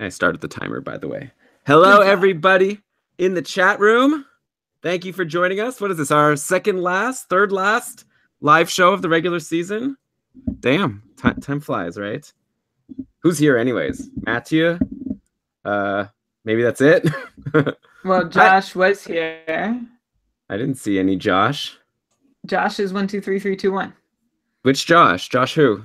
I started the timer, by the way. Hello, everybody in the chat room. Thank you for joining us. What is this? Our third last live show of the regular season? Damn, time flies, right? Who's here anyways? Matthew? Maybe that's it? Well, Josh was here. I didn't see any Josh. Josh is 1 2 3 3 2 1. Which Josh? Josh who?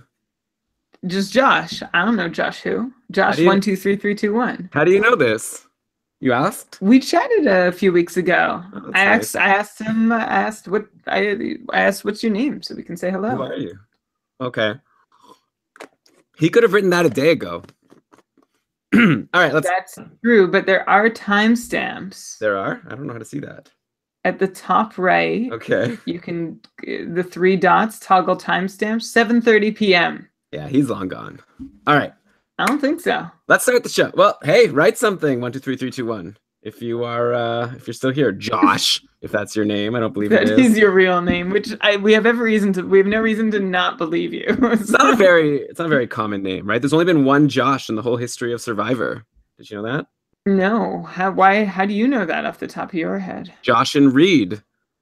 Just Josh. I don't know Josh who. Josh 1 2 3 3 2 1. How do you know this? You asked? We chatted a few weeks ago. Oh, I nice. asked him. I asked what's your name so we can say hello. Who are you? Okay. He could have written that a day ago. All right, That's true, but there are timestamps. There are? I don't know how to see that. At the top right. Okay. You can the 3 dots toggle timestamps 7:30 p.m. Yeah, he's long gone. All right. I don't think so. Let's start the show. Well, hey, write something. 1 2 3 3 2 1. If you're still here, Josh, if that's your name. I don't believe it is. That is your real name, which we have no reason to not believe you. It's not a very common name, right? There's only been one Josh in the whole history of Survivor. Did you know that? No. How do you know that off the top of your head? Josh and Reed.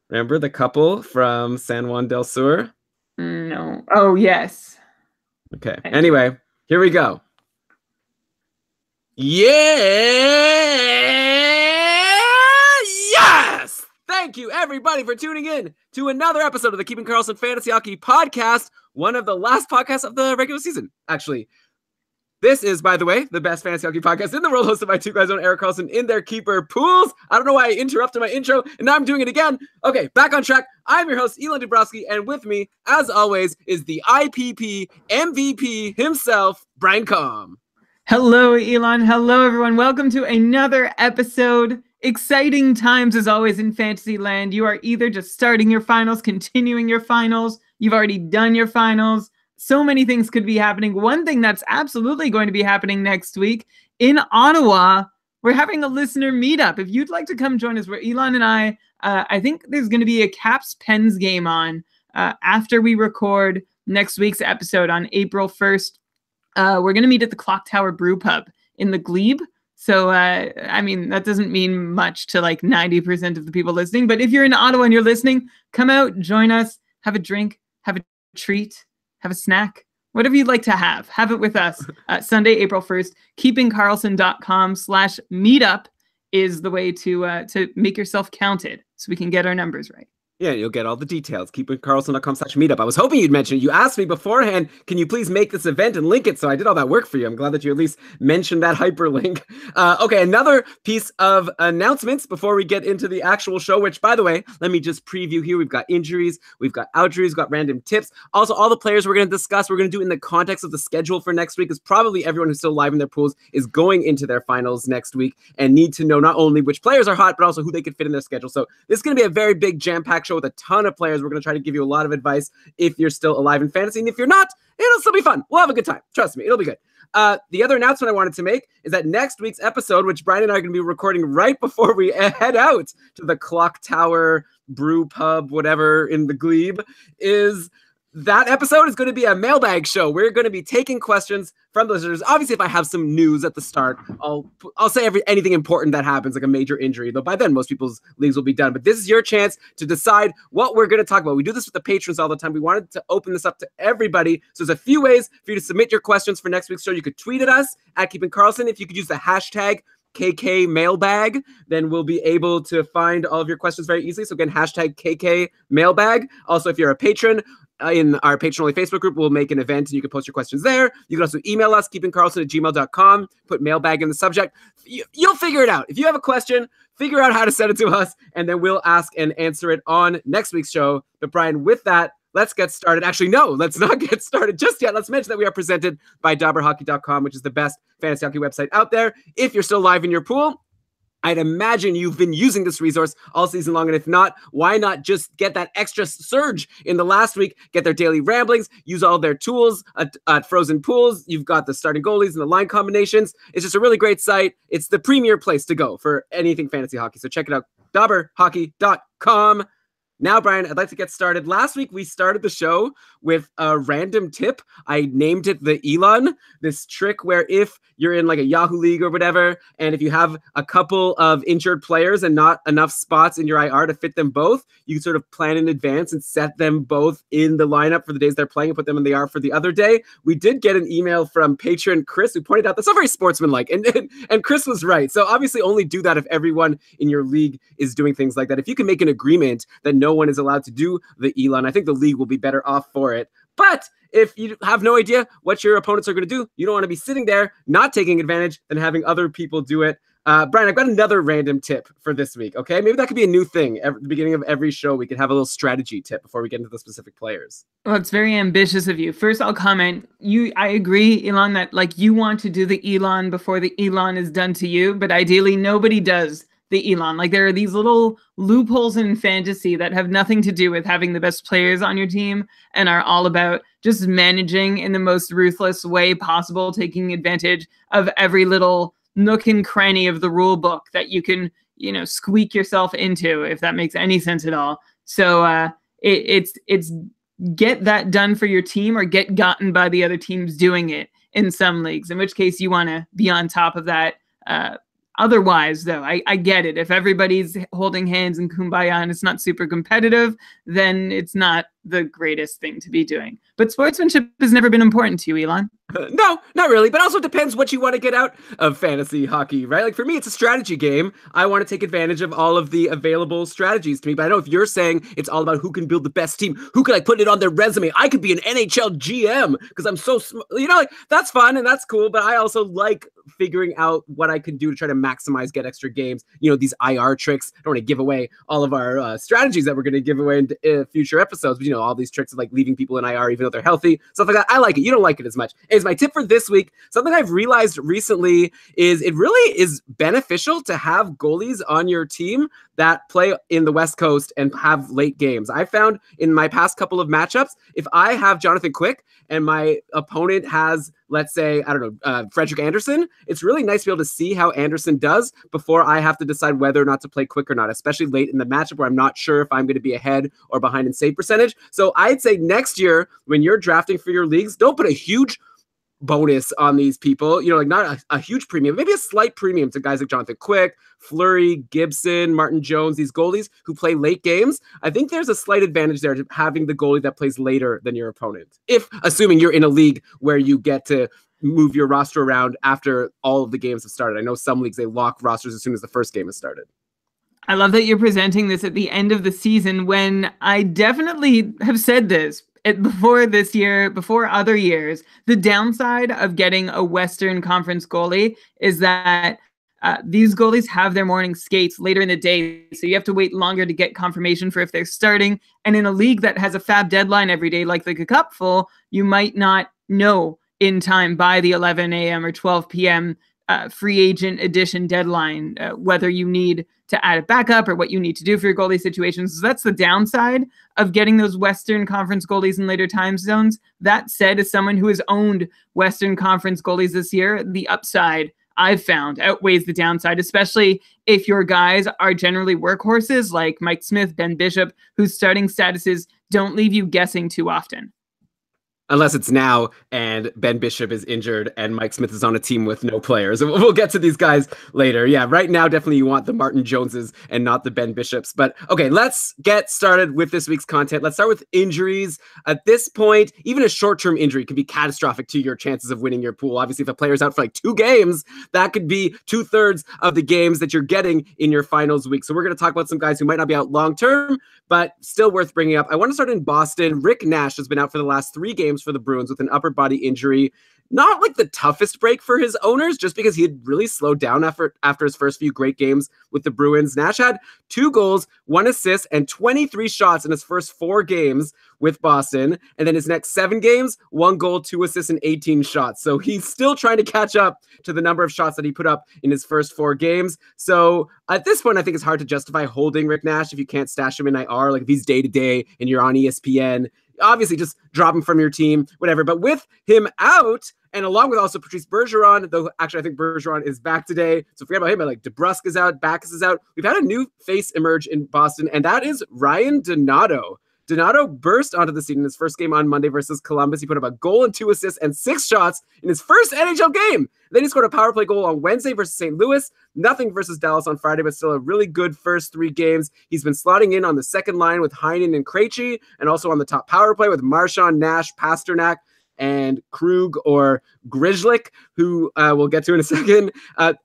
Remember the couple from San Juan del Sur? No. Oh, yes. Okay. Anyway, here we go. Yes! Thank you, everybody, for tuning in to another episode of the Keeping Karlsson Fantasy Hockey Podcast, one of the last podcasts of the regular season, actually. This is, by the way, the best fantasy hockey podcast in the world, hosted by two guys on Eric Karlsson in their keeper pools. I don't know why I interrupted my intro, and now I'm doing it again. Okay, back on track. I'm your host, Elon Dabrowski, and with me, as always, is the IPP MVP himself, Brian Com. Hello, Elon. Hello, everyone. Welcome to another episode. Exciting times, as always, in fantasy land. You are either just starting your finals, continuing your finals. You've already done your finals. So many things could be happening. One thing that's absolutely going to be happening next week in Ottawa, we're having a listener meetup. If you'd like to come join us, where Elon and I think there's going to be a Caps Pens game on after we record next week's episode on April 1st. We're going to meet at the Clock Tower Brew Pub in the Glebe. So, I mean, that doesn't mean much to like 90% of the people listening. But if you're in Ottawa and you're listening, come out, join us, have a drink, have a treat, have a snack, whatever you'd like to have it with us. Sunday, April 1st, keepingkarlsson.com/meetup is the way to make yourself counted so we can get our numbers right. Yeah, you'll get all the details. keepingkarlsson.com/meetup. I was hoping you'd mention it. You asked me beforehand, can you please make this event and link it? So I did all that work for you. I'm glad that you at least mentioned that hyperlink. Okay, another piece of announcements before we get into the actual show, which, by the way, let me just preview here. We've got injuries, we've got outjuries, we've got random tips. Also, all the players we're going to discuss, we're going to do in the context of the schedule for next week, because probably everyone who's still live in their pools is going into their finals next week and need to know not only which players are hot, but also who they could fit in their schedule. So this is going to be a very big jam-packed show with a ton of players. We're going to try to give you a lot of advice if you're still alive in fantasy. And if you're not, it'll still be fun. We'll have a good time. Trust me, it'll be good. The other announcement I wanted to make is that next week's episode, which Brian and I are going to be recording right before we head out to the Clock Tower Brew Pub, whatever, in the Glebe, that episode is going to be a mailbag show. We're going to be taking questions from the listeners. Obviously, if I have some news at the start, I'll say anything important that happens, like a major injury, though by then most people's leagues will be done. But this is your chance to decide what we're going to talk about. We do this with the patrons all the time. We wanted to open this up to everybody. So there's a few ways for you to submit your questions for next week's show. You could tweet at us at Keeping Karlsson. If you could use the hashtag KK mailbag, then we'll be able to find all of your questions very easily. So again, hashtag KK mailbag. Also, if you're a patron, in our patron-only Facebook group, we'll make an event and you can post your questions there. You can also email us, keepingkarlsson@gmail.com, put mailbag in the subject. You'll figure it out. If you have a question, figure out how to send it to us, and then we'll ask and answer it on next week's show. But Brian, with that, let's get started. Actually, no, let's not get started just yet. Let's mention that we are presented by DobberHockey.com, which is the best fantasy hockey website out there. If you're still live in your pool, I'd imagine you've been using this resource all season long, and if not, why not just get that extra surge in the last week, get their daily ramblings, use all their tools at Frozen Pools. You've got the starting goalies and the line combinations. It's just a really great site. It's the premier place to go for anything fantasy hockey, so check it out, DobberHockey.com. Now, Brian, I'd like to get started. Last week, we started the show with a random tip. I named it the Elon, this trick where if you're in like a Yahoo League or whatever, and if you have a couple of injured players and not enough spots in your IR to fit them both, you sort of plan in advance and set them both in the lineup for the days they're playing and put them in the IR for the other day. We did get an email from patron Chris who pointed out that's not very sportsmanlike, and Chris was right. So obviously only do that if everyone in your league is doing things like that. If you can make an agreement that no one is allowed to do the Elon, I think the league will be better off for it. But if you have no idea what your opponents are going to do, you don't want to be sitting there not taking advantage and having other people do it. Brian, I've got another random tip for this week, okay? Maybe that could be a new thing. At the beginning of every show, we could have a little strategy tip before we get into the specific players. Well, it's very ambitious of you. First, I'll comment. I agree, Elon, that like you want to do the Elon before the Elon is done to you, but ideally nobody does the Elon. Like there are these little loopholes in fantasy that have nothing to do with having the best players on your team and are all about just managing in the most ruthless way possible, taking advantage of every little nook and cranny of the rule book that you can, squeak yourself into, if that makes any sense at all. So it's get that done for your team or get gotten by the other teams doing it in some leagues, in which case you want to be on top of that. Otherwise, though, I get it. If everybody's holding hands and kumbaya and it's not super competitive, then it's not the greatest thing to be doing. But sportsmanship has never been important to you, Elon. No, not really, but also depends what you want to get out of fantasy hockey, right? Like for me, it's a strategy game. I want to take advantage of all of the available strategies to me, but I know if you're saying it's all about who can build the best team, who can like put it on their resume, I could be an NHL GM because I'm so, like that's fun and that's cool, but I also like figuring out what I can do to try to maximize, get extra games, these IR tricks. I don't want to give away all of our strategies that we're going to give away in future episodes, but all these tricks of like leaving people in IR even though they're healthy, stuff like that. I like it. You don't like it as much. Is my tip for this week. Something I've realized recently is it really is beneficial to have goalies on your team that play in the West Coast and have late games. I found in my past couple of matchups, if I have Jonathan Quick and my opponent has, let's say, I don't know, Frederick Anderson, it's really nice to be able to see how Anderson does before I have to decide whether or not to play Quick or not, especially late in the matchup where I'm not sure if I'm going to be ahead or behind in save percentage. So I'd say next year, when you're drafting for your leagues, don't put a huge bonus on these people, like not a huge premium, maybe a slight premium to guys like Jonathan Quick, Fleury, Gibson, Martin Jones, these goalies who play late games. I think there's a slight advantage there to having the goalie that plays later than your opponent. If assuming you're in a league where you get to move your roster around after all of the games have started. I know some leagues, they lock rosters as soon as the first game has started. I love that you're presenting this at the end of the season when I definitely have said this before this year, before other years. The downside of getting a Western Conference goalie is that these goalies have their morning skates later in the day, so you have to wait longer to get confirmation for if they're starting. And in a league that has a fab deadline every day, like the Cupful, you might not know in time by the 11 a.m. or 12 p.m. Free agent edition deadline, whether you need to add it back up or what you need to do for your goalie situations. So that's the downside of getting those Western Conference goalies in later time zones. That said, as someone who has owned Western Conference goalies this year, the upside I've found outweighs the downside, especially if your guys are generally workhorses like Mike Smith, Ben Bishop, whose starting statuses don't leave you guessing too often. Unless it's now and Ben Bishop is injured and Mike Smith is on a team with no players. We'll get to these guys later. Yeah, right now, definitely you want the Martin Joneses and not the Ben Bishops. But okay, let's get started with this week's content. Let's start with injuries. At this point, even a short-term injury can be catastrophic to your chances of winning your pool. Obviously, if a player's out for like 2 games, that could be 2/3 of the games that you're getting in your finals week. So we're going to talk about some guys who might not be out long-term, but still worth bringing up. I want to start in Boston. Rick Nash has been out for the last 3 games for the Bruins with an upper body injury. Not like the toughest break for his owners, just because he had really slowed down after his first few great games with the Bruins. Nash had 2 goals, 1 assist, and 23 shots in his first 4 games with Boston. And then his next 7 games, 1 goal, 2 assists, and 18 shots. So he's still trying to catch up to the number of shots that he put up in his first 4 games. So at this point, I think it's hard to justify holding Rick Nash if you can't stash him in IR. Like if he's day-to-day and you're on ESPN, obviously just drop him from your team, whatever. But with him out, and along with also Patrice Bergeron, though actually I think Bergeron is back today, so forget about him, but like DeBrusk is out, Backus is out. We've had a new face emerge in Boston, and that is Ryan Donato. Donato burst onto the scene in his first game on Monday versus Columbus. He put up a goal and 2 assists and 6 shots in his first NHL game. Then he scored a power play goal on Wednesday versus St. Louis. Nothing versus Dallas on Friday, but still a really good first 3 games. He's been slotting in on the second line with Heinen and Krejci, and also on the top power play with Marchand, Nash, Pasternak, and Krug or Grishlik, who we'll get to in a second.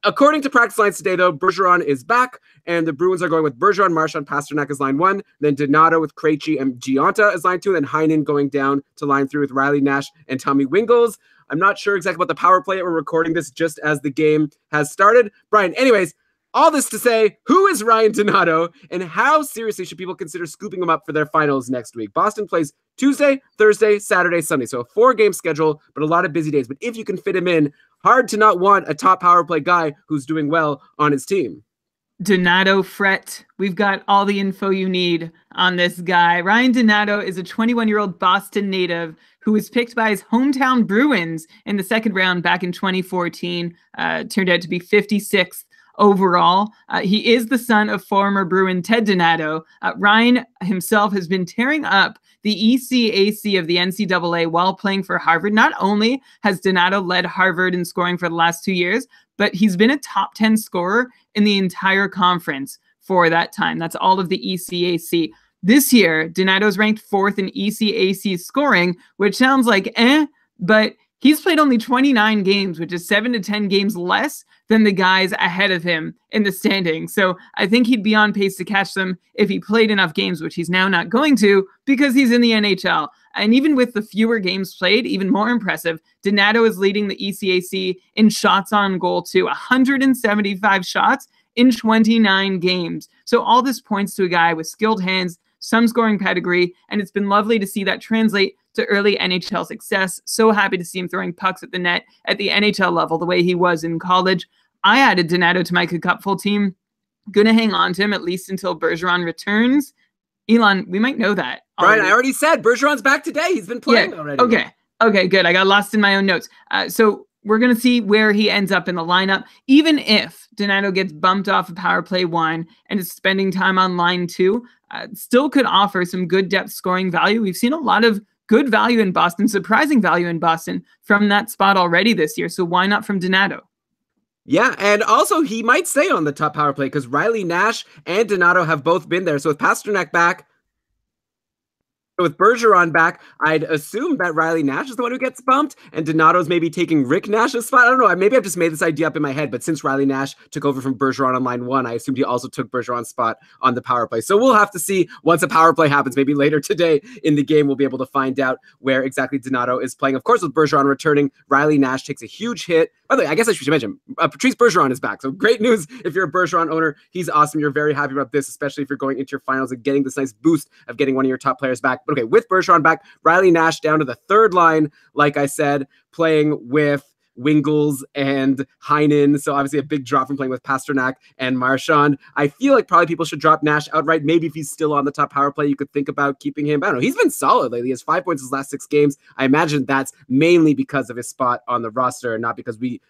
According to practice lines today, though, Bergeron is back, and the Bruins are going with Bergeron, Marchand, Pasternak as line 1, then Donato with Krejci and Gionta as line 2, and then Heinen going down to line 3 with Riley Nash and Tommy Wingels. I'm not sure exactly about the power play. We're recording this just as the game has started. Brian, anyways, all this to say, who is Ryan Donato, and how seriously should people consider scooping him up for their finals next week? Boston plays Tuesday, Thursday, Saturday, Sunday. So a 4-game schedule, but a lot of busy days. But if you can fit him in, hard to not want a top power play guy who's doing well on his team. Donato Fret. We've got all the info you need on this guy. Ryan Donato is a 21-year-old Boston native who was picked by his hometown Bruins in the second round back in 2014. Turned out to be 56th overall. He is the son of former Bruin Ted Donato. Ryan himself has been tearing up the ECAC of the NCAA while playing for Harvard. Not only has Donato led Harvard in scoring for the last 2 years, but he's been a top 10 scorer in the entire conference for that time. That's all of the ECAC. This year, Donato's ranked 4th in ECAC scoring, which sounds like but he's played only 29 games, which is 7 to 10 games less than the guys ahead of him in the standings. So I think he'd be on pace to catch them if he played enough games, which he's now not going to because he's in the NHL. And even with the fewer games played, even more impressive, Donato is leading the ECAC in shots on goal too, 175 shots in 29 games. So all this points to a guy with skilled hands, some scoring pedigree, and it's been lovely to see that translate to early NHL success. So happy to see him throwing pucks at the net at the NHL level the way he was in college. I added Donato to my Cupful team. Gonna hang on to him at least until Bergeron returns. Elon, we might know that already. Brian, I already said Bergeron's back today. He's been playing already. Okay, good. I got lost in my own notes. So we're going to see where he ends up in the lineup. Even if Donato gets bumped off of power play 1 and is spending time on line 2, still could offer some good depth scoring value. We've seen a lot of good value in Boston, surprising value in Boston from that spot already this year. So why not from Donato? Yeah, and also he might stay on the top power play because Riley Nash and Donato have both been there. So with Pasternak back, with Bergeron back, I'd assume that Riley Nash is the one who gets bumped, and Donato's maybe taking Rick Nash's spot. I don't know. Maybe I've just made this idea up in my head, but since Riley Nash took over from Bergeron on line 1, I assumed he also took Bergeron's spot on the power play. So we'll have to see once a power play happens, maybe later today in the game, we'll be able to find out where exactly Donato is playing. Of course, with Bergeron returning, Riley Nash takes a huge hit. By the way, I guess I should mention, Patrice Bergeron is back. So great news if you're a Bergeron owner. He's awesome. You're very happy about this, especially if you're going into your finals and getting this nice boost of getting one of your top players back. But okay, with Bergeron back, Riley Nash down to the third line, like I said, playing with Wingels and Heinen. So obviously a big drop from playing with Pasternak and Marchand. I feel like probably people should drop Nash outright. Maybe if he's still on the top power play, you could think about keeping him. I don't know. He's been solid lately. He has 5 points his last 6 games. I imagine that's mainly because of his spot on the roster and not because we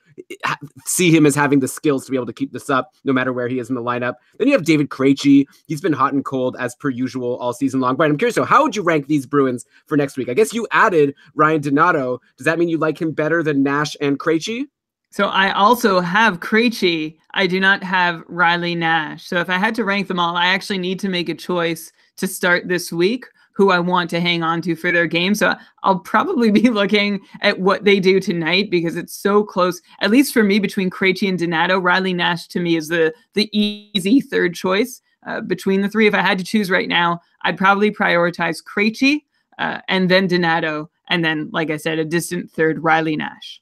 see him as having the skills to be able to keep this up no matter where he is in the lineup. Then you have David Krejci. He's been hot and cold as per usual all season long. Brian, I'm curious, so how would you rank these Bruins for next week? I guess you added Ryan Donato. Does that mean you like him better than Nash and Krejci? So I also have Krejci. I do not have Riley Nash. So if I had to rank them all, I actually need to make a choice to start this week who I want to hang on to for their game. So I'll probably be looking at what they do tonight because it's so close, at least for me, between Krejci and Donato. Riley Nash to me is the easy third choice between the three. If I had to choose right now, I'd probably prioritize Krejci and then Donato. And then, like I said, a distant third, Riley Nash.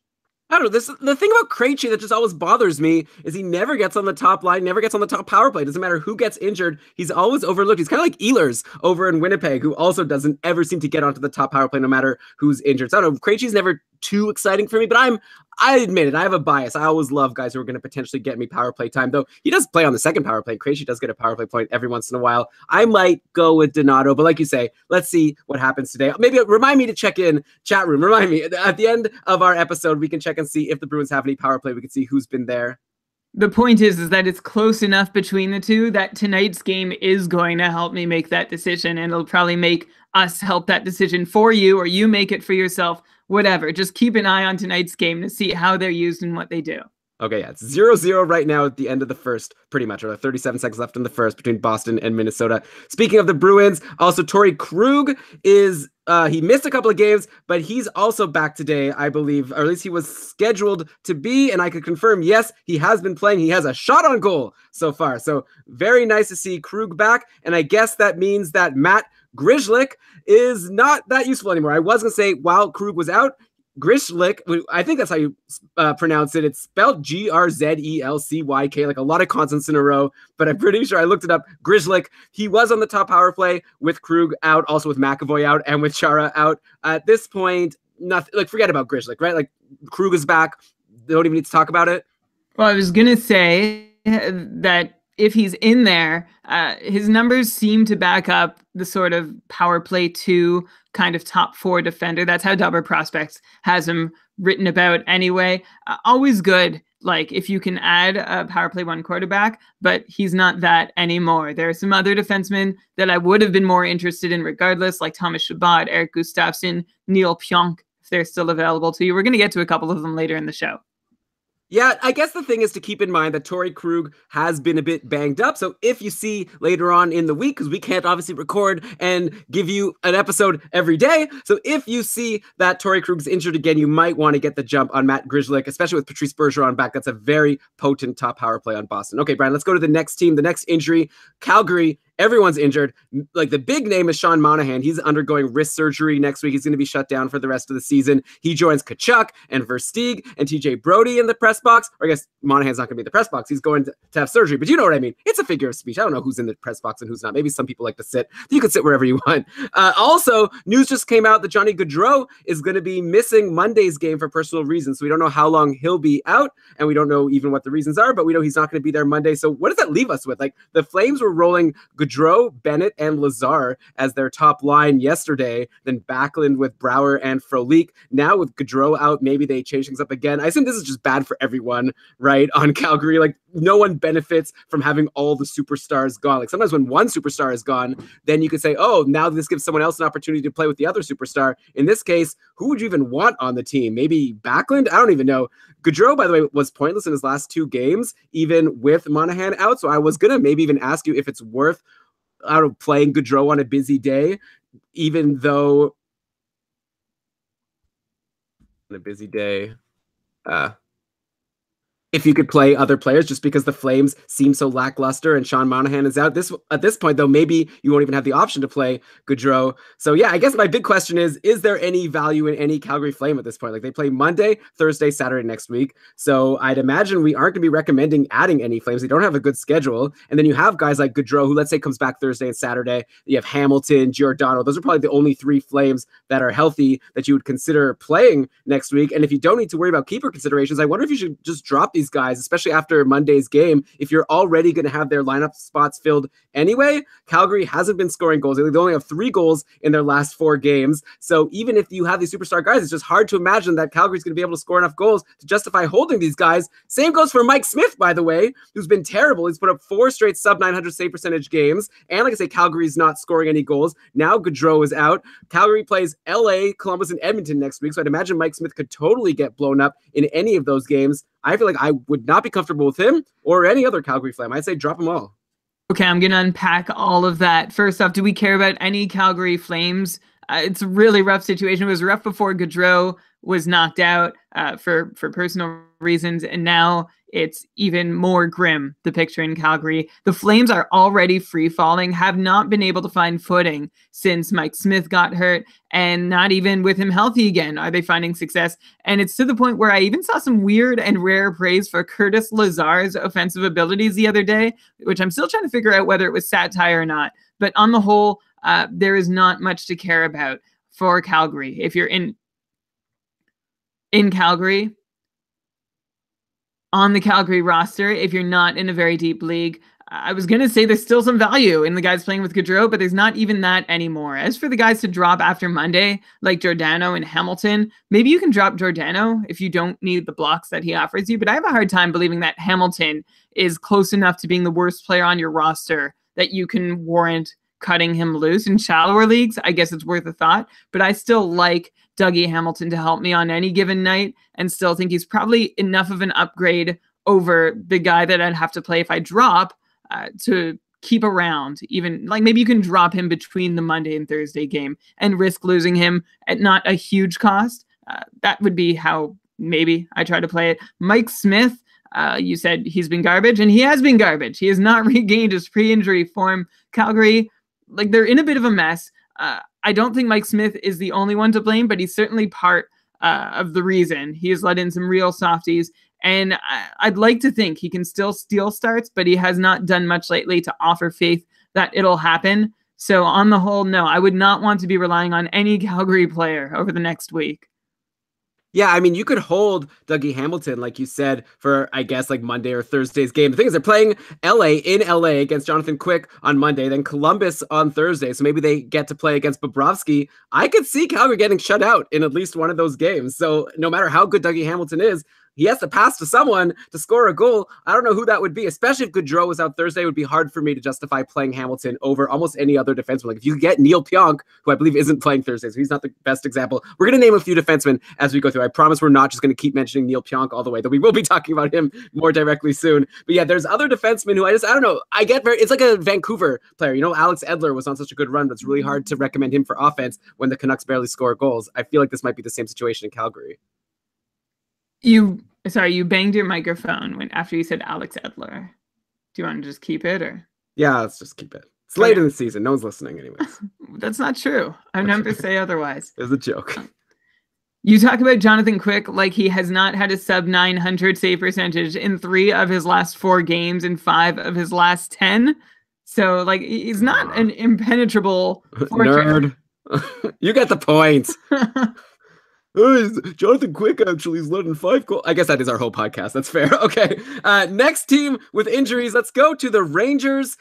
I don't know. The thing about Krejci that just always bothers me is he never gets on the top line, never gets on the top power play. It doesn't matter who gets injured. He's always overlooked. He's kind of like Ehlers over in Winnipeg, who also doesn't ever seem to get onto the top power play no matter who's injured. So I don't know. Krejci's never too exciting for me, but I admit it, I have a bias. I always love guys who are going to potentially get me power play time, though he does play on the second power play. Krejci does get a power play point every once in a while. I might go with Donato, but like you say, let's see what happens today. Maybe remind me to check in, chat room, remind me. At the end of our episode, we can check and see if the Bruins have any power play. We can see who's been there. The point is that it's close enough between the two that tonight's game is going to help me make that decision, and it'll probably make us help that decision for you, or you make it for yourself, whatever. Just keep an eye on tonight's game to see how they're used and what they do. Okay, yeah, it's 0-0 right now at the end of the first, pretty much. Or 37 seconds left in the first between Boston and Minnesota. Speaking of the Bruins, also Torrey Krug is, he missed a couple of games, but he's also back today, I believe, or at least he was scheduled to be, and I could confirm, yes, he has been playing. He has a shot on goal so far. So very nice to see Krug back, and I guess that means that Matt Grzelcyk is not that useful anymore. I was going to say, while Krug was out, Grzelcyk, I think that's how you pronounce it. It's spelled Grzelcyk, like a lot of consonants in a row, but I'm pretty sure I looked it up. Grzelcyk, he was on the top power play with Krug out, also with McAvoy out, and with Chara out. At this point, nothing, like, forget about Grzelcyk, right? Like, Krug is back. They don't even need to talk about it. Well, I was going to say that if he's in there, his numbers seem to back up the sort of power play 2 kind of top 4 defender. That's how Dubber Prospects has him written about anyway. Always good, like, if you can add a power play 1 quarterback, but he's not that anymore. There are some other defensemen that I would have been more interested in regardless, like Thomas Chabot, Eric Gustafsson, Neil Pionk, if they're still available to you. We're going to get to a couple of them later in the show. Yeah, I guess the thing is to keep in mind that Torrey Krug has been a bit banged up. So if you see later on in the week, because we can't obviously record and give you an episode every day. So if you see that Torrey Krug's injured again, you might want to get the jump on Matt Grzelcyk, especially with Patrice Bergeron back. That's a very potent top power play on Boston. Okay, Brian, let's go to the next team. The next injury, Calgary. Everyone's injured. Like, the big name is Sean Monahan. He's undergoing wrist surgery next week. He's going to be shut down for the rest of the season. He joins Tkachuk and Versteeg and TJ Brody in the press box. Or I guess Monahan's not going to be in the press box. He's going to have surgery, but you know what I mean. It's a figure of speech. I don't know who's in the press box and who's not. Maybe some people like to sit. You can sit wherever you want. Also, news just came out that Johnny Gaudreau is going to be missing Monday's game for personal reasons. So we don't know how long he'll be out, and we don't know even what the reasons are, but we know he's not going to be there Monday. So what does that leave us with? Like, the Flames were rolling Gaudreau, Bennett, and Lazar as their top line yesterday, then Backlund with Brouwer and Frolik. Now with Gaudreau out, maybe they change things up again. I assume this is just bad for everyone, right, on Calgary. Like, no one benefits from having all the superstars gone. Like, sometimes when one superstar is gone, then you could say, oh, now this gives someone else an opportunity to play with the other superstar. In this case, who would you even want on the team? Maybe Backlund? I don't even know. Gaudreau, by the way, was pointless in his last 2 games, even with Monahan out. So I was going to maybe even ask you if it's worth playing Gaudreau on a busy day, even though on a busy day, if you could play other players, just because the Flames seem so lackluster and Sean Monahan is out. At this point, though, maybe you won't even have the option to play Gaudreau. So yeah, I guess my big question is there any value in any Calgary Flame at this point? Like, they play Monday, Thursday, Saturday next week. So I'd imagine we aren't going to be recommending adding any Flames. They don't have a good schedule. And then you have guys like Gaudreau, who, let's say, comes back Thursday and Saturday. You have Hamilton, Giordano. Those are probably the only 3 Flames that are healthy that you would consider playing next week. And if you don't need to worry about keeper considerations, I wonder if you should just drop these guys, especially after Monday's game, if you're already going to have their lineup spots filled anyway. Calgary hasn't been scoring goals. They only have 3 goals in their last 4 games. So even if you have these superstar guys, it's just hard to imagine that Calgary's going to be able to score enough goals to justify holding these guys. Same goes for Mike Smith, by the way, who's been terrible. He's put up 4 straight sub 900 save percentage games. And like I say, Calgary's not scoring any goals. Now Gaudreau is out. Calgary plays LA, Columbus, and Edmonton next week. So I'd imagine Mike Smith could totally get blown up in any of those games. I feel like I would not be comfortable with him or any other Calgary Flame. I'd say drop them all. Okay, I'm going to unpack all of that. First off, do we care about any Calgary Flames? It's a really rough situation. It was rough before Gaudreau was knocked out for personal reasons, and now it's even more grim, the picture in Calgary. The Flames are already free-falling, have not been able to find footing since Mike Smith got hurt, and not even with him healthy again are they finding success. And it's to the point where I even saw some weird and rare praise for Curtis Lazar's offensive abilities the other day, which I'm still trying to figure out whether it was satire or not. But on the whole, there is not much to care about for Calgary. If you're in in Calgary, on the Calgary roster, if you're not in a very deep league. I was going to say there's still some value in the guys playing with Gaudreau, but there's not even that anymore. As for the guys to drop after Monday, like Giordano and Hamilton, maybe you can drop Giordano if you don't need the blocks that he offers you, but I have a hard time believing that Hamilton is close enough to being the worst player on your roster that you can warrant cutting him loose. In shallower leagues, I guess it's worth a thought, but I still like Dougie Hamilton to help me on any given night and still think he's probably enough of an upgrade over the guy that I'd have to play if I drop to keep around. Even like maybe you can drop him between the Monday and Thursday game and risk losing him at not a huge cost. That would be how maybe I try to play it. Mike Smith, you said he's been garbage, and he has been garbage. He has not regained his pre-injury form. Calgary, like, they're in a bit of a mess. I don't think Mike Smith is the only one to blame, but he's certainly part of the reason. He has let in some real softies, and I'd like to think he can still steal starts, but he has not done much lately to offer faith that it'll happen. So on the whole, no, I would not want to be relying on any Calgary player over the next week. Yeah, I mean, you could hold Dougie Hamilton, like you said, for, I guess, like Monday or Thursday's game. The thing is, they're playing in LA against Jonathan Quick on Monday, then Columbus on Thursday. So maybe they get to play against Bobrovsky. I could see Calgary getting shut out in at least one of those games. So no matter how good Dougie Hamilton is, he has to pass to someone to score a goal. I don't know who that would be, especially if Gaudreau was out Thursday. It would be hard for me to justify playing Hamilton over almost any other defenseman. Like if you get Neil Pionk, who I believe isn't playing Thursday, so he's not the best example. We're going to name a few defensemen as we go through. I promise we're not just going to keep mentioning Neil Pionk all the way, though we will be talking about him more directly soon. But yeah, there's other defensemen who I don't know. It's like a Vancouver player. You know, Alex Edler was on such a good run, but it's really hard to recommend him for offense when the Canucks barely score goals. I feel like this might be the same situation in Calgary. You banged your microphone after you said Alex Edler. Do you want to just keep it, or? Yeah, let's just keep it. It's late in the season. No one's listening anyways. That's not true. I've never say otherwise. It was a joke. You talk about Jonathan Quick like he has not had a sub 900 save percentage in 3 of his last 4 games and 5 of his last 10. So, like, he's not an impenetrable nerd. You get the point. Jonathan Quick actually is letting 5 goals. I guess that is our whole podcast. That's fair. Okay. Next team with injuries. Let's go to the Rangers.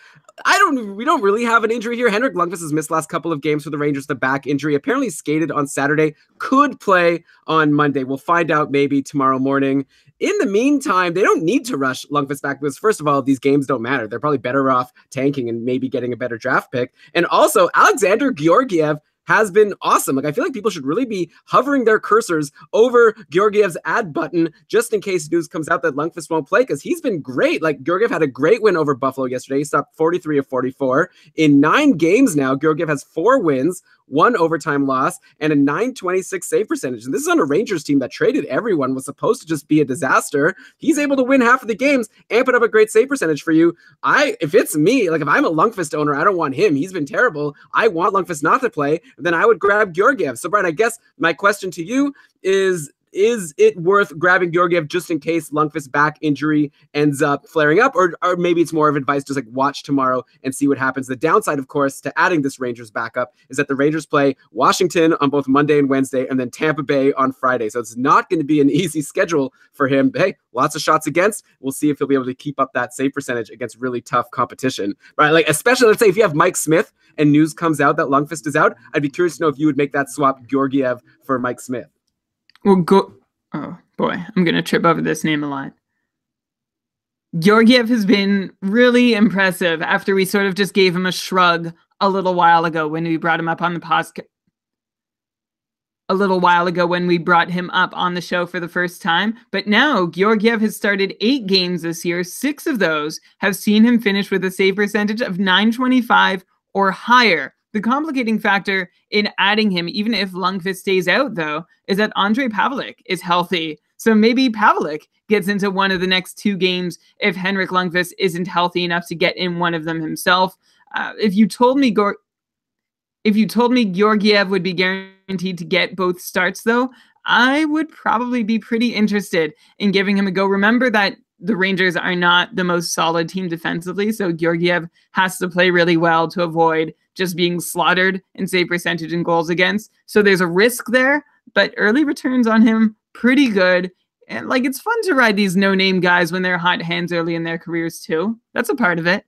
We don't really have an injury here. Henrik Lundqvist has missed last couple of games for the Rangers. The back injury apparently skated on Saturday. Could play on Monday. We'll find out maybe tomorrow morning. In the meantime, they don't need to rush Lundqvist back because, first of all, these games don't matter. They're probably better off tanking and maybe getting a better draft pick. And also, Alexander Georgiev has been awesome. Like, I feel like people should really be hovering their cursors over Georgiev's add button just in case news comes out that Lundqvist won't play, because he's been great. Like, Georgiev had a great win over Buffalo yesterday. He stopped 43 of 44. In 9 games now, Georgiev has 4 wins, 1 overtime loss, and a .926 save percentage. And this is on a Rangers team that traded everyone, was supposed to just be a disaster. He's able to win half of the games and put up a great save percentage for you. If it's me, like if I'm a Lundqvist owner, I don't want him. He's been terrible. I want Lundqvist not to play. Then I would grab Georgiev. So, Brian, I guess my question to you is it worth grabbing Georgiev just in case Lundqvist's back injury ends up flaring up? Or maybe it's more of advice, just like watch tomorrow and see what happens. The downside, of course, to adding this Rangers backup is that the Rangers play Washington on both Monday and Wednesday, and then Tampa Bay on Friday. So it's not going to be an easy schedule for him. But hey, lots of shots against. We'll see if he'll be able to keep up that save percentage against really tough competition. Right? Like, especially, let's say if you have Mike Smith and news comes out that Lundqvist is out, I'd be curious to know if you would make that swap Georgiev for Mike Smith. Oh boy, I'm going to trip over this name a lot. Georgiev has been really impressive after we sort of just gave him a shrug a little while ago when we brought him up on the podcast. When we brought him up on the show for the first time. But now Georgiev has started 8 games this year. 6 of those have seen him finish with a save percentage of .925 or higher. The complicating factor in adding him, even if Lundqvist stays out, though, is that Andrei Pavelec is healthy. So maybe Pavelec gets into one of the next 2 games if Henrik Lundqvist isn't healthy enough to get in one of them himself. If you told me Georgiev would be guaranteed to get both starts, though, I would probably be pretty interested in giving him a go. Remember that the Rangers are not the most solid team defensively, so Georgiev has to play really well to avoid just being slaughtered in save percentage and goals against. So there's a risk there, but early returns on him pretty good. And like, it's fun to ride these no-name guys when they're hot hands early in their careers too. That's a part of it.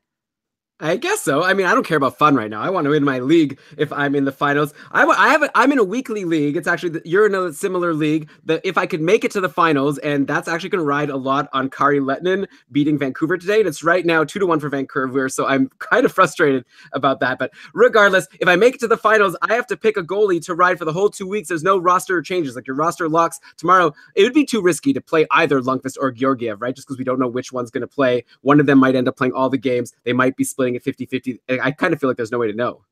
I guess so. I mean, I don't care about fun right now. I want to win my league if I'm in the finals. I'm in a weekly league. It's actually you're in a similar league. That if I could make it to the finals, and that's actually going to ride a lot on Kari Lehtinen beating Vancouver today. And it's right now 2-1 for Vancouver. So I'm kind of frustrated about that. But regardless, if I make it to the finals, I have to pick a goalie to ride for the whole 2 weeks. There's no roster changes. Like your roster locks tomorrow. It would be too risky to play either Lundqvist or Georgiev, right? Just because we don't know which one's going to play. One of them might end up playing all the games. They might be splitting at 50-50. I kind of feel like there's no way to know.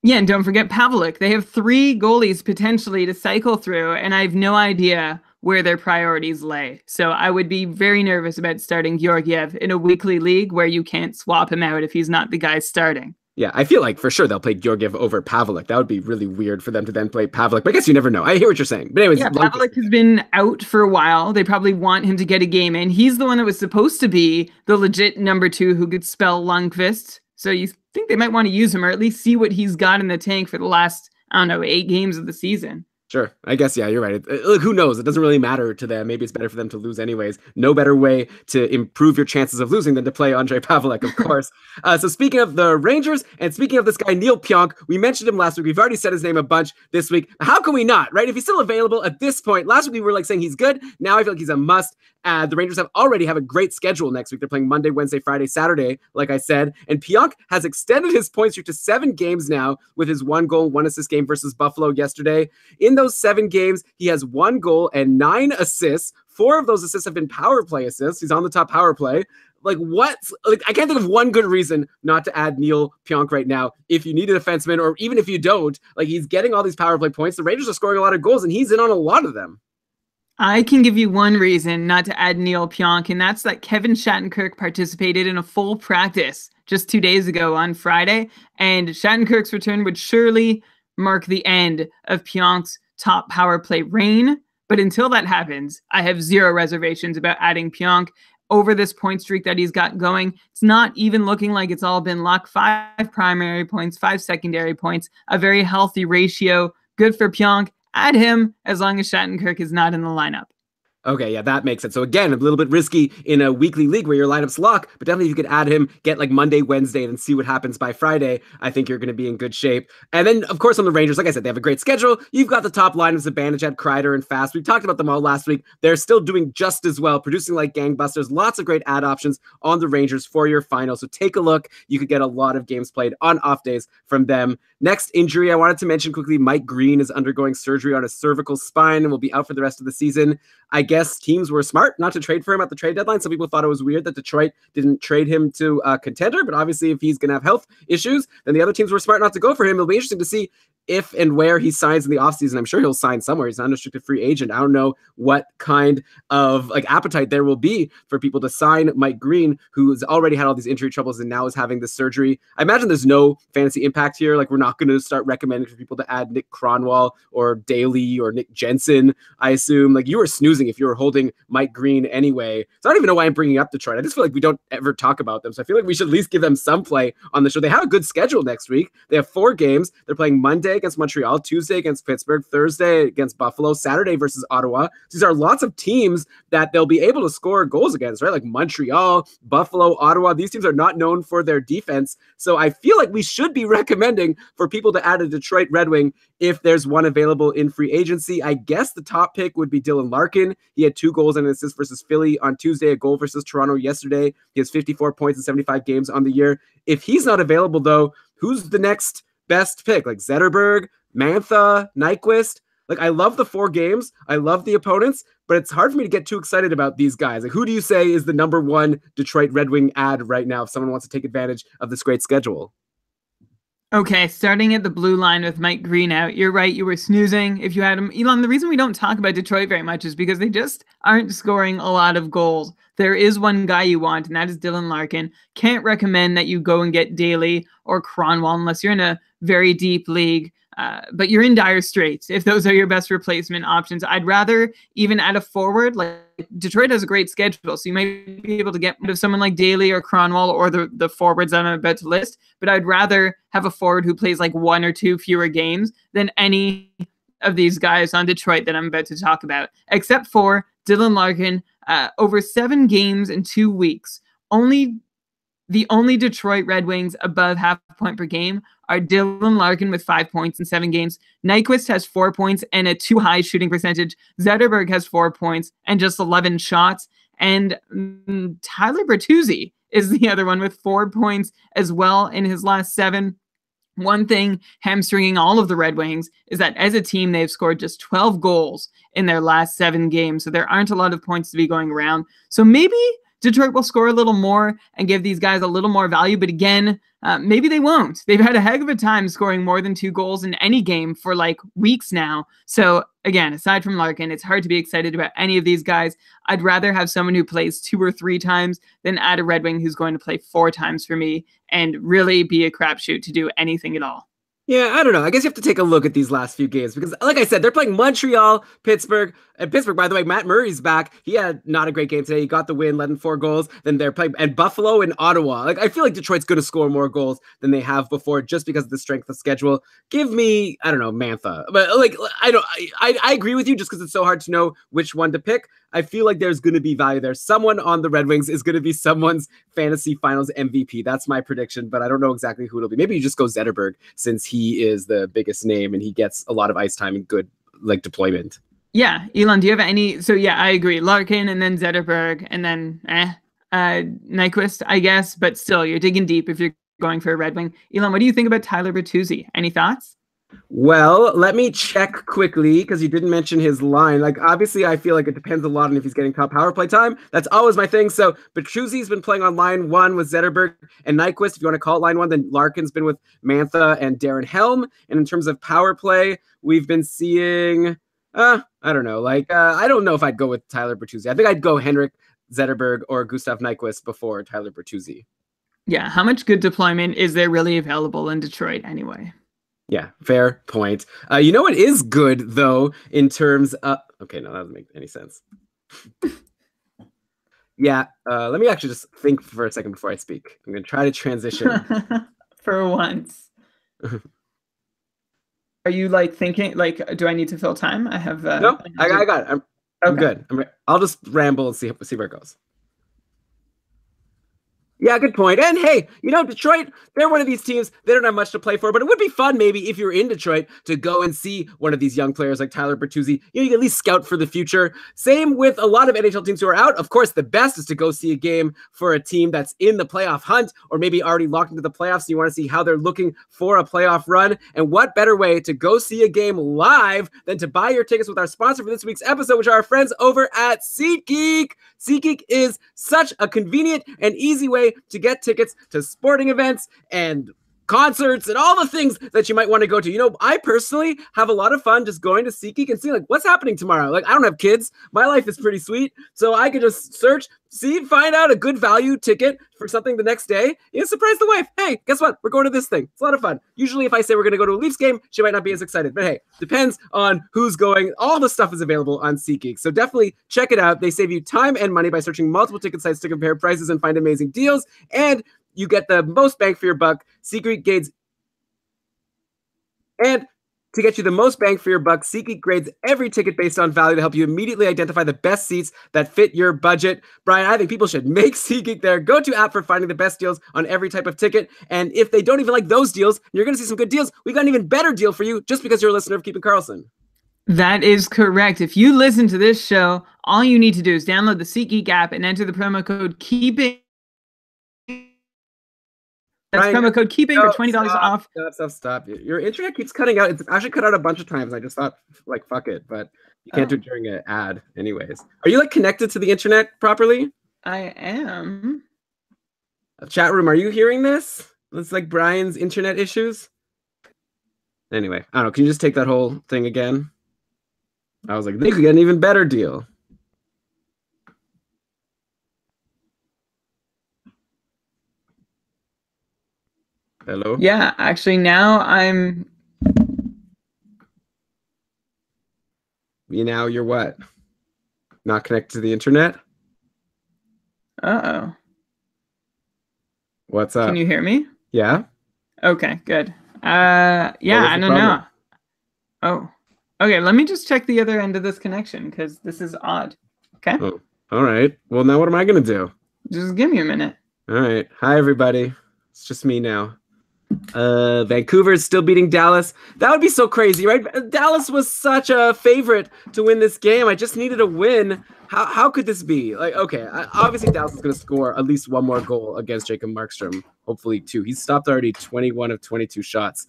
Yeah, and don't forget Pavelec. They have 3 goalies potentially to cycle through, and I have no idea where their priorities lay. So I would be very nervous about starting Georgiev in a weekly league where you can't swap him out if he's not the guy starting. Yeah, I feel like for sure they'll play Georgiev over Pavelec. That would be really weird for them to then play Pavelec. But I guess you never know. I hear what you're saying. But anyways, yeah, Pavelec has been out for a while. They probably want him to get a game in. He's the one that was supposed to be the legit number 2 who could spell Lundqvist. So you think they might want to use him or at least see what he's got in the tank for the last, I don't know, 8 games of the season. Sure. I guess, yeah, you're right. Look, who knows? It doesn't really matter to them. Maybe it's better for them to lose anyways. No better way to improve your chances of losing than to play Andrei Pavelec, of course. So speaking of the Rangers and speaking of this guy, Neil Pionk, we mentioned him last week. We've already said his name a bunch this week. How can we not, right? If he's still available at this point, last week we were like saying he's good. Now I feel like he's a must. The Rangers already have a great schedule next week. They're playing Monday, Wednesday, Friday, Saturday, like I said. And Pionk has extended his point streak to 7 games now with his 1 goal, 1 assist game versus Buffalo yesterday. In those 7 games, he has 1 goal and 9 assists. 4 of those assists have been power play assists. He's on the top power play. Like what? Like I can't think of one good reason not to add Neil Pionk right now. If you need a defenseman, or even if you don't, like he's getting all these power play points. The Rangers are scoring a lot of goals, and he's in on a lot of them. I can give you one reason not to add Neil Pionk, and that's that Kevin Shattenkirk participated in a full practice just 2 days ago on Friday, and Shattenkirk's return would surely mark the end of Pionk's top power play reign. But until that happens, I have 0 reservations about adding Pionk over this point streak that he's got going. It's not even looking like it's all been luck. 5 primary points, 5 secondary points, a very healthy ratio. Good for Pionk. Add him as long as Shattenkirk is not in the lineup. Okay, yeah, that makes sense. So again, a little bit risky in a weekly league where your lineup's lock, but definitely if you could add him, get like Monday, Wednesday, and see what happens by Friday, I think you're going to be in good shape. And then, of course, on the Rangers, like I said, they have a great schedule. You've got the top lineups of Zibanejad, Kreider, and Fast. We talked about them all last week. They're still doing just as well, producing like gangbusters. Lots of great ad options on the Rangers for your final. So take a look. You could get a lot of games played on off days from them. Next injury, I wanted to mention quickly, Mike Green is undergoing surgery on his cervical spine and will be out for the rest of the season. I guess teams were smart not to trade for him at the trade deadline. Some people thought it was weird that Detroit didn't trade him to a contender, but obviously if he's going to have health issues, then the other teams were smart not to go for him. It'll be interesting to see if and where he signs in the offseason. I'm sure he'll sign somewhere. He's an unrestricted free agent. I don't know what kind of like appetite there will be for people to sign Mike Green, who's already had all these injury troubles and now is having this surgery. I imagine there's no fantasy impact here. Like we're not going to start recommending for people to add Nick Kronwall or Daly or Nick Jensen. I assume like you were snoozing if you were holding Mike Green anyway. So I don't even know why I'm bringing up Detroit. I just feel like we don't ever talk about them. So I feel like we should at least give them some play on the show. They have a good schedule next week. They have 4 games. They're playing Monday against Montreal, Tuesday against Pittsburgh, Thursday against Buffalo, Saturday versus Ottawa. These are lots of teams that they'll be able to score goals against, right? Like Montreal, Buffalo, Ottawa. These teams are not known for their defense. So I feel like we should be recommending for people to add a Detroit Red Wing if there's one available in free agency. I guess the top pick would be Dylan Larkin. He had 2 goals and an assist versus Philly on Tuesday, a goal versus Toronto yesterday. He has 54 points in 75 games on the year. If he's not available, though, who's the next best pick? Like Zetterberg, Mantha, Nyquist? Like, I love the 4 games. I love the opponents, but it's hard for me to get too excited about these guys. Like, who do you say is the number 1 Detroit Red Wing ad right now if someone wants to take advantage of this great schedule? Okay, starting at the blue line with Mike Green out. You're right, you were snoozing if you had him. Elon, the reason we don't talk about Detroit very much is because they just aren't scoring a lot of goals. There is one guy you want, and that is Dylan Larkin. Can't recommend that you go and get Daly or Kronwall unless you're in a very deep league. But you're in dire straits if those are your best replacement options. I'd rather even add a forward. Like Detroit has a great schedule, so you might be able to get rid of someone like Daly or Kronwall or the forwards I'm about to list. But I'd rather have a forward who plays like 1 or 2 fewer games than any of these guys on Detroit that I'm about to talk about, except for Dylan Larkin, over 7 games in 2 weeks. The only Detroit Red Wings above half a point per game are Dylan Larkin with 5 points in 7 games. Nyquist has 4 points and a too high shooting percentage. Zetterberg has 4 points and just 11 shots. And Tyler Bertuzzi is the other one with 4 points as well in his last 7. One thing hamstringing all of the Red Wings is that as a team, they've scored just 12 goals in their last 7 games. So there aren't a lot of points to be going around. So maybe Detroit will score a little more and give these guys a little more value. But again, maybe they won't. They've had a heck of a time scoring more than 2 goals in any game for like weeks now. So again, aside from Larkin, it's hard to be excited about any of these guys. I'd rather have someone who plays 2 or 3 times than add a Red Wing who's going to play 4 times for me and really be a crapshoot to do anything at all. Yeah, I don't know. I guess you have to take a look at these last few games because, like I said, they're playing Montreal, Pittsburgh. And Pittsburgh, by the way, Matt Murray's back. He had not a great game today. He got the win, led in 4 goals. Then they're playing and Buffalo and Ottawa. Like, I feel like Detroit's going to score more goals than they have before just because of the strength of schedule. Give me, I don't know, Mantha. But like, I agree with you just because it's so hard to know which one to pick. I feel like there's going to be value there. Someone on the Red Wings is going to be someone's fantasy finals MVP. That's my prediction, but I don't know exactly who it'll be. Maybe you just go Zetterberg since he is the biggest name and he gets a lot of ice time and good like deployment. Yeah. Elon, do you have any? So yeah, I agree. Larkin and then Zetterberg and then Nyquist, I guess, but still you're digging deep if you're going for a Red Wing. Elon, what do you think about Tyler Bertuzzi? Any thoughts? Well, let me check quickly because you didn't mention his line. Like, obviously, I feel like it depends a lot on if he's getting top power play time. That's always my thing. So, Bertuzzi's been playing on line 1 with Zetterberg and Nyquist. If you want to call it line 1, then Larkin's been with Mantha and Darren Helm. And in terms of power play, we've been seeing, I don't know. Like, I don't know if I'd go with Tyler Bertuzzi. I think I'd go Henrik Zetterberg or Gustav Nyquist before Tyler Bertuzzi. Yeah. How much good deployment is there really available in Detroit anyway? Yeah, fair point. You know what is good, though, in terms of... Okay, no, that doesn't make any sense. Yeah, let me actually just think for a second before I speak. I'm going to try to transition. For once. Are you, like, thinking, like, do I need to fill time? I have... No, I got it. I'm good. I'll just ramble and see where it goes. Yeah, good point. And hey, you know, Detroit, they're one of these teams, they don't have much to play for, but it would be fun maybe if you're in Detroit to go and see one of these young players like Tyler Bertuzzi. You know, you can at least scout for the future. Same with a lot of NHL teams who are out. Of course, the best is to go see a game for a team that's in the playoff hunt or maybe already locked into the playoffs. So you want to see how they're looking for a playoff run. And what better way to go see a game live than to buy your tickets with our sponsor for this week's episode, which are our friends over at SeatGeek. SeatGeek is such a convenient and easy way to get tickets to sporting events and concerts and all the things that you might want to go to. You know, I personally have a lot of fun just going to SeatGeek and seeing like what's happening tomorrow. Like, I don't have kids. My life is pretty sweet. So I could just search, find out a good value ticket for something the next day. Surprise the wife. Hey, guess what? We're going to this thing. It's a lot of fun. Usually if I say we're going to go to a Leafs game, she might not be as excited. But hey, depends on who's going. All the stuff is available on SeatGeek. So definitely check it out. They save you time and money by searching multiple ticket sites to compare prices and find amazing deals. And you get the most bang for your buck. SeatGeek grades. And to get you the most bang for your buck, SeatGeek grades every ticket based on value to help you immediately identify the best seats that fit your budget. Brian, I think people should make SeatGeek their go-to app for finding the best deals on every type of ticket. And if they don't even like those deals, you're going to see some good deals. We got an even better deal for you just because you're a listener of Keeping Karlsson. That is correct. If you listen to this show, all you need to do is download the SeatGeek app and enter the promo code KEEPING. That's promo code KEEPING for $20 off. Stop. Your internet keeps cutting out. It's actually cut out a bunch of times. I just thought, like, fuck it. But you can't do it during an ad anyways. Are you, like, connected to the internet properly? I am. Chat room, are you hearing this? It's like Brian's internet issues. Anyway, I don't know. Can you just take that whole thing again? I was like, they could get an even better deal. Hello? Yeah, actually now I'm... Now you're what? Not connected to the internet? Uh-oh. What's up? Can you hear me? Yeah? Okay, good. Yeah, I don't know. Oh. Okay, let me just check the other end of this connection because this is odd. Okay, Oh, all right. Well, now what am I gonna do? just give me a minute. All right. Hi, everybody. It's just me now. Vancouver is still beating Dallas. That would be so crazy, right? Dallas was such a favorite to win this game. I just needed a win. How could this be? Like, okay, obviously Dallas is going to score at least one more goal against Jacob Markstrom. Hopefully two. He's stopped already 21 of 22 shots.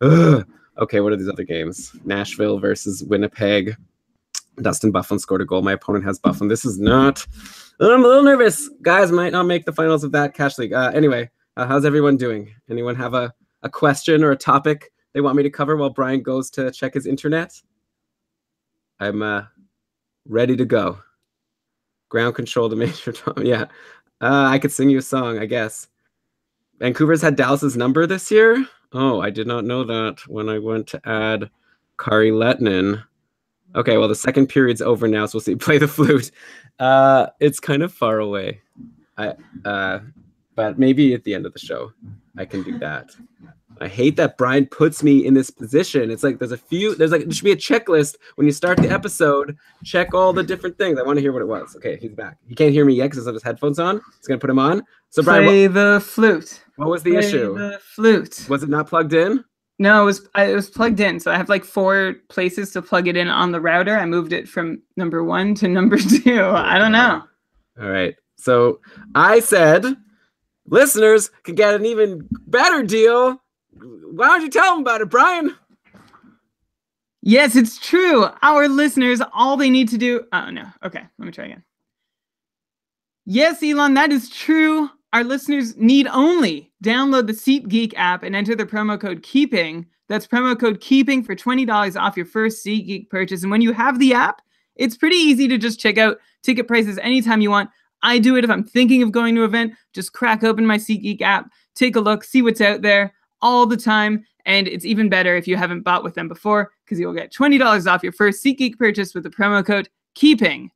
Ugh. Okay, what are these other games? Nashville versus Winnipeg. Dustin Byfuglien scored a goal. My opponent has Byfuglien. This is not. I'm a little nervous. Guys might not make the finals of that cash league. Anyway, how's everyone doing? Anyone have a question or a topic they want me to cover while Brian goes to check his internet? I'm ready to go. Ground control to Major Tom. Yeah, I could sing you a song, I guess. Vancouver's had Dallas's number this year. Oh, I did not know that when I went to add Kari Lettinen. Okay, well, the second period's over now, so we'll see. Play the flute. It's kind of far away. But maybe at the end of the show, I can do that. I hate that Brian puts me in this position. It's like there should be a checklist when you start the episode. Check all the different things. I want to hear what it was. Okay, he's back. He can't hear me yet because he doesn't have his headphones on. He's gonna put him on. So Brian, Play the flute. What was the issue? The flute. Was it not plugged in? No, it was plugged in. So I have like 4 places to plug it in on the router. I moved it from number 1 to number 2. I don't know. All right. So I said listeners can get an even better deal. Why don't you tell them about it, Brian? Yes, it's true. Our listeners, all they need to do... Oh, no. Okay, let me try again. Yes, Elon, that is true. Our listeners need only download the SeatGeek app and enter the promo code KEEPING. That's promo code KEEPING for $20 off your first SeatGeek purchase. And when you have the app, it's pretty easy to just check out ticket prices anytime you want. I do it if I'm thinking of going to an event. Just crack open my SeatGeek app, take a look, see what's out there all the time. And it's even better if you haven't bought with them before because you'll get $20 off your first SeatGeek purchase with the promo code KEEPING.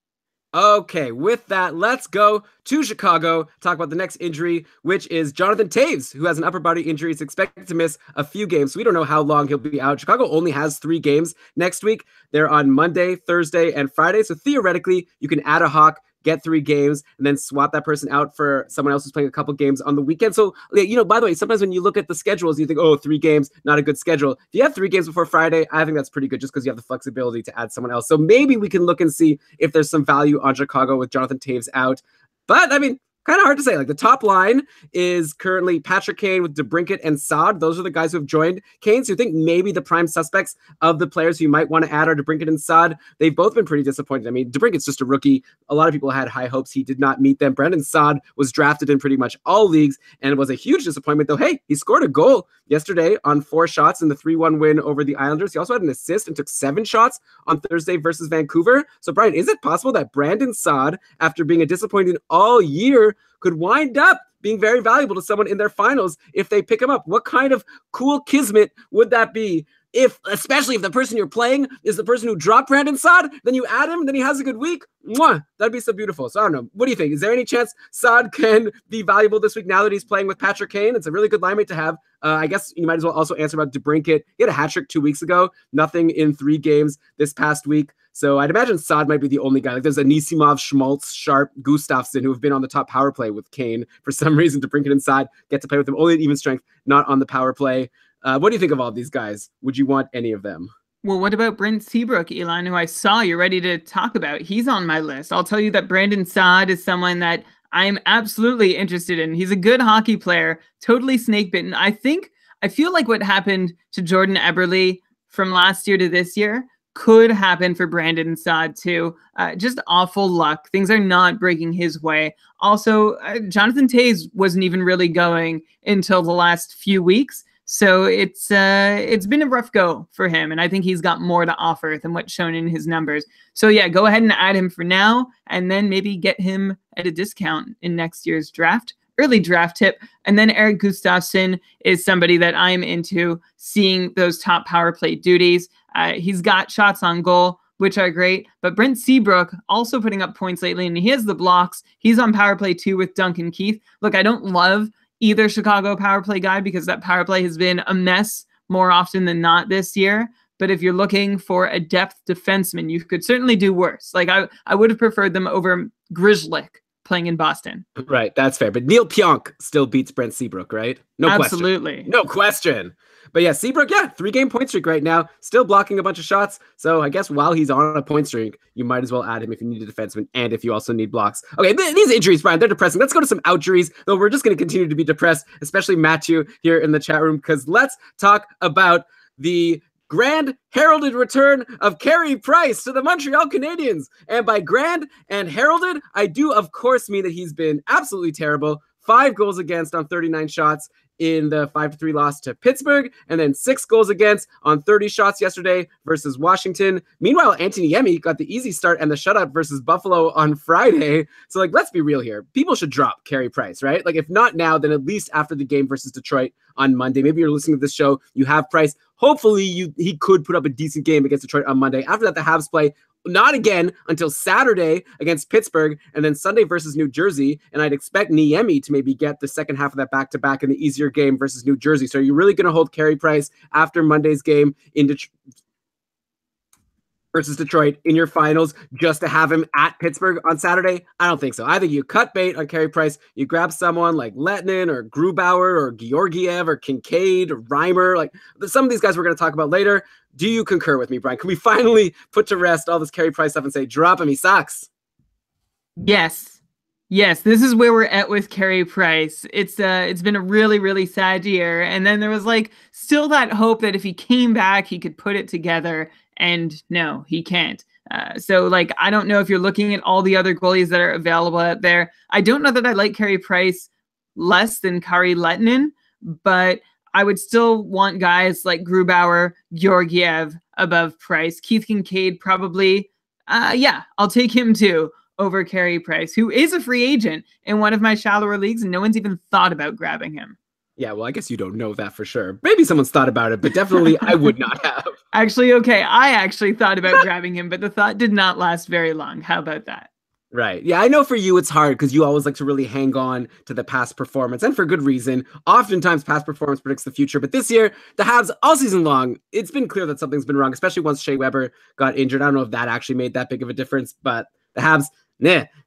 Okay, with that, let's go to Chicago, talk about the next injury, which is Jonathan Toews, who has an upper body injury. He's expected to miss a few games, so we don't know how long he'll be out. Chicago only has 3 games next week. They're on Monday, Thursday, and Friday, so theoretically, you can add a Hawk, get 3 games, and then swap that person out for someone else who's playing a couple games on the weekend. So, by the way, sometimes when you look at the schedules, you think, oh, 3 games, not a good schedule. If you have 3 games before Friday, I think that's pretty good just because you have the flexibility to add someone else. So maybe we can look and see if there's some value on Chicago with Jonathan Toews out. But, I mean, kind of hard to say. Like, the top line is currently Patrick Kane with DeBrincat and Saad. Those are the guys who have joined Kane. So you think maybe the prime suspects of the players who you might want to add are DeBrincat and Saad. They've both been pretty disappointed. I mean, DeBrincat's just a rookie. A lot of people had high hopes. He did not meet them. Brendan Saad was drafted in pretty much all leagues and was a huge disappointment, though. Hey, he scored a goal yesterday on 4 shots in the 3-1 win over the Islanders. He also had an assist and took 7 shots on Thursday versus Vancouver. So, Brian, is it possible that Brandon Saad, after being a disappointment all year, could wind up being very valuable to someone in their finals if they pick him up? What kind of cool kismet would that be? Especially if the person you're playing is the person who dropped Brandon Saad, then you add him, then he has a good week. Mwah, that'd be so beautiful. So I don't know. What do you think? Is there any chance Saad can be valuable this week now that he's playing with Patrick Kane? It's a really good line mate to have. I guess you might as well also answer about DeBrincat. He had a hat trick 2 weeks ago. Nothing in 3 games this past week. So I'd imagine Saad might be the only guy. Like there's Anisimov, Schmaltz, Sharp, Gustafsson, who have been on the top power play with Kane. For some reason, DeBrincat and Saad get to play with them only at even strength, not on the power play. What do you think of all these guys? Would you want any of them? Well, what about Brent Seabrook, Elon, who I saw you're ready to talk about? He's on my list. I'll tell you that Brandon Saad is someone that I'm absolutely interested in. He's a good hockey player, totally snake bitten. I feel like what happened to Jordan Eberle from last year to this year could happen for Brandon Saad too. Just awful luck. Things are not breaking his way. Also, Jonathan Toews wasn't even really going until the last few weeks. So it's been a rough go for him, and I think he's got more to offer than what's shown in his numbers. So yeah, go ahead and add him for now, and then maybe get him at a discount in next year's draft. Early draft tip. And then Eric Gustafsson is somebody that I'm into seeing those top power play duties. He's got shots on goal, which are great. But Brent Seabrook also putting up points lately, and he has the blocks. He's on power play too with Duncan Keith. Look, I don't love either Chicago power play guy because that power play has been a mess more often than not this year. But if you're looking for a depth defenseman, you could certainly do worse. Like I would have preferred them over Grzelcyk playing in Boston. Right, that's fair. But Neil Pionk still beats Brent Seabrook, right? No Absolutely. question. No question. But yeah, Seabrook, 3-game point streak right now, still blocking a bunch of shots. So I guess while he's on a point streak, you might as well add him if you need a defenseman and if you also need blocks. Okay, these injuries, Brian, they're depressing. Let's go to some outjuries, though we're just going to continue to be depressed, especially Matthew here in the chat room, because let's talk about the grand heralded return of Carey Price to the Montreal Canadiens. And by grand and heralded, I do, of course, mean that he's been absolutely terrible. 5 goals against on 39 shots in the 5-3 loss to Pittsburgh, and then 6 goals against on 30 shots yesterday versus Washington. Meanwhile, Antti Niemi got the easy start and the shutout versus Buffalo on Friday. So, like, let's be real here. People should drop Carey Price, right? Like, if not now, then at least after the game versus Detroit on Monday. Maybe you're listening to this show, you have Price. Hopefully, he could put up a decent game against Detroit on Monday. After that, the Habs play not again until Saturday against Pittsburgh, and then Sunday versus New Jersey. And I'd expect Niemi to maybe get the second half of that back-to-back in the easier game versus New Jersey. So are you really going to hold Carey Price after Monday's game in versus Detroit in your finals just to have him at Pittsburgh on Saturday? I don't think so. I think you cut bait on Carey Price. You grab someone like Lettinen or Grubauer or Georgiev or Kincaid or Reimer. Like some of these guys we're going to talk about later. Do you concur with me, Brian? Can we finally put to rest all this Carey Price stuff and say, drop him, he sucks? Yes. Yes, this is where we're at with Carey Price. It's been a really, really sad year. And then there was like still that hope that if he came back, he could put it together. And no, he can't. So like, I don't know if you're looking at all the other goalies that are available out there. I don't know that I like Carey Price less than Kari Lettinen, but I would still want guys like Grubauer, Georgiev above Price. Keith Kincaid probably, I'll take him too over Carey Price, who is a free agent in one of my shallower leagues, and no one's even thought about grabbing him. Yeah, well, I guess you don't know that for sure. Maybe someone's thought about it, but definitely I would not have. Actually, okay, I actually thought about grabbing him, but the thought did not last very long. How about that? Right. Yeah, I know for you it's hard because you always like to really hang on to the past performance, and for good reason. Oftentimes past performance predicts the future, but this year, the Habs all season long, it's been clear that something's been wrong, especially once Shea Weber got injured. I don't know if that actually made that big of a difference, but the Habs,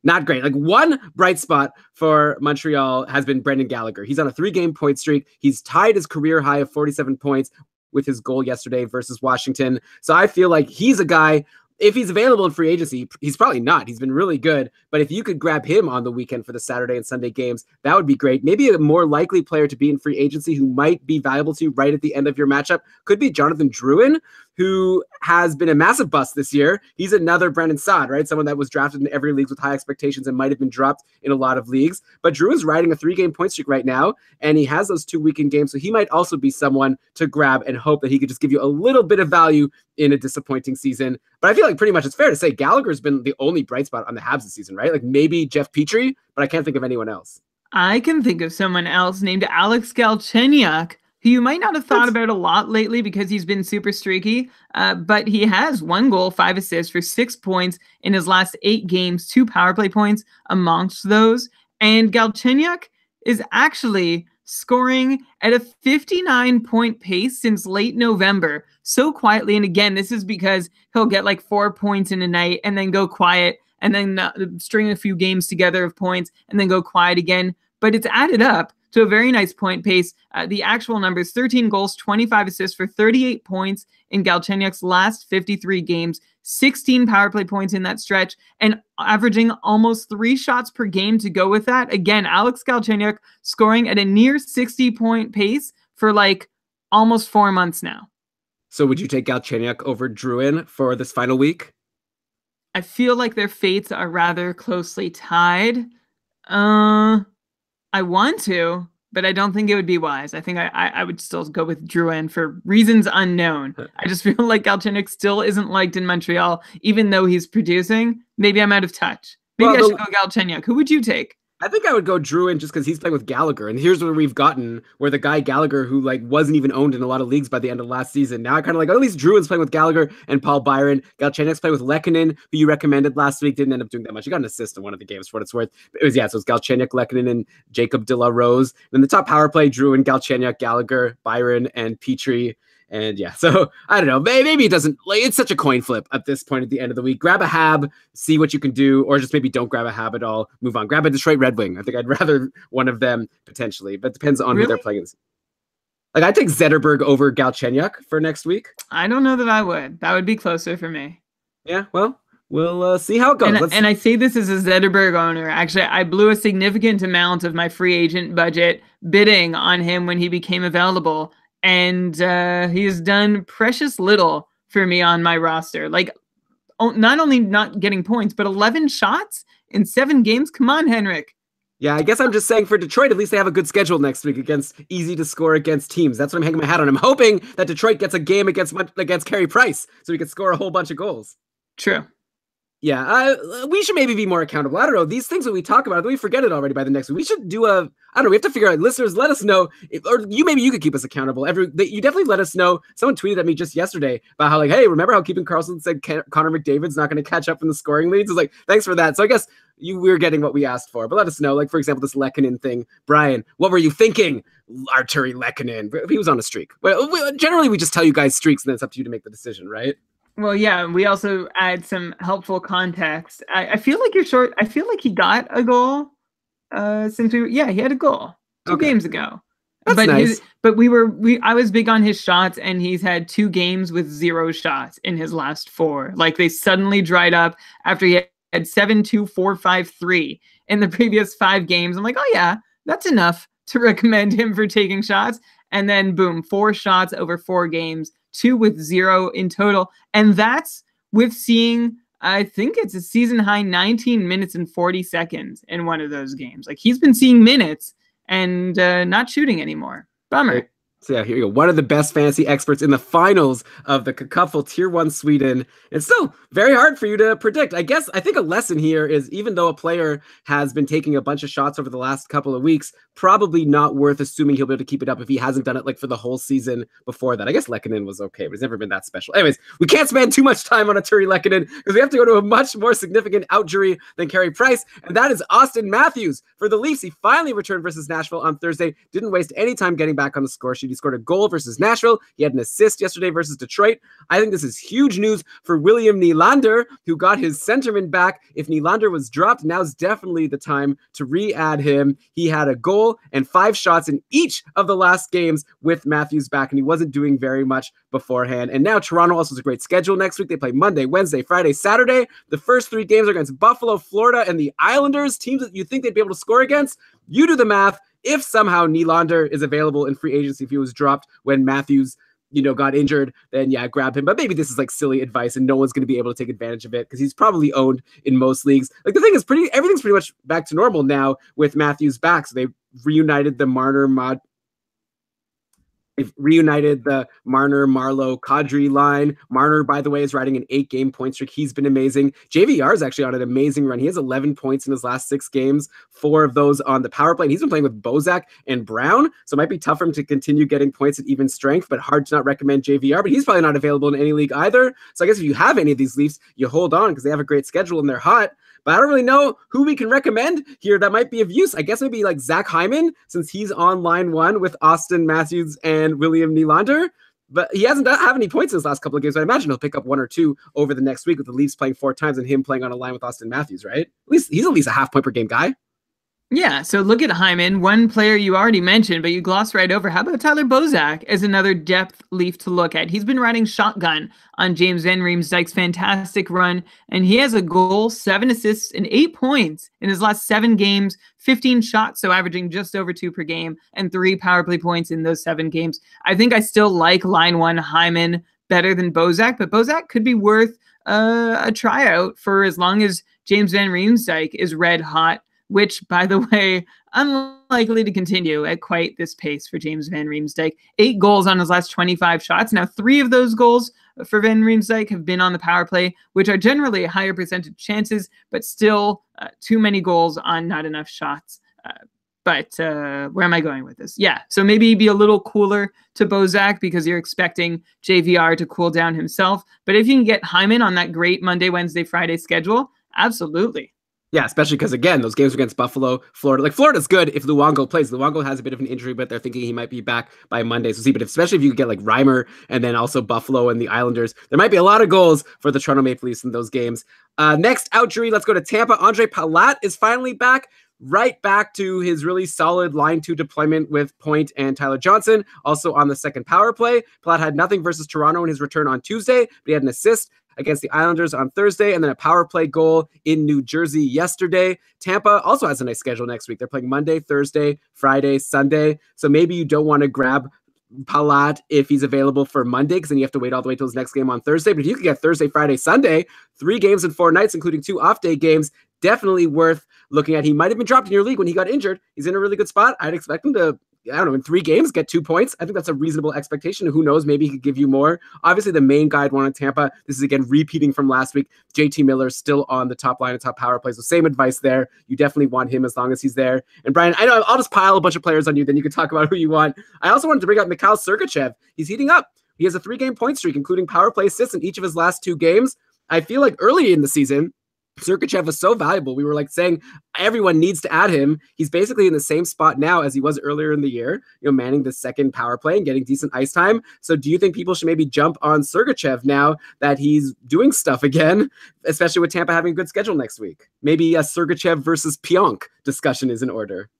not great. Like one bright spot for Montreal has been Brendan Gallagher. He's on a 3-game point streak. He's tied his career high of 47 points with his goal yesterday versus Washington. So I feel like he's a guy, if he's available in free agency, he's probably not. He's been really good. But if you could grab him on the weekend for the Saturday and Sunday games, that would be great. Maybe a more likely player to be in free agency who might be valuable to you right at the end of your matchup could be Jonathan Drouin, who has been a massive bust this year. He's another Brandon Saad, right? Someone that was drafted in every league with high expectations and might have been dropped in a lot of leagues. But Drouin's riding a 3-game point streak right now, and he has those 2 weekend games, so he might also be someone to grab and hope that he could just give you a little bit of value in a disappointing season. But I feel like pretty much it's fair to say Gallagher's been the only bright spot on the Habs this season, right? Like maybe Jeff Petrie, but I can't think of anyone else. I can think of someone else named Alex Galchenyuk, who you might not have thought about a lot lately because he's been super streaky, but he has 1 goal, 5 assists for 6 points in his last 8 games, 2 power play points amongst those. And Galchenyuk is actually scoring at a 59-point pace since late November, so quietly. And again, this is because he'll get like 4 points in a night and then go quiet and then string a few games together of points and then go quiet again. But it's added up to a very nice point pace. The actual numbers, 13 goals, 25 assists for 38 points in Galchenyuk's last 53 games, 16 power play points in that stretch, and averaging almost 3 shots per game to go with that. Again, Alex Galchenyuk scoring at a near 60-point pace for like almost 4 months now. So would you take Galchenyuk over Drouin for this final week? I feel like their fates are rather closely tied. I want to, but I don't think it would be wise. I think I would still go with Drouin for reasons unknown. I just feel like Galchenyuk still isn't liked in Montreal, even though he's producing. Maybe I'm out of touch. Maybe I should go Galchenyuk. Who would you take? I think I would go Drouin just because he's playing with Gallagher. And here's where we've gotten, where the guy Gallagher, who like wasn't even owned in a lot of leagues by the end of last season. Now I kind of like, at least Drouin's playing with Gallagher and Paul Byron. Galchenyuk's playing with Lehkonen, who you recommended last week. Didn't end up doing that much. He got an assist in one of the games for what it's worth. But it was Galchenyuk, Lehkonen, and Jacob de la Rose. Then the top power play, Drouin, Galchenyuk, Gallagher, Byron, and Petrie. And yeah, so I don't know. Maybe it doesn't. Like, it's such a coin flip at this point at the end of the week. Grab a Hab, see what you can do, or just maybe don't grab a Hab at all. Move on. Grab a Detroit Red Wing. I think I'd rather one of them potentially, but it depends on who they're playing. Like, I'd take Zetterberg over Galchenyuk for next week. I don't know that I would. That would be closer for me. Yeah, well, we'll see how it goes. And I say this as a Zetterberg owner. Actually, I blew a significant amount of my free agent budget bidding on him when he became available. And he has done precious little for me on my roster. Like, not only not getting points, but 11 shots in 7 games. Come on, Henrik. Yeah, I guess I'm just saying for Detroit, at least they have a good schedule next week against easy to score against teams. That's what I'm hanging my hat on. I'm hoping that Detroit gets a game against Carey Price so he can score a whole bunch of goals. True. Yeah, we should maybe be more accountable. I don't know. These things that we talk about, we forget it already by the next week. We should do I don't know. We have to figure out. Listeners, let us know. Or maybe you could keep us accountable. You definitely let us know. Someone tweeted at me just yesterday about how, like, hey, remember how Keeping Karlsson said Connor McDavid's not going to catch up in the scoring leads? It's like, thanks for that. So I guess we're getting what we asked for. But let us know. Like, for example, this Lehkonen thing. Brian, what were you thinking? Arturi Lehkonen. He was on a streak. Well, generally, we just tell you guys streaks, and then it's up to you to make the decision, right? Well, yeah, we also add some helpful context. I feel like you're short. I feel like he got a goal he had a goal 2 games ago. That's nice. I was big on his shots, and he's had 2 games with 0 shots in his last 4. Like, they suddenly dried up after he had 7-2-4-5-3 in the previous 5 games. I'm like, oh yeah, that's enough to recommend him for taking shots. And then boom, 4 shots over 4 games. 2 with 0 in total. And that's with seeing, I think it's a season high 19 minutes and 40 seconds in one of those games. Like, he's been seeing minutes and not shooting anymore. Bummer. So yeah, here you go. One of the best fantasy experts in the finals of the Cupful Tier 1 Sweden. It's still very hard for you to predict. I think a lesson here is, even though a player has been taking a bunch of shots over the last couple of weeks, probably not worth assuming he'll be able to keep it up if he hasn't done it like for the whole season before that. I guess Lehkonen was okay, but he's never been that special. Anyways, we can't spend too much time on Arturi Lehkonen because we have to go to a much more significant outjury than Carey Price, and that is Austin Matthews. For the Leafs, he finally returned versus Nashville on Thursday. Didn't waste any time getting back on the score sheet. He scored a goal versus Nashville. He had an assist yesterday versus Detroit. I think this is huge news for William Nylander, who got his centerman back. If Nylander was dropped, now's definitely the time to re-add him. He had a goal and 5 shots in each of the last games with Matthews back, and he wasn't doing very much beforehand. And now Toronto also has a great schedule next week. They play Monday, Wednesday, Friday, Saturday. The first 3 games are against Buffalo, Florida, and the Islanders, teams that you think they'd be able to score against. You do the math. If somehow Nylander is available in free agency, if he was dropped when Matthews, got injured, then yeah, grab him. But maybe this is like silly advice and no one's going to be able to take advantage of it because he's probably owned in most leagues. Like, the thing is, everything's pretty much back to normal now with Matthews back. So they reunited the Marner, Marlowe, Kadri line. Marner, by the way, is riding an 8-game point streak. He's been amazing. JVR is actually on an amazing run. He has 11 points in his last 6 games, 4 of those on the power play. And he's been playing with Bozak and Brown, so it might be tough for him to continue getting points at even strength, but hard to not recommend JVR. But he's probably not available in any league either. So I guess if you have any of these Leafs, you hold on because they have a great schedule and they're hot. But I don't really know who we can recommend here that might be of use. I guess maybe like Zach Hyman, since he's on line 1 with Austin Matthews and William Nylander. But he hasn't have any points in his last couple of games. So I imagine he'll pick up 1 or 2 over the next week with the Leafs playing 4 times and him playing on a line with Austin Matthews, right? He's at least a half point per game guy. Yeah, so look at Hyman, one player you already mentioned, but you glossed right over. How about Tyler Bozak as another depth Leaf to look at? He's been riding shotgun on James Van Riemsdyk's fantastic run, and he has a goal, 7 assists, and 8 points in his last 7 games, 15 shots, so averaging just over 2 per game, and 3 power play points in those 7 games. I think I still like line 1 Hyman better than Bozak, but Bozak could be worth a tryout for as long as James Van Riemsdyk is red hot, which, by the way, unlikely to continue at quite this pace for James Van Riemsdyk. 8 goals on his last 25 shots. Now, 3 of those goals for Van Riemsdyk have been on the power play, which are generally higher percentage chances, but still too many goals on not enough shots. But where am I going with this? Yeah, so maybe be a little cooler to Bozak because you're expecting JVR to cool down himself. But if you can get Hyman on that great Monday, Wednesday, Friday schedule, absolutely. Yeah, especially because, again, those games against Buffalo, Florida. Like, Florida's good if Luongo plays. Luongo has a bit of an injury, but they're thinking he might be back by Monday. So see, but especially if you get like Reimer and then also Buffalo and the Islanders, there might be a lot of goals for the Toronto Maple Leafs in those games. Next, outjury, let's go to Tampa. Andre Palat is finally back. Right back to his really solid line 2 deployment with Point and Tyler Johnson. Also on the second power play. Palat had nothing versus Toronto in his return on Tuesday, but he had an assist against the Islanders on Thursday, and then a power play goal in New Jersey yesterday. Tampa also has a nice schedule next week. They're playing Monday, Thursday, Friday, Sunday. So maybe you don't want to grab Palat if he's available for Monday, because then you have to wait all the way till his next game on Thursday. But if you could get Thursday, Friday, Sunday, 3 games in 4 nights, including 2 off-day games, definitely worth looking at. He might have been dropped in your league when he got injured. He's in a really good spot. I'd expect him to, I don't know, in 3 games, get 2 points. I think that's a reasonable expectation. Who knows? Maybe he could give you more. Obviously, the main guy I'd want in Tampa, this is again repeating from last week. JT Miller still on the top line of top power plays. So same advice there. You definitely want him as long as he's there. And Brian, I know I'll just pile a bunch of players on you. Then you can talk about who you want. I also wanted to bring up Mikhail Sergachev. He's heating up. He has a 3-game point streak, including power play assists in each of his last 2 games. I feel like early in the season, Sergachev was so valuable. We were like saying everyone needs to add him. He's basically in the same spot now as he was earlier in the year, manning the second power play and getting decent ice time. So do you think people should maybe jump on Sergachev now that he's doing stuff again, especially with Tampa having a good schedule next week? Maybe a Sergachev versus Pionk discussion is in order.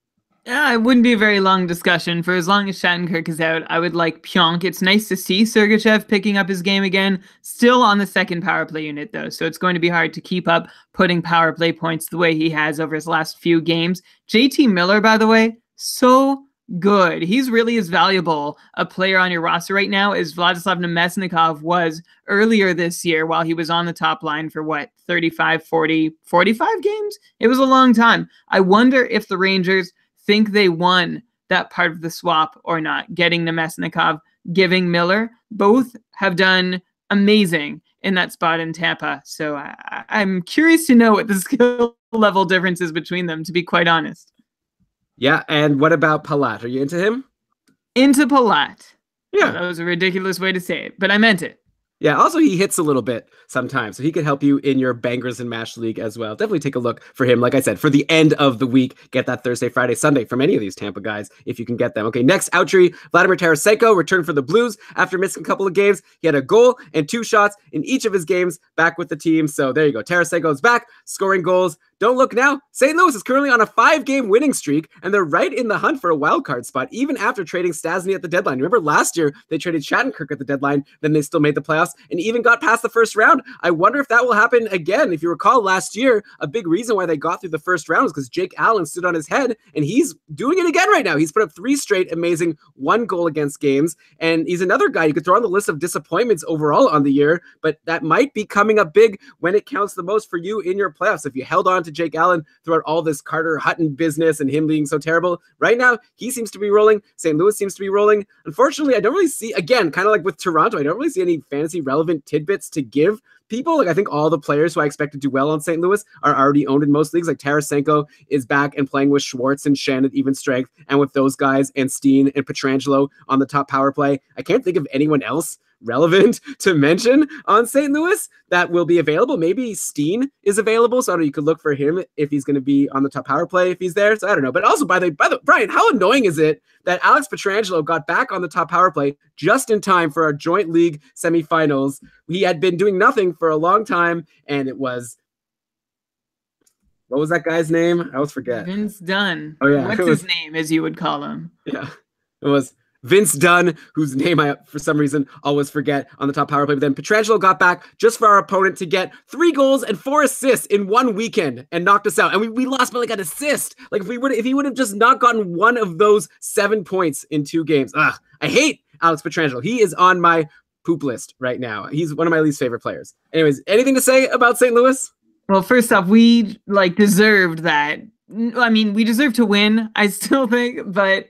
Yeah, it wouldn't be a very long discussion. For as long as Shattenkirk is out, I would like Pionk. It's nice to see Sergachev picking up his game again. Still on the second power play unit, though, so it's going to be hard to keep up putting power play points the way he has over his last few games. JT Miller, by the way, so good. He's really as valuable a player on your roster right now as Vladislav Nemesnikov was earlier this year while he was on the top line for, 35, 40, 45 games? It was a long time. I wonder if the Rangers think they won that part of the swap or not, getting Nemesnikov, giving Miller. Both have done amazing in that spot in Tampa. So I'm curious to know what the skill level difference is between them, to be quite honest. Yeah, and what about Palat? Are you into him? Into Palat. Yeah. That was a ridiculous way to say it, but I meant it. Yeah, also he hits a little bit sometimes, so he could help you in your Bangers and Mash League as well. Definitely take a look for him, like I said, for the end of the week. Get that Thursday, Friday, Sunday from any of these Tampa guys, if you can get them. Okay, next outry, Vladimir Tarasenko returned for the Blues after missing a couple of games. He had a goal and 2 shots in each of his games back with the team. So there you go. Tarasenko is back, scoring goals. Don't look now. St. Louis is currently on a 5-game winning streak, and they're right in the hunt for a wild card spot, even after trading Stasny at the deadline. Remember last year, they traded Shattenkirk at the deadline, then they still made the playoffs and even got past the first round. I wonder if that will happen again. If you recall last year, a big reason why they got through the first round is because Jake Allen stood on his head, and he's doing it again right now. He's put up 3 straight amazing 1 goal against games, and he's another guy you could throw on the list of disappointments overall on the year, but that might be coming up big when it counts the most for you in your playoffs. If you held on to Jake Allen throughout all this Carter Hutton business and him being so terrible, right now he seems to be rolling. St. Louis seems to be rolling. Unfortunately, I don't really see, again, kind of like with Toronto, I don't really see any fantasy relevant tidbits to give people. Like, I think all the players who I expect to do well on St. Louis are already owned in most leagues. Like Tarasenko is back and playing with Schwartz and Shen at even strength, and with those guys and Steen and Pietrangelo on the top power play. I can't think of anyone else relevant to mention on St. Louis that will be available. Maybe Steen is available, so I don't know, you could look for him if he's going to be on the top power play if he's there. So I don't know. But also, by the Brian, how annoying is it that Alex Pietrangelo got back on the top power play just in time for our joint league semifinals? He had been doing nothing for a long time, and it was, what was that guy's name? I always forget. Vince Dunn. Oh yeah, what's his name, as you would call him? Yeah, it was Vince Dunn, whose name I, for some reason, always forget on the top power play. But then Pietrangelo got back just for our opponent to get 3 goals and 4 assists in 1 weekend and knocked us out. And we lost by like an assist. Like if he would have just not gotten one of those 7 points in 2 games. Ugh, I hate Alex Pietrangelo. He is on my poop list right now. He's one of my least favorite players. Anyways, anything to say about St. Louis? Well, first off, we deserved that. I mean, we deserve to win, I still think, but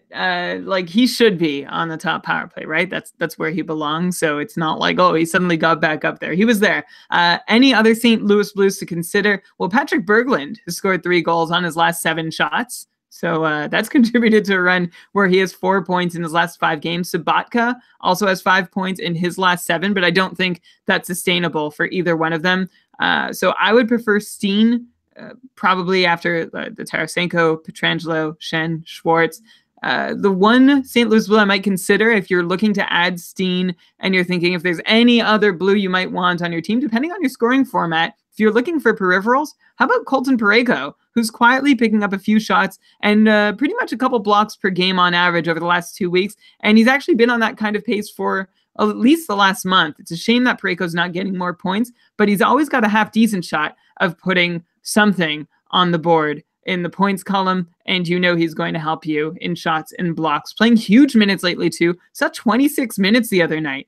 he should be on the top power play, right? That's where he belongs. So it's not like, oh, he suddenly got back up there. He was there. Any other St. Louis Blues to consider? Well, Patrick Berglund has scored 3 goals on his last 7 shots. So that's contributed to a run where he has 4 points in his last 5 games. Sabatka also has 5 points in his last 7, but I don't think that's sustainable for either one of them. So I would prefer Steen probably after the Tarasenko, Pietrangelo, Shen, Schwartz. The one St. Louis blue I might consider if you're looking to add Steen and you're thinking if there's any other blue you might want on your team, depending on your scoring format, if you're looking for peripherals, how about Colton Parayko, who's quietly picking up a few shots and pretty much a couple blocks per game on average over the last 2 weeks. And he's actually been on that kind of pace for at least the last month. It's a shame that Parayko's not getting more points, but he's always got a half decent shot of putting something on the board in the points column, and you know he's going to help you in shots and blocks. Playing huge minutes lately too. Saw 26 minutes the other night.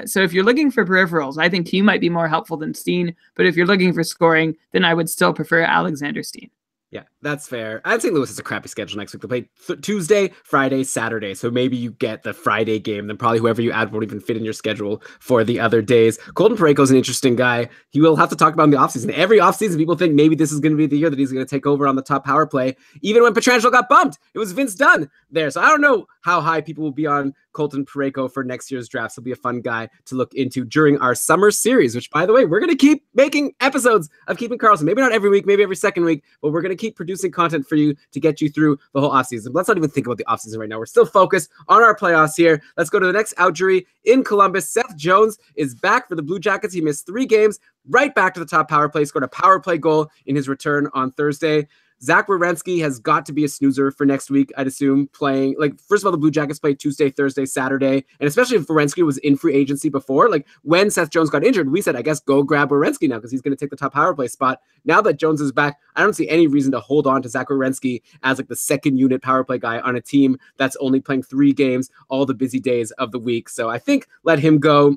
So if you're looking for peripherals, I think he might be more helpful than Steen. But if you're looking for scoring, then I would still prefer Alexander Steen. Yeah, that's fair. I'd say Lewis has a crappy schedule next week. They'll play Tuesday, Friday, Saturday. So maybe you get the Friday game. Then probably whoever you add won't even fit in your schedule for the other days. Colton Parayko is an interesting guy. He will have to talk about in the offseason. Every offseason, people think maybe this is going to be the year that he's going to take over on the top power play. Even when Pietrangelo got bumped, it was Vince Dunn there. So I don't know how high people will be on Colton Parayko for next year's drafts. He'll be a fun guy to look into during our summer series, which, by the way, we're going to keep making episodes of Keeping Karlsson. Maybe not every week, maybe every second week, but we're going to keep producing content for you to get you through the whole offseason. But let's not even think about the offseason right now. We're still focused on our playoffs here. Let's go to the next outjury in Columbus. Seth Jones is back for the Blue Jackets. He missed 3 games, right back to the top power play, scored a power play goal in his return on Thursday. Zach Werenski has got to be a snoozer for next week, I'd assume, playing. Like, first of all, the Blue Jackets played Tuesday, Thursday, Saturday, and especially if Werenski was in free agency before. Like, when Seth Jones got injured, we said, I guess, go grab Werenski now because he's going to take the top power play spot. Now that Jones is back, I don't see any reason to hold on to Zach Werenski as, like, the second unit power play guy on a team that's only playing 3 games all the busy days of the week. So I think let him go.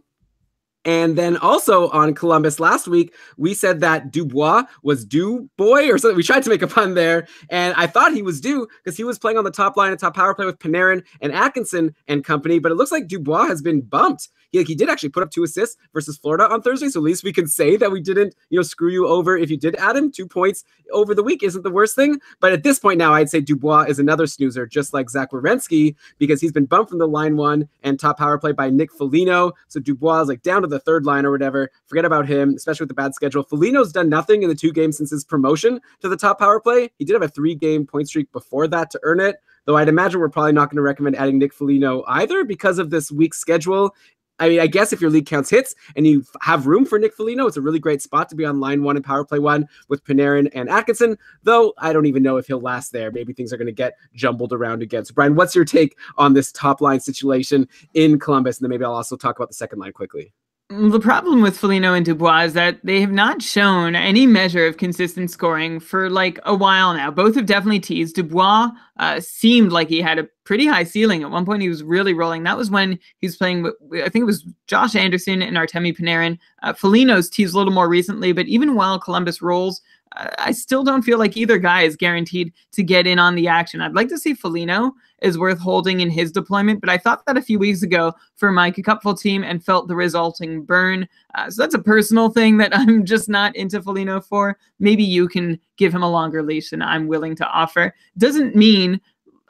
And then also on Columbus last week, we said that Dubois was due boy or something. We tried to make a pun there. And I thought he was due because he was playing on the top line and top power play with Panarin and Atkinson and company. But it looks like Dubois has been bumped. He did actually put up 2 assists versus Florida on Thursday. So at least we can say that we didn't, screw you over. If you did add him, 2 points over the week isn't the worst thing. But at this point now, I'd say Dubois is another snoozer, just like Zach Werenski, because he's been bumped from the line 1 and top power play by Nick Foligno. So Dubois is like down to the 3rd line or whatever. Forget about him, especially with the bad schedule. Foligno's done nothing in the 2 games since his promotion to the top power play. He did have a 3-game point streak before that to earn it, though I'd imagine we're probably not going to recommend adding Nick Foligno either because of this week's schedule. I mean, I guess if your league counts hits and you have room for Nick Foligno, it's a really great spot to be on line 1 and power play 1 with Panarin and Atkinson, though I don't even know if he'll last there. Maybe things are going to get jumbled around again. So, Brian, what's your take on this top line situation in Columbus? And then maybe I'll also talk about the second line quickly. The problem with Foligno and Dubois is that they have not shown any measure of consistent scoring for like a while now. Both have definitely teased. Dubois seemed like he had a pretty high ceiling. At one point, he was really rolling. That was when he was playing with, I think it was Josh Anderson and Artemi Panarin. Foligno's teased a little more recently, but even while Columbus rolls, I still don't feel like either guy is guaranteed to get in on the action. I'd like to see Foligno is worth holding in his deployment, but I thought that a few weeks ago for my Cupful team and felt the resulting burn. So that's a personal thing that I'm just not into Foligno for. Maybe you can give him a longer leash than I'm willing to offer. Doesn't mean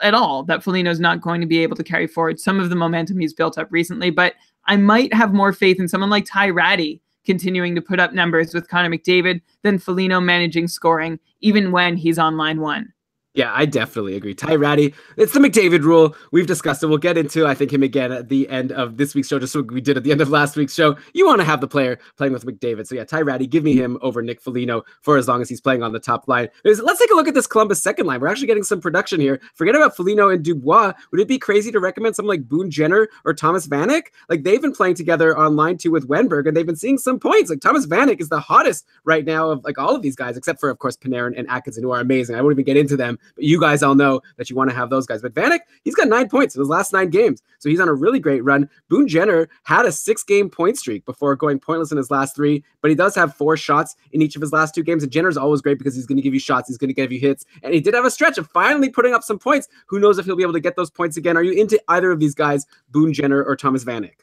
at all that Foligno's not going to be able to carry forward some of the momentum he's built up recently, but I might have more faith in someone like Ty Ratty continuing to put up numbers with Connor McDavid than Foligno managing scoring, even when he's on line 1. Yeah, I definitely agree. Ty Ratty, it's the McDavid rule. We've discussed it. We'll get into, I think, him again at the end of this week's show, just like we did at the end of last week's show. You want to have the player playing with McDavid. So yeah, Ty Ratty, give me him over Nick Foligno for as long as he's playing on the top line. Let's take a look at this Columbus second line. We're actually getting some production here. Forget about Foligno and Dubois. Would it be crazy to recommend someone like Boone Jenner or Thomas Vanek? Like, they've been playing together on line 2 with Wenberg, and they've been seeing some points. Like, Thomas Vanek is the hottest right now of like all of these guys, except for, of course, Panarin and Atkinson, who are amazing. I won't even get into them, but you guys all know that you want to have those guys. But Vanek, he's got 9 points in his last 9 games. So he's on a really great run. Boone Jenner had a 6-game point streak before going pointless in his last 3, but he does have 4 shots in each of his last 2 games. And Jenner's always great because he's going to give you shots. He's going to give you hits. And he did have a stretch of finally putting up some points. Who knows if he'll be able to get those points again? Are you into either of these guys, Boone Jenner or Thomas Vanek?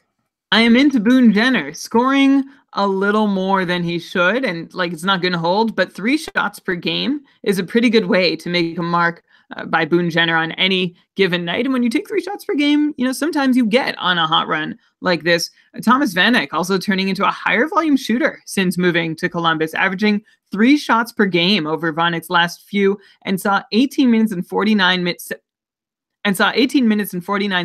I am into Boone Jenner, scoring a little more than he should, and like it's not going to hold, but 3 shots per game is a pretty good way to make a mark by Boone Jenner on any given night. And when you take 3 shots per game, sometimes you get on a hot run like this. Thomas Vanek also turning into a higher volume shooter since moving to Columbus, averaging 3 shots per game over Vanek's last few, and saw 18 minutes and 49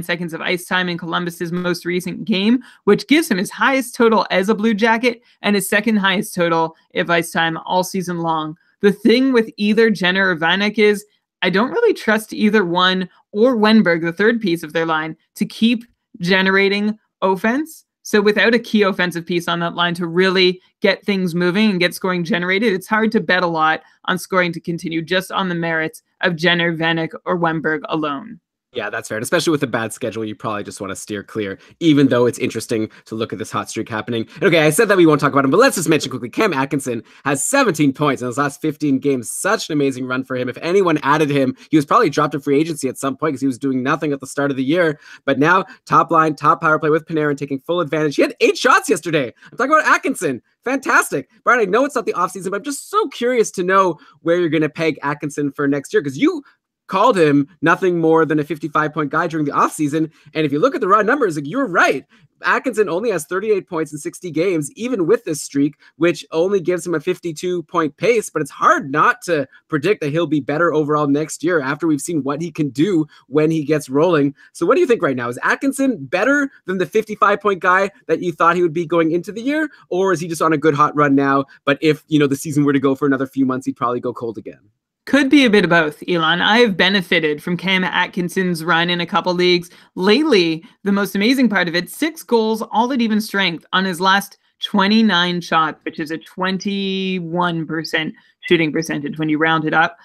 seconds of ice time in Columbus's most recent game, which gives him his highest total as a Blue Jacket and his second highest total of ice time all season long. The thing with either Jenner or Vanek is I don't really trust either one or Wenberg, the third piece of their line, to keep generating offense. So without a key offensive piece on that line to really get things moving and get scoring generated, it's hard to bet a lot on scoring to continue just on the merits of Jenner, Vanek, or Wenberg alone. Yeah, that's fair. And especially with a bad schedule, you probably just want to steer clear, even though it's interesting to look at this hot streak happening. And okay, I said that we won't talk about him, but let's just mention quickly, Cam Atkinson has 17 points in his last 15 games. Such an amazing run for him. If anyone added him, he was probably dropped to free agency at some point because he was doing nothing at the start of the year. But now, top line, top power play with Panarin, taking full advantage. He had 8 shots yesterday. I'm talking about Atkinson. Fantastic. Brian, I know it's not the offseason, but I'm just so curious to know where you're going to peg Atkinson for next year, because you called him nothing more than a 55-point guy during the offseason. And if you look at the raw numbers, like, you're right. Atkinson only has 38 points in 60 games, even with this streak, which only gives him a 52-point pace. But it's hard not to predict that he'll be better overall next year after we've seen what he can do when he gets rolling. So what do you think right now? Is Atkinson better than the 55-point guy that you thought he would be going into the year? Or is he just on a good hot run now? But if, the season were to go for another few months, he'd probably go cold again. Could be a bit of both, Elon. I have benefited from Cam Atkinson's run in a couple leagues. Lately, the most amazing part of it, 6 goals, all at even strength on his last 29 shots, which is a 21% shooting percentage when you round it up.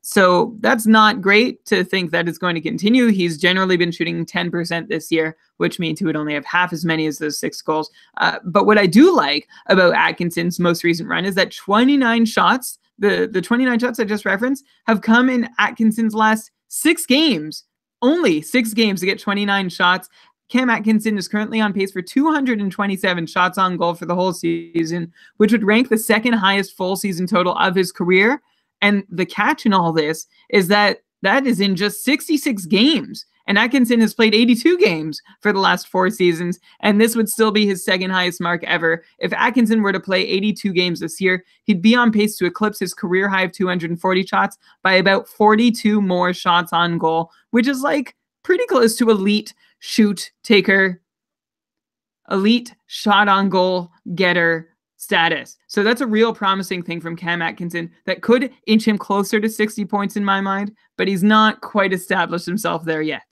So that's not great to think that it's going to continue. He's generally been shooting 10% this year, which means he would only have half as many as those 6 goals. But what I do like about Atkinson's most recent run is that 29 shots, the 29 shots I just referenced, have come in Atkinson's last 6 games. Only 6 games to get 29 shots. Cam Atkinson is currently on pace for 227 shots on goal for the whole season, which would rank the second highest full season total of his career. And the catch in all this is that is in just 66 games. And Atkinson has played 82 games for the last 4 seasons, and this would still be his second highest mark ever. If Atkinson were to play 82 games this year, he'd be on pace to eclipse his career high of 240 shots by about 42 more shots on goal, which is like pretty close to elite shoot taker, elite shot on goal getter status. So that's a real promising thing from Cam Atkinson that could inch him closer to 60 points in my mind, but he's not quite established himself there yet.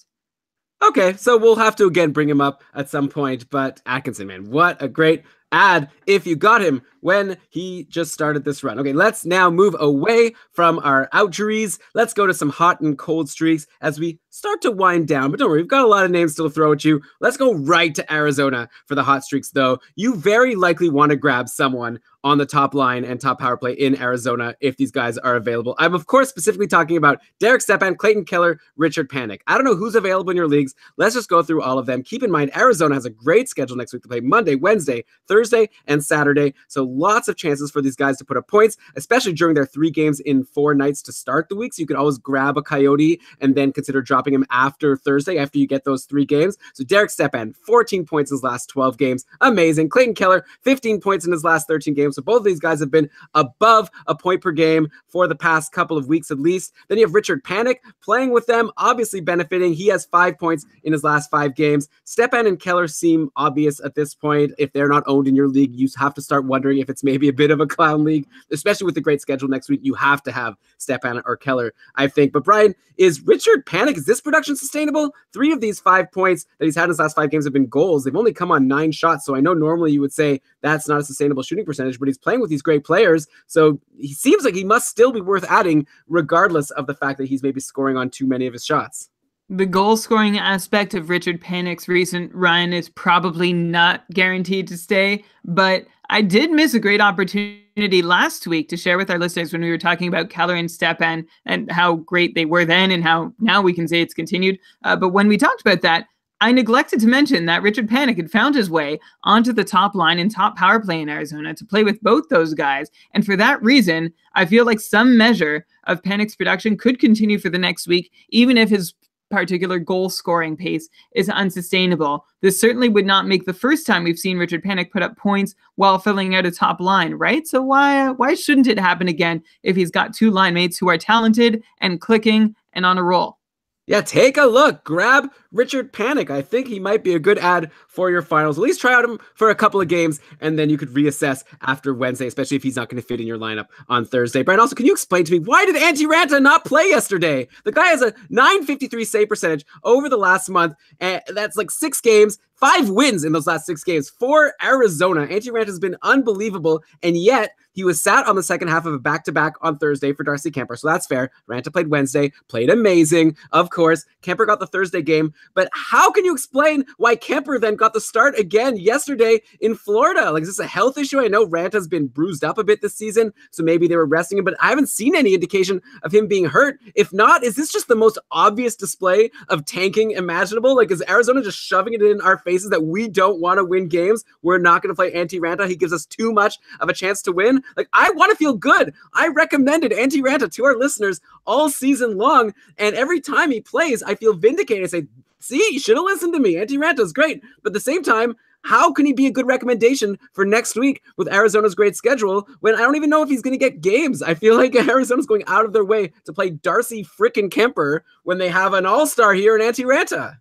Okay, so we'll have to again bring him up at some point, but Atkinson, man, what a great ad if you got him when he just started this run. Okay, let's now move away from our outjuries. Let's go to some hot and cold streaks as we start to wind down. But don't worry, we've got a lot of names still to throw at you. Let's go right to Arizona for the hot streaks, though. You very likely want to grab someone on the top line and top power play in Arizona if these guys are available. I'm, of course, specifically talking about Derek Stepan, Clayton Keller, Richard Panik. I don't know who's available in your leagues. Let's just go through all of them. Keep in mind, Arizona has a great schedule next week to play Monday, Wednesday, Thursday, and Saturday. So lots of chances for these guys to put up points, especially during their 3 games in 4 nights to start the week. So you could always grab a Coyote and then consider dropping him after Thursday, after you get those 3 games. So Derek Stepan, 14 points in his last 12 games. Amazing. Clayton Keller, 15 points in his last 13 games. So both of these guys have been above a point per game for the past couple of weeks at least. Then you have Richard Panik playing with them, obviously benefiting. He has 5 points in his last 5 games. Stepan and Keller seem obvious at this point. If they're not owned in your league, you have to start wondering if it's maybe a bit of a clown league, especially with the great schedule next week. You have to have Stepan or Keller, I think. But Brian, is Richard Panik, is this production sustainable? 3 of these 5 points that he's had in his last 5 games have been goals. They've only come on 9 shots. So I know normally you would say that's not a sustainable shooting percentage, but he's playing with these great players. So he seems like he must still be worth adding, regardless of the fact that he's maybe scoring on too many of his shots. The goal scoring aspect of Richard Panik's recent run is probably not guaranteed to stay, but I did miss a great opportunity last week to share with our listeners when we were talking about Keller and Stepan and how great they were then and how now we can say it's continued. But when we talked about that, I neglected to mention that Richard Panik had found his way onto the top line and top power play in Arizona to play with both those guys. And for that reason, I feel like some measure of Panik's production could continue for the next week, even if his particular goal scoring pace is unsustainable. This certainly would not make the first time we've seen Richard Panik put up points while filling out a top line, right? So why shouldn't it happen again if he's got two line mates who are talented and clicking and on a roll? Yeah, take a look. Grab Richard Panik. I think he might be a good ad for your finals. At least try out him for a couple of games, and then you could reassess after Wednesday, especially if he's not going to fit in your lineup on Thursday. Brian, also, can you explain to me, why did Antti Raanta not play yesterday? The guy has a .953 save percentage over the last month, and that's like 6 games, 5 wins in those last 6 games for Arizona. Antti Raanta has been unbelievable, and yet he was sat on the second half of a back-to-back on Thursday for Darcy Kuemper, so that's fair. Raanta played Wednesday, played amazing, of course. Kuemper got the Thursday game, but how can you explain why Kuemper then got the start again yesterday in Florida? Like, is this a health issue? I know Ranta's been bruised up a bit this season, so maybe they were resting him, but I haven't seen any indication of him being hurt. If not, is this just the most obvious display of tanking imaginable? Like, is Arizona just shoving it in our faces that we don't want to win games? We're not going to play Antti Raanta. He gives us too much of a chance to win. Like, I want to feel good. I recommended Antti Raanta to our listeners all season long, and every time he plays, I feel vindicated. I say, see, you should have listened to me. Antti Raanta is great. But at the same time, how can he be a good recommendation for next week with Arizona's great schedule when I don't even know if he's going to get games? I feel like Arizona's going out of their way to play Darcy frickin' Kuemper when they have an all-star here in Antti Raanta.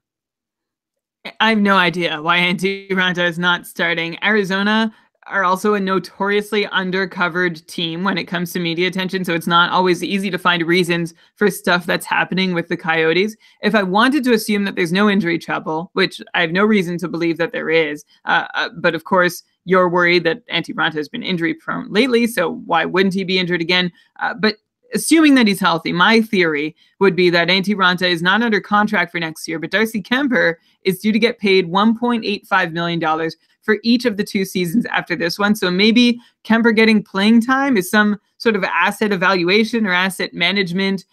I have no idea why Antti Raanta is not starting. Arizona are also a notoriously undercovered team when it comes to media attention, so it's not always easy to find reasons for stuff that's happening with the Coyotes. If I wanted to assume that there's no injury trouble, which I have no reason to believe that there is, but of course, you're worried that Antti Raanta has been injury prone lately, so why wouldn't he be injured again? But assuming that he's healthy, my theory would be that Antti Raanta is not under contract for next year, but Darcy Kuemper is due to get paid $1.85 million for each of the 2 seasons after this one. So maybe Kuemper getting playing time is some sort of asset evaluation or asset management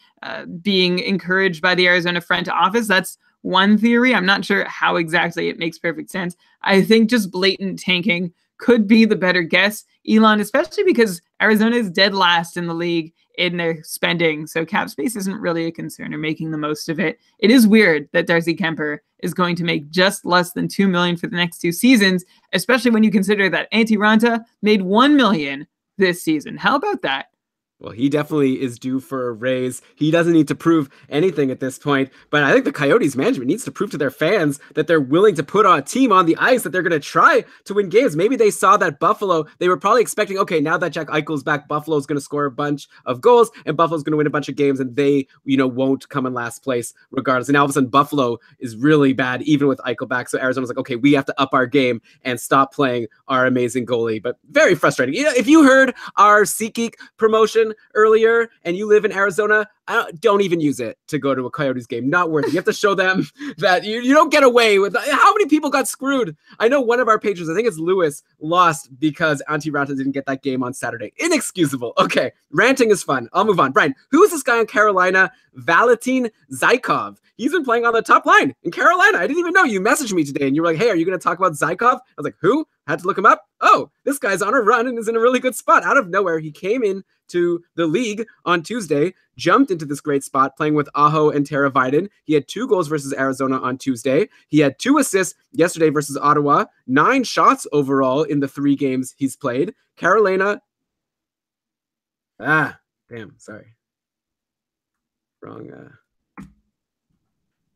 being encouraged by the Arizona front office. That's one theory. I'm not sure how exactly it makes perfect sense. I think just blatant tanking could be the better guess, Elon, especially because Arizona is dead last in the league in their spending. So cap space isn't really a concern or making the most of it. It is weird that Darcy Kuemper is going to make just less than $2 million for the next 2 seasons, especially when you consider that Antti Raanta made $1 million this season. How about that? Well, he definitely is due for a raise. He doesn't need to prove anything at this point, but I think the Coyotes management needs to prove to their fans that they're willing to put a team on the ice, that they're going to try to win games. Maybe they saw that Buffalo, they were probably expecting, okay, now that Jack Eichel's back, Buffalo's going to score a bunch of goals and Buffalo's going to win a bunch of games and they, won't come in last place regardless. And now all of a sudden Buffalo is really bad, even with Eichel back. So Arizona's like, okay, we have to up our game and stop playing our amazing goalie. But very frustrating. If you heard our SeatGeek promotion earlier and you live in Arizona, don't even use it to go to a Coyotes game. Not worth it. You have to show them that you don't get away with. How many people got screwed? I know one of our patrons, I think it's Lewis, lost because Antti Raanta didn't get that game on Saturday. Inexcusable. Okay, ranting is fun. I'll move on. Brian, who is this guy in Carolina? Valentin Zykov. He's been playing on the top line in Carolina. I didn't even know. You messaged me today and you were like, hey, are you going to talk about Zykov? I was like, who? Had to look him up. Oh, this guy's on a run and is in a really good spot. Out of nowhere, he came in to the league on Tuesday, jumped into this great spot playing with Aho and Tara Viden. He had 2 goals versus Arizona on Tuesday. He had 2 assists yesterday versus Ottawa, 9 shots overall in the 3 games he's played. Carolina. Sorry. Wrong.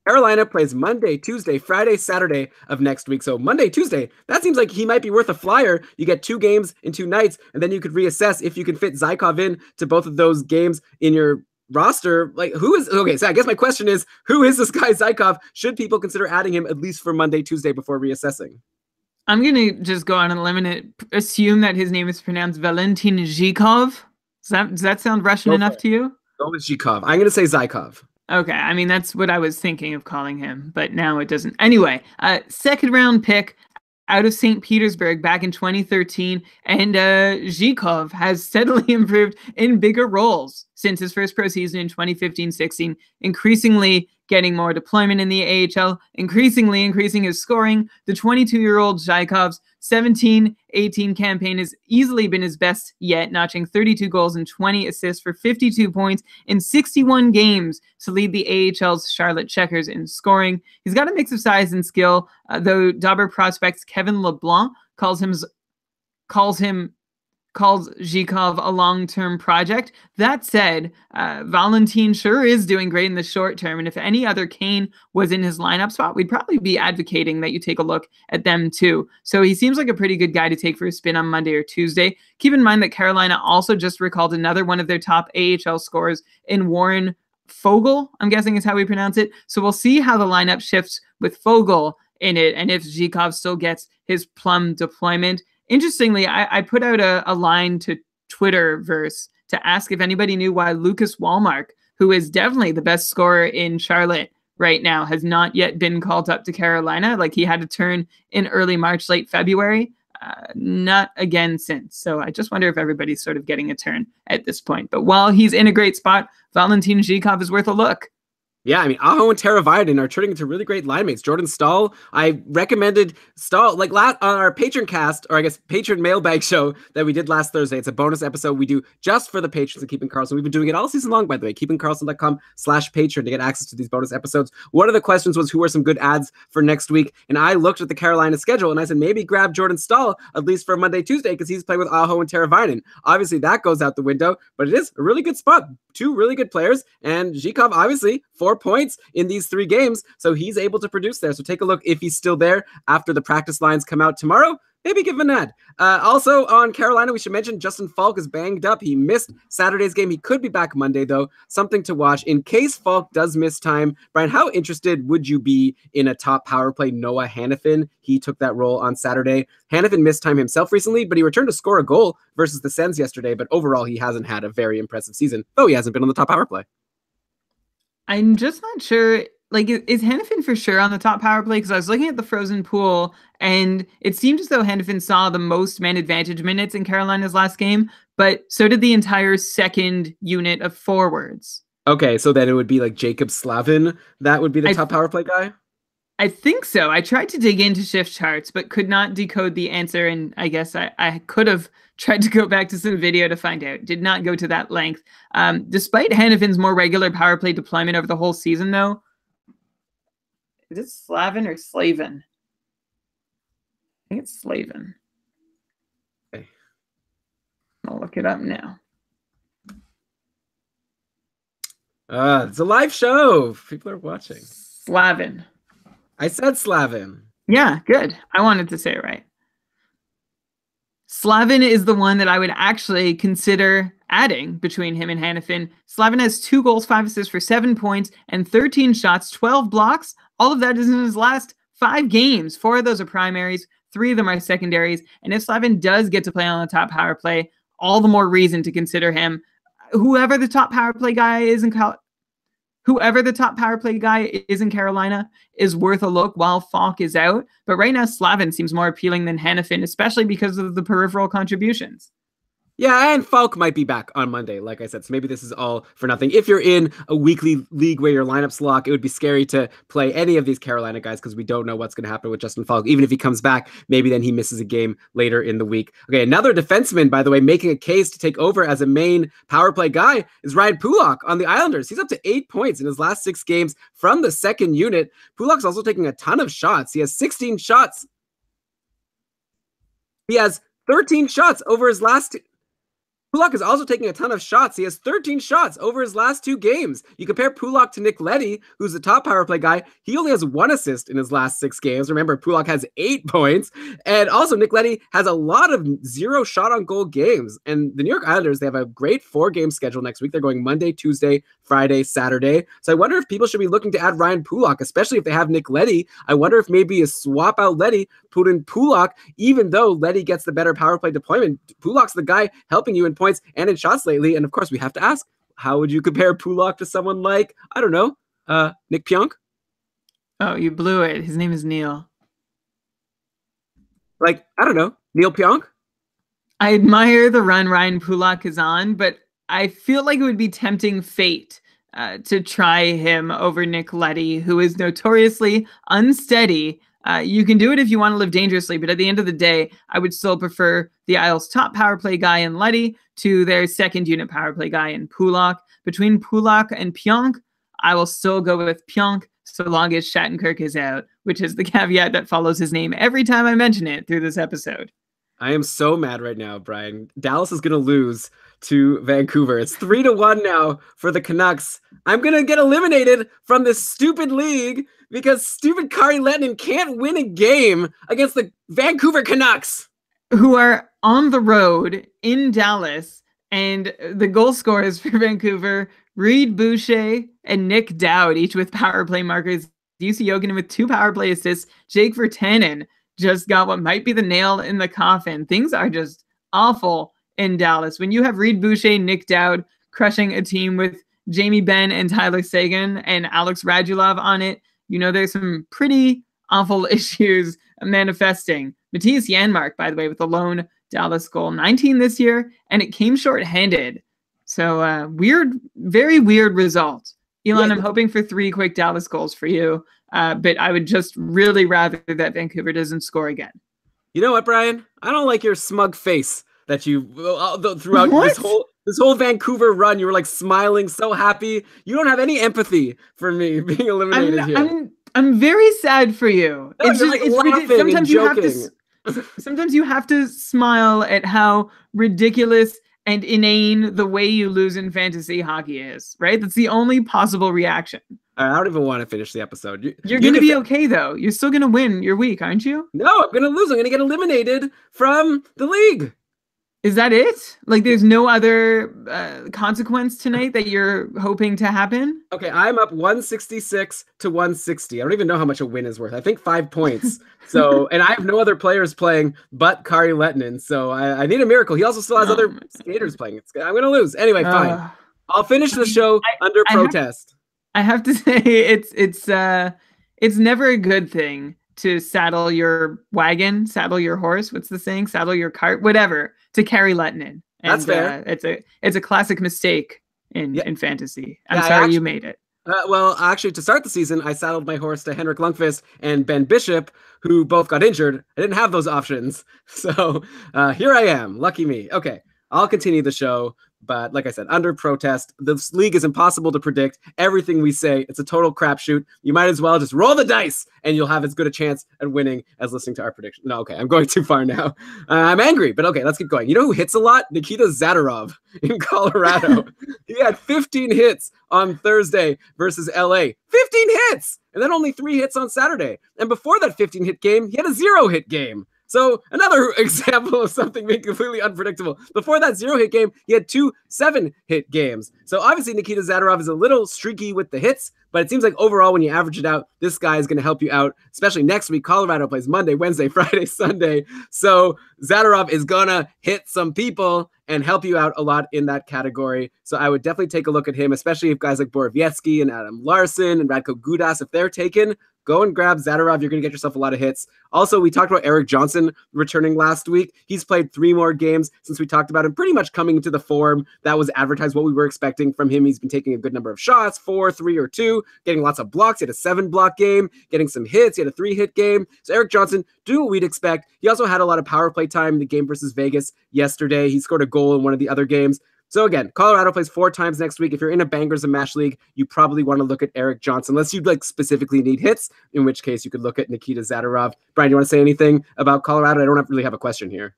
Carolina plays Monday, Tuesday, Friday, Saturday of next week. So Monday, Tuesday, that seems like he might be worth a flyer. You get 2 games in 2 nights, and then you could reassess if you can fit Zykov in to both of those games in your roster. Like, who is, okay, so I guess my question is, who is this guy Zykov? Should people consider adding him at least for Monday, Tuesday before reassessing? I'm going to just go on a limb and assume that his name is pronounced Valentin Zykov. Does that sound Russian enough to you? Go with Zykov. I'm going to say Zykov. Okay, I mean, that's what I was thinking of calling him, but now it doesn't. Anyway, 2nd round pick out of St. Petersburg back in 2013, and Zhikov has steadily improved in bigger roles since his first pro season in 2015-16, increasingly getting more deployment in the AHL, increasingly increasing his scoring. The 22-year-old Zhikov's 17-18 campaign has easily been his best yet, notching 32 goals and 20 assists for 52 points in 61 games to lead the AHL's Charlotte Checkers in scoring. He's got a mix of size and skill, though Dobber prospects Kevin LeBlanc calls Zhikov a long-term project. That said, Valentin sure is doing great in the short term, and if any other Kane was in his lineup spot, we'd probably be advocating that you take a look at them too. So he seems like a pretty good guy to take for a spin on Monday or Tuesday. Keep in mind that Carolina also just recalled another one of their top AHL scorers in Warren Foegele, I'm guessing is how we pronounce it. So we'll see how the lineup shifts with Foegele in it, and if Zhikov still gets his plum deployment. Interestingly, I put out a line to Twitterverse to ask if anybody knew why Lucas Wallmark, who is definitely the best scorer in Charlotte right now, has not yet been called up to Carolina. Like, he had a turn in early March, late February. Not again since. So I just wonder if everybody's sort of getting a turn at this point. But while he's in a great spot, Valentin Zhikov is worth a look. Yeah, I mean, Aho and Teravainen are turning into really great line mates. Jordan Stahl, I recommended Stahl, like on our patron cast, or I guess patron mailbag show that we did last Thursday. It's a bonus episode we do just for the patrons of Keeping Karlsson. We've been doing it all season long, by the way, keepingkarlsson.com/patron to get access to these bonus episodes. One of the questions was, who are some good ads for next week? And I looked at the Carolina schedule and I said, maybe grab Jordan Stahl, at least for Monday, Tuesday, because he's playing with Aho and Teravainen. Obviously, that goes out the window, but it is a really good spot. Two really good players, and Zhikov, obviously, 4 points in these 3 games, so he's able to produce there. So take a look if he's still there after the practice lines come out tomorrow. Maybe give him an ad. Also on Carolina, we should mention Justin Falk is banged up. He missed Saturday's game. He could be back Monday, though. Something to watch. In case Falk does miss time, Brian, how interested would you be in a top power play Noah Hannafin? He took that role on Saturday. Hannafin missed time himself recently, but he returned to score a goal versus the Sens yesterday. But overall, he hasn't had a very impressive season, though he hasn't been on the top power play. I'm just not sure. Like, is Hannafin for sure on the top power play? Because I was looking at the frozen pool, and it seemed as though Hannafin saw the most man advantage minutes in Carolina's last game, but so did the entire second unit of forwards. Okay, so then it would be like Jacob Slavin. That would be the top power play guy? I think so. I tried to dig into shift charts, but could not decode the answer, and I guess I could have tried to go back to some video to find out. Did not go to that length. Despite Hannafin's more regular power play deployment over the whole season, though, is it Slavin or Slavin? I think it's Slavin. Okay. I'll look it up now. It's a live show. People are watching. Slavin. I said Slavin. Yeah, good. I wanted to say it right. Slavin is the one that I would actually consider adding between him and Hannafin. Slavin has 2 goals, 5 assists for 7 points and 13 shots, 12 blocks. All of that is in his last 5 games. 4 of those are primaries, 3 of them are secondaries. And if Slavin does get to play on the top power play, all the more reason to consider him. Whoever the top power play guy is in Carolina is worth a look while Falk is out. But right now, Slavin seems more appealing than Hannafin, especially because of the peripheral contributions. Yeah, and Falk might be back on Monday, like I said. So maybe this is all for nothing. If you're in a weekly league where your lineup's locked, it would be scary to play any of these Carolina guys because we don't know what's going to happen with Justin Falk. Even if he comes back, maybe then he misses a game later in the week. Okay, another defenseman, by the way, making a case to take over as a main power play guy is Ryan Pulock on the Islanders. He's up to 8 points in his last 6 games from the second unit. Pulock's also taking a ton of shots. He has 16 shots. He has 13 shots over his last... Pulock is also taking a ton of shots. He has 13 shots over his last 2 games. You compare Pulock to Nick Leddy, who's the top power play guy. He only has 1 assist in his last 6 games. Remember, Pulock has 8 points. And also, Nick Leddy has a lot of 0 shot on goal games. And the New York Islanders, they have a great 4-game schedule next week. They're going Monday, Tuesday, Friday, Saturday. So I wonder if people should be looking to add Ryan Pulock, especially if they have Nick Leddy. I wonder if maybe a swap out Leddy, put in Pulock, even though Leddy gets the better power play deployment. Pulock's the guy helping you in points and in shots lately. And of course, we have to ask, how would you compare Pulock to someone like, I don't know, Nick Pionk? Oh, you blew it. His name is Neil. Like, I don't know, Neil Pionk? I admire the run Ryan Pulock is on, but I feel like it would be tempting fate to try him over Nick Leddy, who is notoriously unsteady. You can do it if you want to live dangerously, but at the end of the day, I would still prefer the Isles' top power play guy in Leddy to their second unit power play guy in Pulak. Between Pulak and Pionk, I will still go with Pionk so long as Shattenkirk is out, which is the caveat that follows his name every time I mention it through this episode. I am so mad right now, Brian. Dallas is going to lose to Vancouver. It's 3-1 now for the Canucks. I'm going to get eliminated from this stupid league because stupid Kari Lehtinen can't win a game against the Vancouver Canucks, who are on the road in Dallas. And the goal scorers for Vancouver, Reed Boucher and Nick Dowd, each with power play markers. Jussi Jokinen with 2 power play assists. Jake Virtanen just got what might be the nail in the coffin. Things are just awful in Dallas. When you have Reed Boucher, Nick Dowd crushing a team with Jamie Benn and Tyler Seguin and Alex Radulov on it, you know there's some pretty awful issues manifesting. Matthias Janmark, by the way, with the lone Dallas goal, 19 this year, and it came short-handed. So very weird result. Elon, I'm hoping for 3 quick Dallas goals for you, but I would just really rather that Vancouver doesn't score again. You know what, Brian? I don't like your smug face that you throughout this whole Vancouver run. You were like smiling, so happy. You don't have any empathy for me being eliminated here. I'm very sad for you. No, it's just laughing sometimes you joking. Sometimes you have to smile at how ridiculous and inane the way you lose in fantasy hockey is, right? That's the only possible reaction. I don't even want to finish the episode. You're going to be okay, though. You're still going to win your week, aren't you? No, I'm going to lose. I'm going to get eliminated from the league. Is that it? Like, there's no other consequence tonight that you're hoping to happen? Okay, I'm up 166 to 160. I don't even know how much a win is worth. I think 5 points. So, and I have no other players playing but Kari Lehtinen. So I need a miracle. He also still has other skaters playing. I'm going to lose. Anyway, fine. I'll finish the show under protest. I have to say it's never a good thing to saddle your wagon, saddle your horse. What's the saying? Saddle your cart, whatever, to carry Lehtinen. That's fair. It's a classic mistake in fantasy. I'm sorry you made it. Well, actually, to start the season, I saddled my horse to Henrik Lundqvist and Ben Bishop, who both got injured. I didn't have those options. So here I am. Lucky me. Okay, I'll continue the show. But like I said, under protest, this league is impossible to predict. Everything we say, it's a total crapshoot. You might as well just roll the dice, and you'll have as good a chance at winning as listening to our prediction. No, okay, I'm going too far now. I'm angry, but okay, let's keep going. You know who hits a lot? Nikita Zadorov in Colorado. He had 15 hits on Thursday versus LA. 15 hits! And then only 3 hits on Saturday. And before that 15-hit game, he had a 0-hit game. So another example of something being completely unpredictable. Before that 0-hit game, he had 2 7-hit games. So obviously Nikita Zadorov is a little streaky with the hits, but it seems like overall when you average it out, this guy is going to help you out, especially next week. Colorado plays Monday, Wednesday, Friday, Sunday. So Zadorov is going to hit some people and help you out a lot in that category. So I would definitely take a look at him, especially if guys like Borowiecki and Adam Larson and Radko Gudas, if they're taken, go and grab Zadorov. You're going to get yourself a lot of hits. Also, we talked about Erik Johnson returning last week. He's played 3 more games since we talked about him, pretty much coming into the form that was advertised, what we were expecting from him. He's been taking a good number of shots, 4, 3, or 2, getting lots of blocks. He had a 7-block game, getting some hits. He had a 3-hit game. So Erik Johnson doing what we'd expect. He also had a lot of power play time in the game versus Vegas yesterday. He scored a goal in one of the other games. So again, Colorado plays 4 times next week. If you're in a Bangers and Mash league, you probably want to look at Erik Johnson, unless you like specifically need hits, in which case you could look at Nikita Zadorov. Brian, do you want to say anything about Colorado? I don't really have a question here.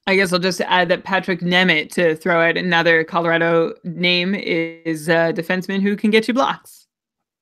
I guess I'll just add that Patrick Nemeth, to throw out another Colorado name, is a defenseman who can get you blocks.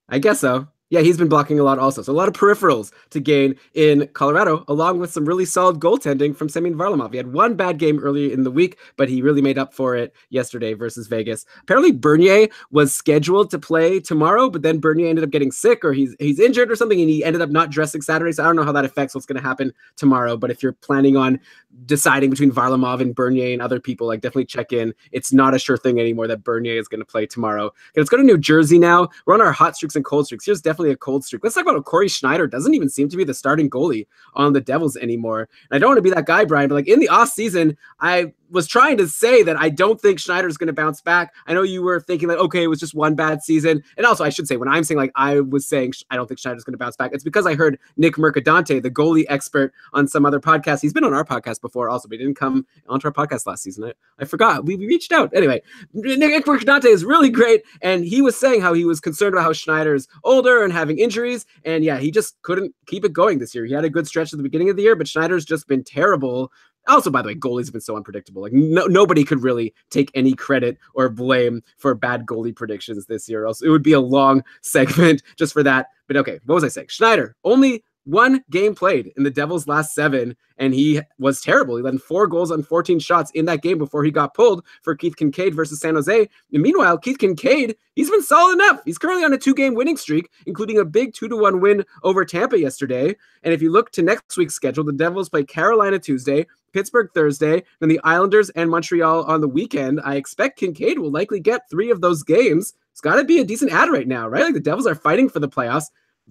I guess so. Yeah, he's been blocking a lot also. So a lot of peripherals to gain in Colorado, along with some really solid goaltending from Semyon Varlamov. He had 1 bad game earlier in the week, but he really made up for it yesterday versus Vegas. Apparently Bernier was scheduled to play tomorrow, but then Bernier ended up getting sick, or he's injured or something, and he ended up not dressing Saturday. So I don't know how that affects what's going to happen tomorrow. But if you're planning on deciding between Varlamov and Bernier and other people, like definitely check in. It's not a sure thing anymore that Bernier is going to play tomorrow. Okay, let's go to New Jersey now. We're on our hot streaks and cold streaks. Here's definitely a cold streak. Let's talk about how Corey Schneider doesn't even seem to be the starting goalie on the Devils anymore. And I don't want to be that guy, Brian, but like in the off season, I was trying to say that I don't think Schneider's going to bounce back. I know you were thinking like, okay, it was just one bad season. And also, I should say, when I'm saying like I was saying I don't think Schneider's going to bounce back, it's because I heard Nick Mercadante, the goalie expert, on some other podcast. He's been on our podcast before also, but he didn't come onto our podcast last season. I forgot. We reached out. Anyway, Nick Mercadante is really great. And he was saying how he was concerned about how Schneider's older and having injuries. And yeah, he just couldn't keep it going this year. He had a good stretch at the beginning of the year, but Schneider's just been terrible. Also, by the way, goalies have been so unpredictable. Like nobody could really take any credit or blame for bad goalie predictions this year. Else it would be a long segment just for that. But okay, what was I saying? Schneider, only one game played in the Devils' last 7, and he was terrible. He let in 4 goals on 14 shots in that game before he got pulled for Keith Kincaid versus San Jose. And meanwhile, Keith Kincaid, he's been solid enough. He's currently on a 2-game winning streak, including a big 2-1 win over Tampa yesterday. And if you look to next week's schedule, the Devils play Carolina Tuesday, Pittsburgh Thursday, then the Islanders and Montreal on the weekend. I expect Kincaid will likely get 3 of those games. It's got to be a decent ad right now, right? Like the Devils are fighting for the playoffs.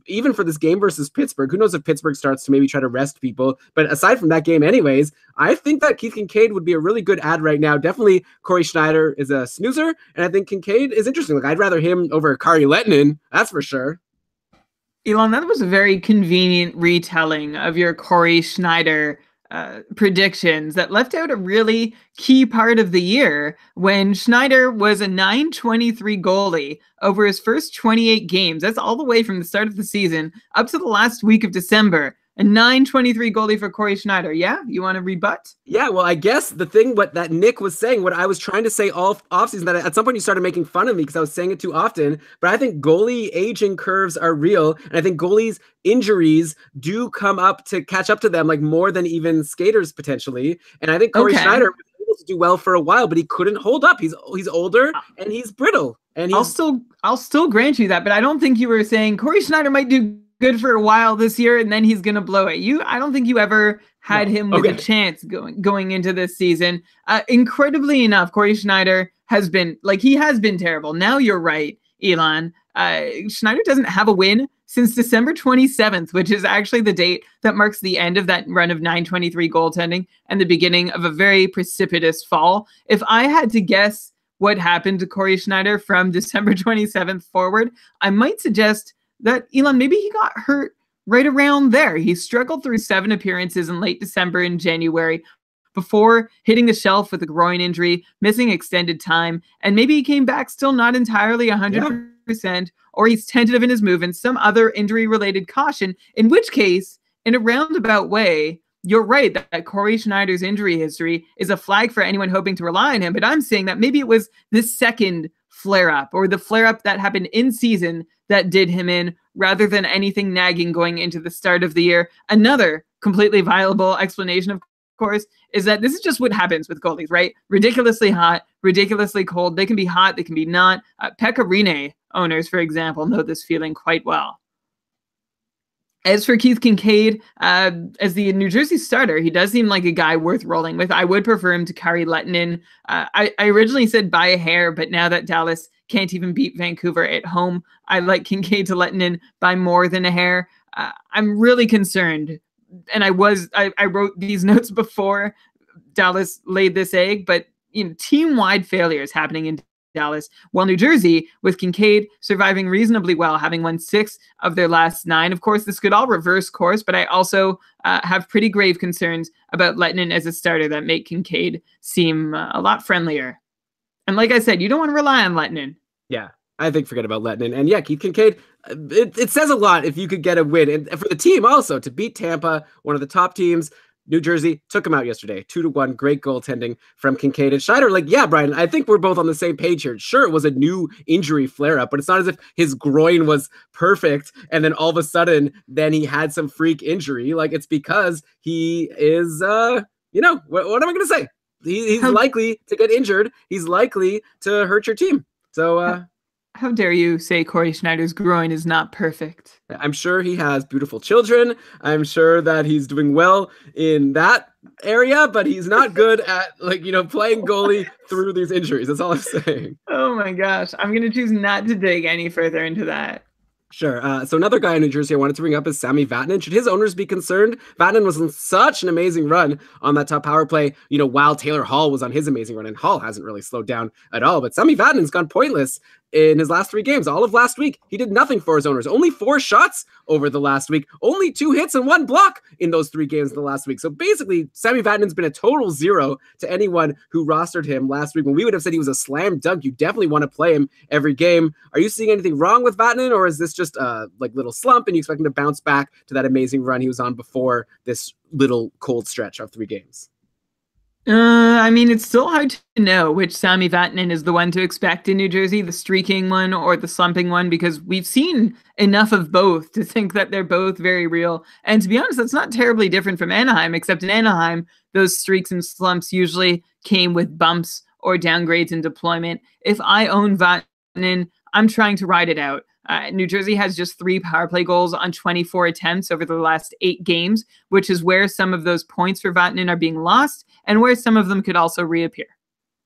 Even for this game versus Pittsburgh, who knows if Pittsburgh starts to maybe try to rest people. But aside from that game anyways, I think that Keith Kincaid would be a really good ad right now. Definitely Corey Schneider is a snoozer, and I think Kincaid is interesting. Like I'd rather him over Kari Lehtinen, that's for sure. Elon, that was a very convenient retelling of your Corey Schneider predictions that left out a really key part of the year when Schneider was a .923 goalie over his first 28 games. That's all the way from the start of the season up to the last week of December. A .923 goalie for Corey Schneider. Yeah? You want to rebut? Yeah, well, I guess the thing that Nick was saying, what I was trying to say all offseason, that at some point you started making fun of me because I was saying it too often, but I think goalie aging curves are real, and I think goalies' injuries do come up to catch up to them, like more than even skaters potentially. And I think Corey Schneider was able to do well for a while, but he couldn't hold up. He's older and he's brittle. And I'll still grant you that, but I don't think you were saying Corey Schneider might do good for a while this year and then he's gonna blow it. I don't think you ever had him with a chance going into this season. Incredibly enough, Corey Schneider has been terrible. Now you're right, Elon. Schneider doesn't have a win since December 27th, which is actually the date that marks the end of that run of .923 goaltending and the beginning of a very precipitous fall. If I had to guess what happened to Corey Schneider from December 27th forward, I might suggest that, Elon, maybe he got hurt right around there. He struggled through 7 appearances in late December and January before hitting the shelf with a groin injury, missing extended time, and maybe he came back still not entirely 100%, or he's tentative in his movements, some other injury-related caution, in which case, in a roundabout way, you're right that Corey Schneider's injury history is a flag for anyone hoping to rely on him, but I'm saying that maybe it was this second flare-up or the flare-up that happened in season that did him in rather than anything nagging going into the start of the year. Another completely viable explanation, of course, is that this is just what happens with goalies, right? Ridiculously hot, ridiculously cold. They can be hot, they can be not. Pekka Rinne owners, for example, know this feeling quite well. As for Keith Kincaid, as the New Jersey starter, he does seem like a guy worth rolling with. I would prefer him to Kari Lehtinen. I originally said by a hair, but now that Dallas can't even beat Vancouver at home, I like Kincaid to Lehtinen by more than a hair. I'm really concerned, and I wrote these notes before Dallas laid this egg, but team-wide failures happening in Dallas, while New Jersey, with Kincaid surviving reasonably well, having won 6 of their last 9. Of course, this could all reverse course, but I also have pretty grave concerns about Lehtinen as a starter that make Kincaid seem a lot friendlier. And like I said, you don't want to rely on Lehtinen. Yeah, I think forget about Lehtinen. And yeah, Keith Kincaid, it says a lot if you could get a win. And for the team also, to beat Tampa, one of the top teams, New Jersey took him out yesterday, 2-1, great goaltending from Kincaid and Schneider. Like, yeah, Brian, I think we're both on the same page here. Sure, it was a new injury flare-up, but it's not as if his groin was perfect and then all of a sudden then he had some freak injury. Like, it's because he is, what am I going to say? He's likely to get injured. He's likely to hurt your team. So, how dare you say Corey Schneider's groin is not perfect? I'm sure he has beautiful children. I'm sure that he's doing well in that area, but he's not good at playing goalie through these injuries. That's all I'm saying. Oh my gosh. I'm going to choose not to dig any further into that. Sure. So another guy in New Jersey I wanted to bring up is Sami Vatanen. Should his owners be concerned? Vatanen was on such an amazing run on that top power play, while Taylor Hall was on his amazing run, and Hall hasn't really slowed down at all. But Sami Vatanen's gone pointless in his last 3 games. All of last week, he did nothing for his owners. Only 4 shots over the last week. Only 2 hits and 1 block in those 3 games in the last week. So basically, Sami Vatanen's been a total zero to anyone who rostered him last week. When we would have said he was a slam dunk, you definitely want to play him every game. Are you seeing anything wrong with Vatanen, or is this just a little slump and you expect him to bounce back to that amazing run he was on before this little cold stretch of 3 games? I mean, it's still hard to know which Sami Vatanen is the one to expect in New Jersey, the streaking one or the slumping one, because we've seen enough of both to think that they're both very real. And to be honest, that's not terribly different from Anaheim, except in Anaheim, those streaks and slumps usually came with bumps or downgrades in deployment. If I own Vatanen, I'm trying to ride it out. New Jersey has just 3 power play goals on 24 attempts over the last 8 games, which is where some of those points for Vatanen are being lost and where some of them could also reappear.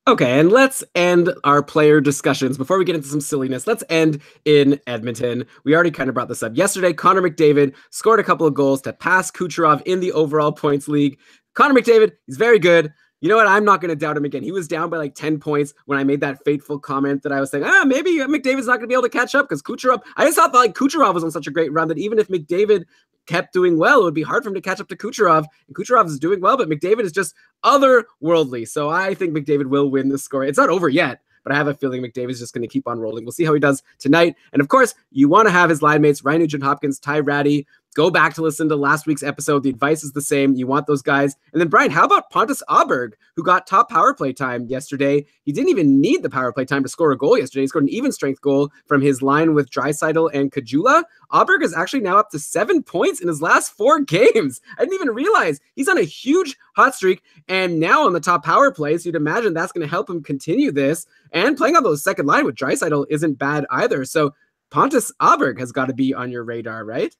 Okay, and let's end our player discussions. Before we get into some silliness, let's end in Edmonton. We already kind of brought this up. Yesterday, Connor McDavid scored a couple of goals to pass Kucherov in the overall points league. Connor McDavid, he's very good. You know what? I'm not going to doubt him again. He was down by 10 points when I made that fateful comment that I was saying, maybe McDavid's not going to be able to catch up because Kucherov, I just thought that Kucherov was on such a great run that even if McDavid kept doing well, it would be hard for him to catch up to Kucherov. And Kucherov is doing well, but McDavid is just otherworldly. So I think McDavid will win this score. It's not over yet, but I have a feeling McDavid's just going to keep on rolling. We'll see how he does tonight. And of course, you want to have his line mates, Ryan Nugent-Hopkins, Ty Ratty. Go back to listen to last week's episode. The advice is the same. You want those guys. And then, Brian, how about Pontus Aberg, who got top power play time yesterday? He didn't even need the power play time to score a goal yesterday. He scored an even strength goal from his line with Draisaitl and Kajula. Aberg is actually now up to 7 points in his last 4 games. I didn't even realize he's on a huge hot streak and now on the top power play. So you'd imagine that's going to help him continue this. And playing on those second line with Draisaitl isn't bad either. So Pontus Aberg has got to be on your radar, right?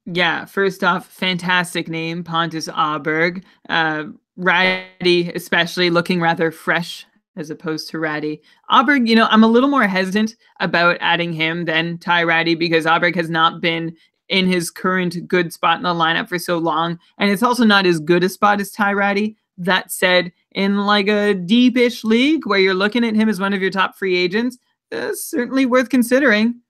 Yeah, first off, fantastic name, Pontus Aberg. Ratty, especially looking rather fresh as opposed to Ratty. Aberg, I'm a little more hesitant about adding him than Ty Ratty because Aberg has not been in his current good spot in the lineup for so long. And it's also not as good a spot as Ty Ratty. That said, in a deepish league where you're looking at him as one of your top free agents, certainly worth considering.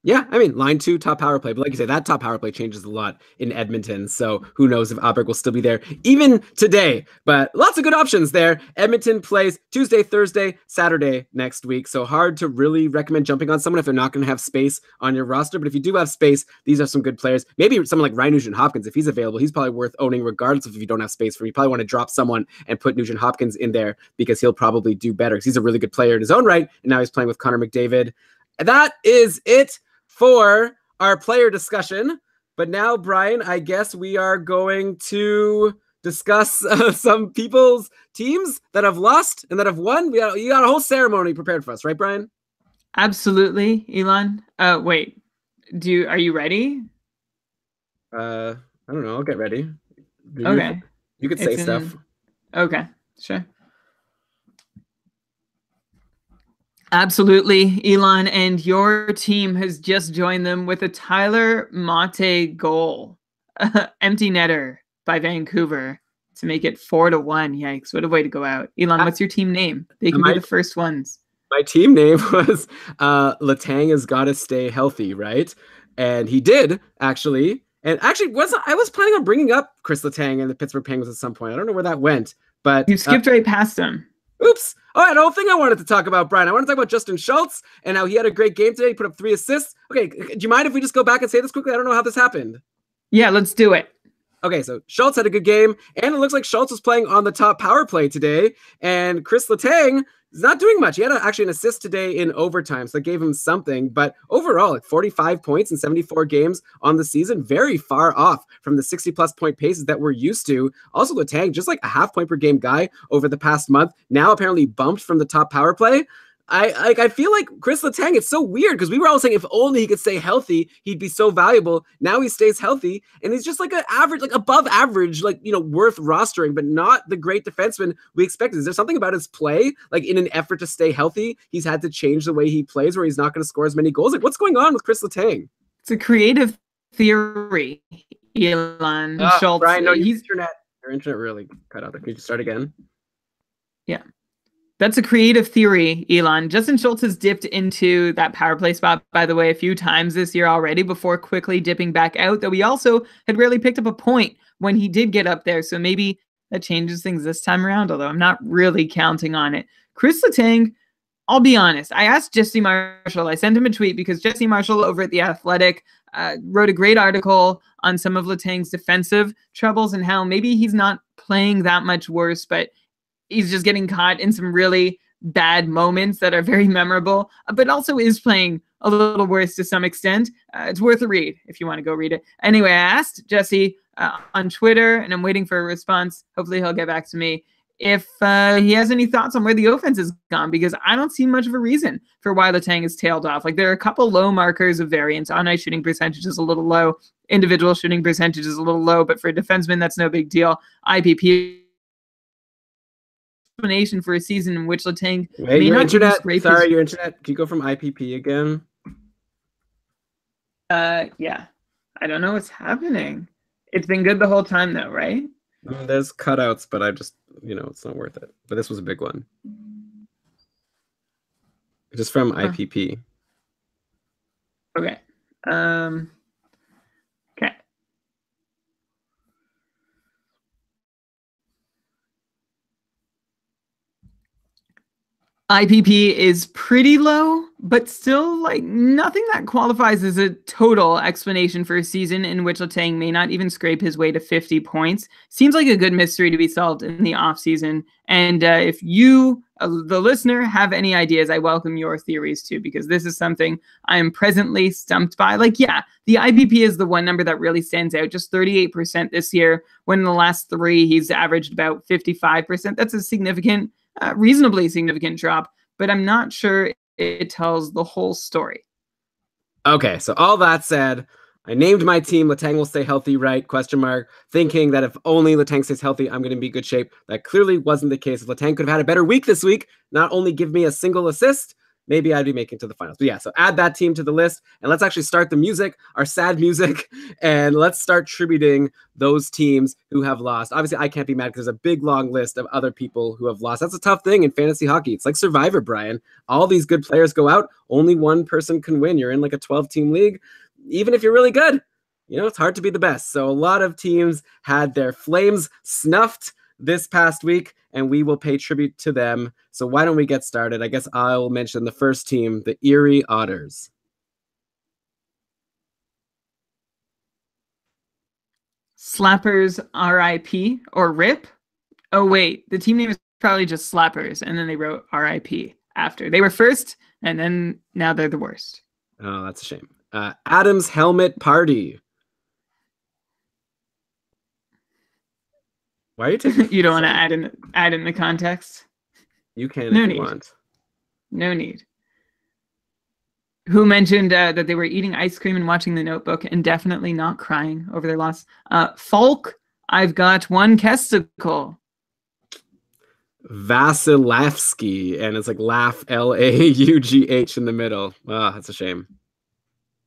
Yeah, I mean, line 2, top power play. But like you say, that top power play changes a lot in Edmonton. So who knows if Aberg will still be there even today. But lots of good options there. Edmonton plays Tuesday, Thursday, Saturday next week. So hard to really recommend jumping on someone if they're not going to have space on your roster. But if you do have space, these are some good players. Maybe someone like Ryan Nugent-Hopkins, if he's available, he's probably worth owning regardless of if you don't have space for him. You probably want to drop someone and put Nugent-Hopkins in there because he'll probably do better because he's a really good player in his own right. And now he's playing with Connor McDavid. And that is it for our player discussion. But now, Brian, I guess we are going to discuss some people's teams that have lost and that have won. You got a whole ceremony prepared for us, right, Brian? Absolutely, Elon. Wait, are you ready? I don't know. I'll get ready. Okay. You could say stuff. Okay, sure. Absolutely, Elon, and your team has just joined them with a Tyler Mate goal. Empty netter by Vancouver to make it 4-1. Yikes, what a way to go out. Elon, what's your team name? They can be the first ones. My team name was Letang has got to stay healthy, right? And he did, actually. And actually, I was planning on bringing up Chris Letang and the Pittsburgh Penguins at some point. I don't know where that went, but you skipped right past him. Oops. Oh, I had a whole thing I wanted to talk about, Brian. I want to talk about Justin Schultz and how he had a great game today. He put up 3 assists. Okay, do you mind if we just go back and say this quickly? I don't know how this happened. Yeah, let's do it. Okay, so Schultz had a good game, and it looks like Schultz was playing on the top power play today, and Chris Letang is not doing much. He had actually an assist today in overtime, so that gave him something, but overall, 45 points in 74 games on the season, very far off from the 60-plus point paces that we're used to. Also, Letang, just like a half-point per game guy over the past month, now apparently bumped from the top power play. I feel like Chris Letang, it's so weird because we were all saying if only he could stay healthy, he'd be so valuable. Now he stays healthy and he's just like an average, like above average, worth rostering, but not the great defenseman we expected. Is there something about his play, like in an effort to stay healthy, he's had to change the way he plays where he's not going to score as many goals? Like what's going on with Chris Letang? It's a creative theory, Elon Schultz. Brian, no, your internet really cut out. Can you just start again? Yeah. That's a creative theory, Elon. Justin Schultz has dipped into that power play spot, by the way, a few times this year already before quickly dipping back out, though he also had rarely picked up a point when he did get up there. So maybe that changes things this time around, although I'm not really counting on it. Chris Letang, I'll be honest. I asked Jesse Marshall. I sent him a tweet because Jesse Marshall over at The Athletic wrote a great article on some of Letang's defensive troubles and how maybe he's not playing that much worse, but he's just getting caught in some really bad moments that are very memorable, but also is playing a little worse to some extent. It's worth a read if you want to go read it. Anyway, I asked Jesse on Twitter, and I'm waiting for a response. Hopefully he'll get back to me if he has any thoughts on where the offense has gone, because I don't see much of a reason for why Letang has tailed off. Like, there are a couple low markers of variance. On-ice shooting percentage is a little low. Individual shooting percentage is a little low, but for a defenseman, that's no big deal. IPP explanation for a season in which Letang your internet. Sorry, your internet. Can you go from IPP again? Yeah. I don't know what's happening. It's been good the whole time, though, right? There's cutouts, but I just, it's not worth it. But this was a big one. Just from IPP. Okay. Okay. IPP is pretty low, but still like nothing that qualifies as a total explanation for a season in which Letang may not even scrape his way to 50 points. Seems like a good mystery to be solved in the offseason. And if you, the listener, have any ideas, I welcome your theories too, because this is something I am presently stumped by. Like, yeah, the IPP is the one number that really stands out, just 38% this year, when in the last three he's averaged about 55%. That's a significant, reasonably significant drop, but I'm not sure it tells the whole story. Okay, so all that said, I named my team Letang will stay healthy, right? Question mark. Thinking that if only Letang stays healthy, I'm going to be in good shape. That clearly wasn't the case. If Letang could have had a better week this week, not only give me a single assist, maybe I'd be making it to the finals. But yeah, so add that team to the list, and let's actually start the music, our sad music, and let's start tributing those teams who have lost. Obviously, I can't be mad because there's a big, long list of other people who have lost. That's a tough thing in fantasy hockey. It's like Survivor, Brian. All these good players go out. Only one person can win. You're in like a 12-team league. Even if you're really good, it's hard to be the best. So a lot of teams had their flames snuffed this past week, and we will pay tribute to them. So why don't we get started? I guess I'll mention the first team, the Erie Otters. Slappers RIP or RIP? Oh, wait. The team name is probably just Slappers, and then they wrote RIP after. They were first, and then now they're the worst. Oh, that's a shame. Adam's Helmet Party. Why are you taking? You don't want to add in the context? You can if you want. No need. Who mentioned that they were eating ice cream and watching The Notebook and definitely not crying over their loss? Falk, I've got one Kesticle. Vasilevsky, and it's like laugh, Laugh in the middle. Oh, that's a shame.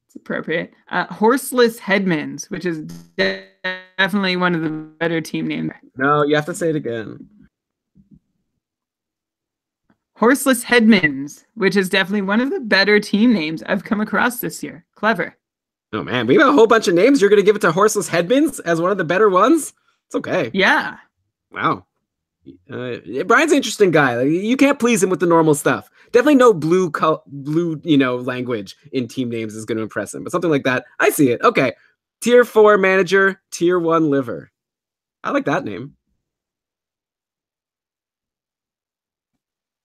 It's appropriate. Horseless Headmans, which is definitely one of the better team names. No, you have to say it again. Horseless Headmans, which is definitely one of the better team names I've come across this year. Clever. Oh, man. We have a whole bunch of names. You're going to give it to Horseless Headmans as one of the better ones? It's okay. Yeah. Wow. Brian's an interesting guy. Like, you can't please him with the normal stuff. Definitely no blue, language in team names is going to impress him. But something like that, I see it. Okay. Tier 4 manager, Tier 1 liver. I like that name.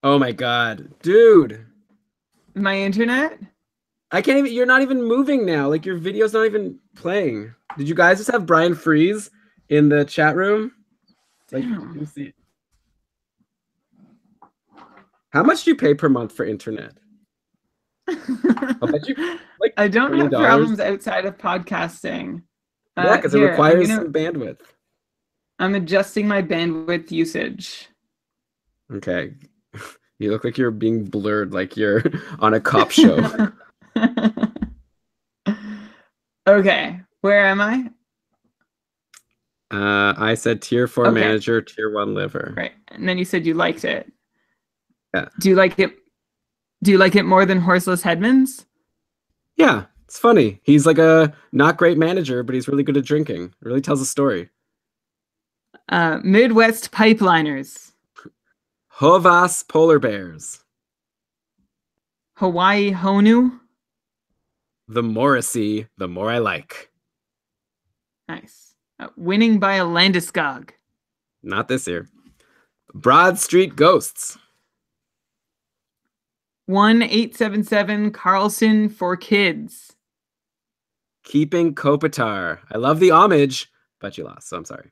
Oh my God, dude. My internet? I can't even, you're not even moving now. Like, your video's not even playing. Did you guys just have Brian freeze in the chat room? Like, you can see. How much do you pay per month for internet? I'll bet you, like, I don't have problems outside of podcasting. Yeah, because it requires some bandwidth. I'm adjusting my bandwidth usage. Okay. You look like you're being blurred, like you're on a cop show. Okay, where am I? I said tier 4 Okay, manager, tier 1 liver. right. And then you said you liked it. Yeah. Do you like it? Do you like it more than Horseless Headman's? Yeah, it's funny. He's like a not great manager, but he's really good at drinking. It really tells a story. Midwest Pipeliners, Hovas polar bears. Hawaii Honu. The more I see, the more I like. Nice. Winning by a Landeskog. Not this year. Broad Street Ghosts. 1877 Karlsson for kids. Keeping Kopitar. I love the homage, but you lost, so I'm sorry.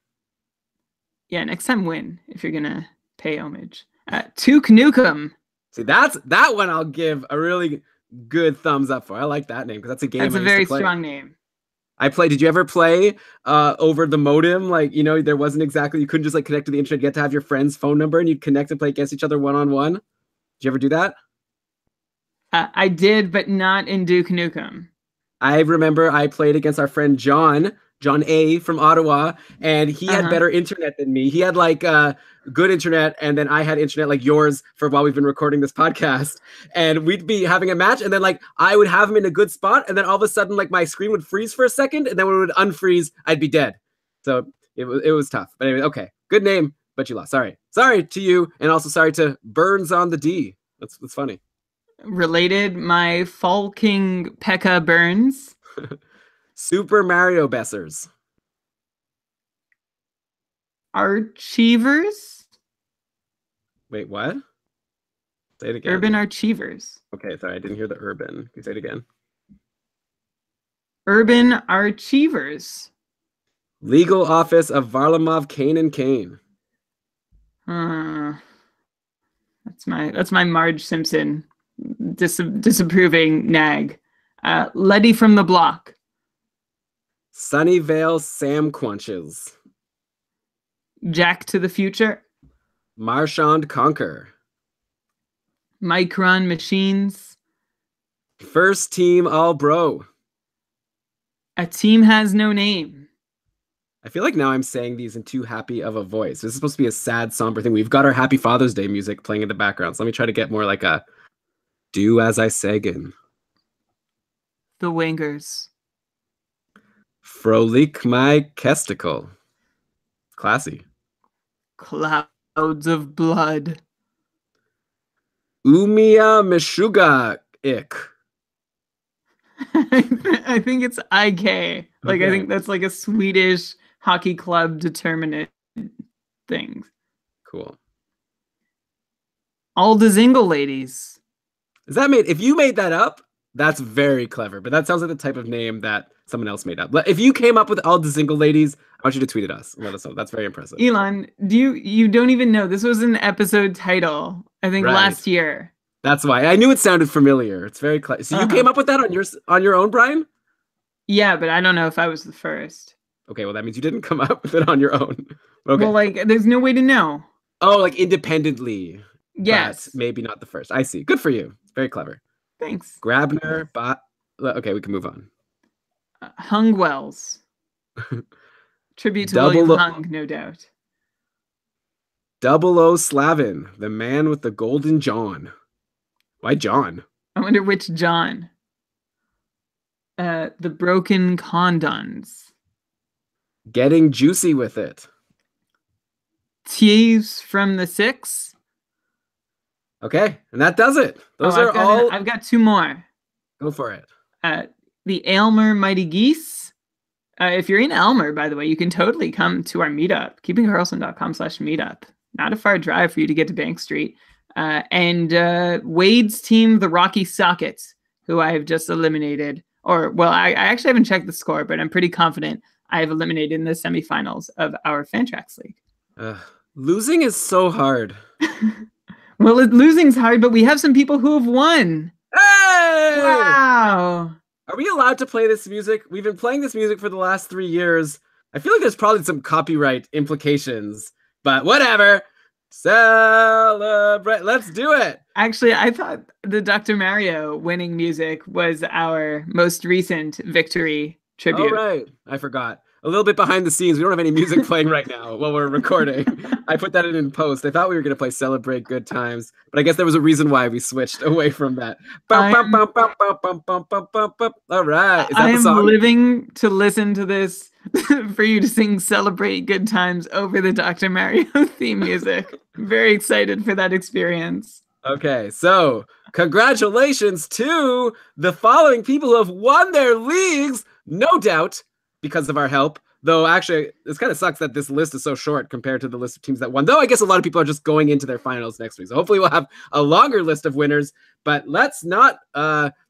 Yeah, next time win if you're gonna pay homage. Tuke Nukem. See, that one I'll give a really good thumbs up for. I like that name because that's a game That's I a used very to play. strong name. Did you ever play over the modem? Like, there wasn't exactly, you couldn't just like connect to the internet, you had to have your friend's phone number and you'd connect and play against each other one-on-one. Did you ever do that? I did, but not in Duke Nukem. I remember I played against our friend John A from Ottawa, and he had better internet than me. He had like good internet, and then I had internet like yours for while we've been recording this podcast. And we'd be having a match, and then like I would have him in a good spot, and then all of a sudden like my screen would freeze for a second, and then when it would unfreeze, I'd be dead. So it was tough. But anyway, okay, good name, but you lost. Sorry to you, and also sorry to Burns on the D. That's funny. Related, my Fall King Pekka Burns. Super Mario Bessers. Archievers? Wait, what? Say it again. Urban Archievers. Okay, sorry, I didn't hear the urban. Can you say it again? Urban Archievers. Legal Office of Varlamov Kane and Kane. That's my Marge Simpson disapproving nag. Letty from the Block. Sunnyvale Sam Quanches. Jack to the Future. Marchand Conquer. Micron Machines. First Team All Bro. A Team Has No Name. I feel like now I'm saying these in too happy of a voice. This is supposed to be a sad, somber thing. We've got our Happy Father's Day music playing in the background. So let me try to get more like a Do As I Sagen. The Wingers. Frolik My Kesticle. Classy. Clouds of Blood. Umia Meshuga Ik. I think it's IK. Like, Okay. I think that's like a Swedish hockey club determinate thing. Cool. All the Zingle Ladies. Is that made? If you made that up, that's very clever. But that sounds like the type of name that someone else made up. If you came up with all the Zingle Ladies, I want you to tweet at us and let us know. That's very impressive. Elon, you don't even know. This was an episode title, I think, last year. That's why. I knew it sounded familiar. It's very clever. So you came up with that on your own, Brian? Yeah, but I don't know if I was the first. Okay, well, that means you didn't come up with it on your own. Okay. Well, like, there's no way to know. Oh, like independently. Yes. But maybe not the first. I see. Good for you. It's very clever. Thanks. Grabner, okay, we can move on. Hungwells. Tribute to Double William Hung, no doubt. 00 Slavin, the man with the golden John. Why John? I wonder which John. The Broken Condons. Getting juicy with it. Thieves from the Six. Okay, and that does it. Those are all. I've got two more. Go for it. The Aylmer Mighty Geese. If you're in Aylmer, by the way, you can totally come to our meetup. keepingkarlsson.com/meetup. Not a far drive for you to get to Bank Street. And Wade's team, the Rocky Sockets, who I have just eliminated. I actually haven't checked the score, but I'm pretty confident I have eliminated in the semifinals of our Fantrax League. Losing is so hard. Well, losing's hard, but we have some people who have won. Hey! Wow. Are we allowed to play this music? We've been playing this music for the last 3 years. I feel like there's probably some copyright implications, but whatever. Celebrate. Let's do it. Actually, I thought the Dr. Mario winning music was our most recent victory tribute. Oh, right. I forgot. A little bit behind the scenes. We don't have any music playing right now while we're recording. I put that in post. I thought we were going to play Celebrate Good Times, but I guess there was a reason why we switched away from that. All right. Is that the I'm song? living to listen to this for you to sing Celebrate Good Times over the Dr. Mario theme music. Very excited for that experience. Okay, so congratulations to the following people who have won their leagues, no doubt because of our help. Though actually, this kind of sucks that this list is so short compared to the list of teams that won. Though I guess a lot of people are just going into their finals next week. So hopefully we'll have a longer list of winners. But let's not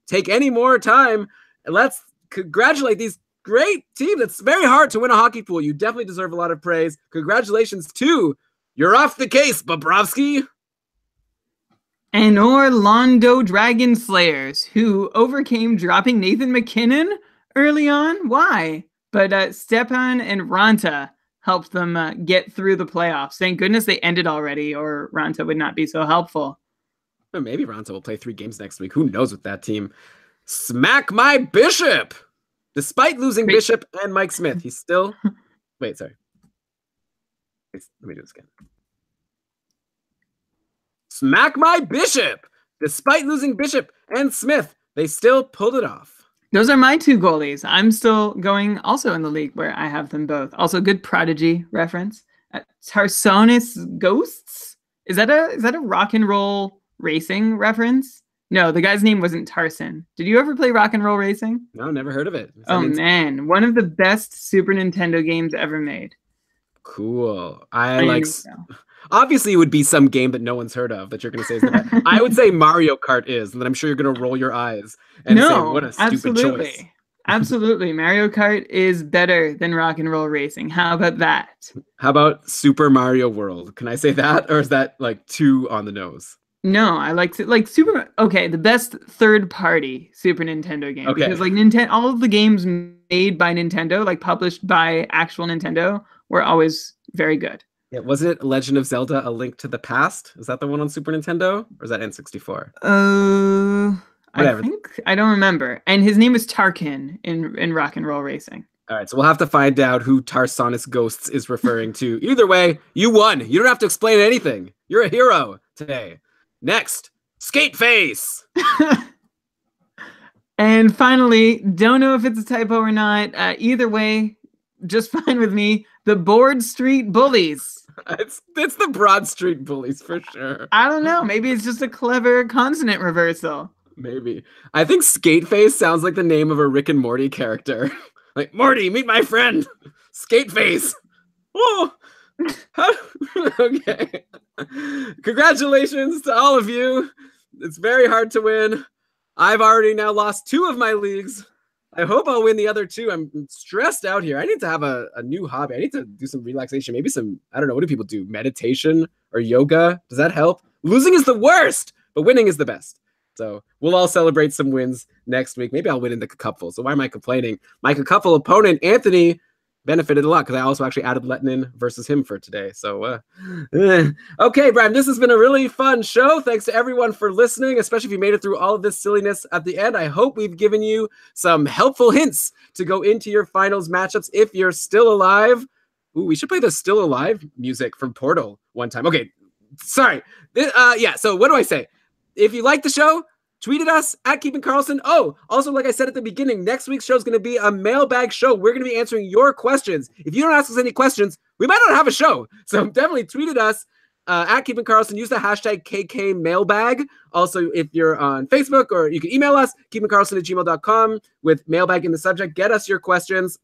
take any more time. Let's congratulate these great teams. It's very hard to win a hockey pool. You definitely deserve a lot of praise. Congratulations to You're Off the Case, Bobrovsky. And Orlando Dragon Slayers, who overcame dropping Nathan McKinnon early on. Why? But Stepan and Ranta helped them get through the playoffs. Thank goodness they ended already, or Ranta would not be so helpful. Well, maybe Ranta will play 3 games next week. Who knows with that team? Smack my Bishop! Despite losing Bishop and Mike Smith, he's still... Wait, sorry. Let me do this again. Smack my Bishop! Despite losing Bishop and Smith, they still pulled it off. Those are my 2 goalies. I'm still going also in the league where I have them both. Also, good Prodigy reference. Tarsonis Ghosts? Is that a rock and roll racing reference? No, the guy's name wasn't Tarson. Did you ever play Rock and Roll Racing? No, never heard of it. Oh, man. One of the best Super Nintendo games ever made. Cool. I like... Obviously, it would be some game that no one's heard of that you're going to say is the best. I would say Mario Kart is, and then I'm sure you're going to roll your eyes and say, what a stupid choice. Absolutely. Mario Kart is better than Rock and Roll Racing. How about that? How about Super Mario World? Can I say that? Or is that like too on the nose? No, I like Super. Okay, the best third-party Super Nintendo game. Okay. Because like all of the games made by Nintendo, like published by actual Nintendo, were always very good. Yeah, wasn't it Legend of Zelda: A Link to the Past? Is that the one on Super Nintendo, or is that N64? I think I don't remember. And his name is Tarkin in Rock and Roll Racing. All right, so we'll have to find out who Tarsonis Ghosts is referring to. Either way, you won. You don't have to explain anything. You're a hero today. Next, Skate Face. And finally, don't know if it's a typo or not. Either way, just fine with me. The Board Street Bullies. It's the Broad Street Bullies for sure. I don't know. Maybe it's just a clever consonant reversal. Maybe. I think Skateface sounds like the name of a Rick and Morty character. Like, Morty, meet my friend, Skateface. Oh, okay. Congratulations to all of you. It's very hard to win. I've already now lost 2 of my leagues. I hope I'll win the other 2. I'm stressed out here. I need to have a new hobby. I need to do some relaxation. Maybe some, I don't know, what do people do? Meditation or yoga? Does that help? Losing is the worst, but winning is the best. So we'll all celebrate some wins next week. Maybe I'll win in the cupful. So why am I complaining? My cupful opponent, Anthony, benefited a lot because I also actually added Lettinen versus him for today. So, okay, Brian, this has been a really fun show. Thanks to everyone for listening, especially if you made it through all of this silliness at the end. I hope we've given you some helpful hints to go into your finals matchups if you're still alive. Ooh, we should play the Still Alive music from Portal one time. Okay, sorry. Yeah, so what do I say? If you like the show, tweet at us at Keeping Karlsson. Oh, also, like I said at the beginning, next week's show is going to be a mailbag show. We're going to be answering your questions. If you don't ask us any questions, we might not have a show. So definitely tweet at us at Keeping Karlsson. Use the hashtag KKMailbag. Also, if you're on Facebook, or you can email us, keepingkarlsson@gmail.com with mailbag in the subject. Get us your questions.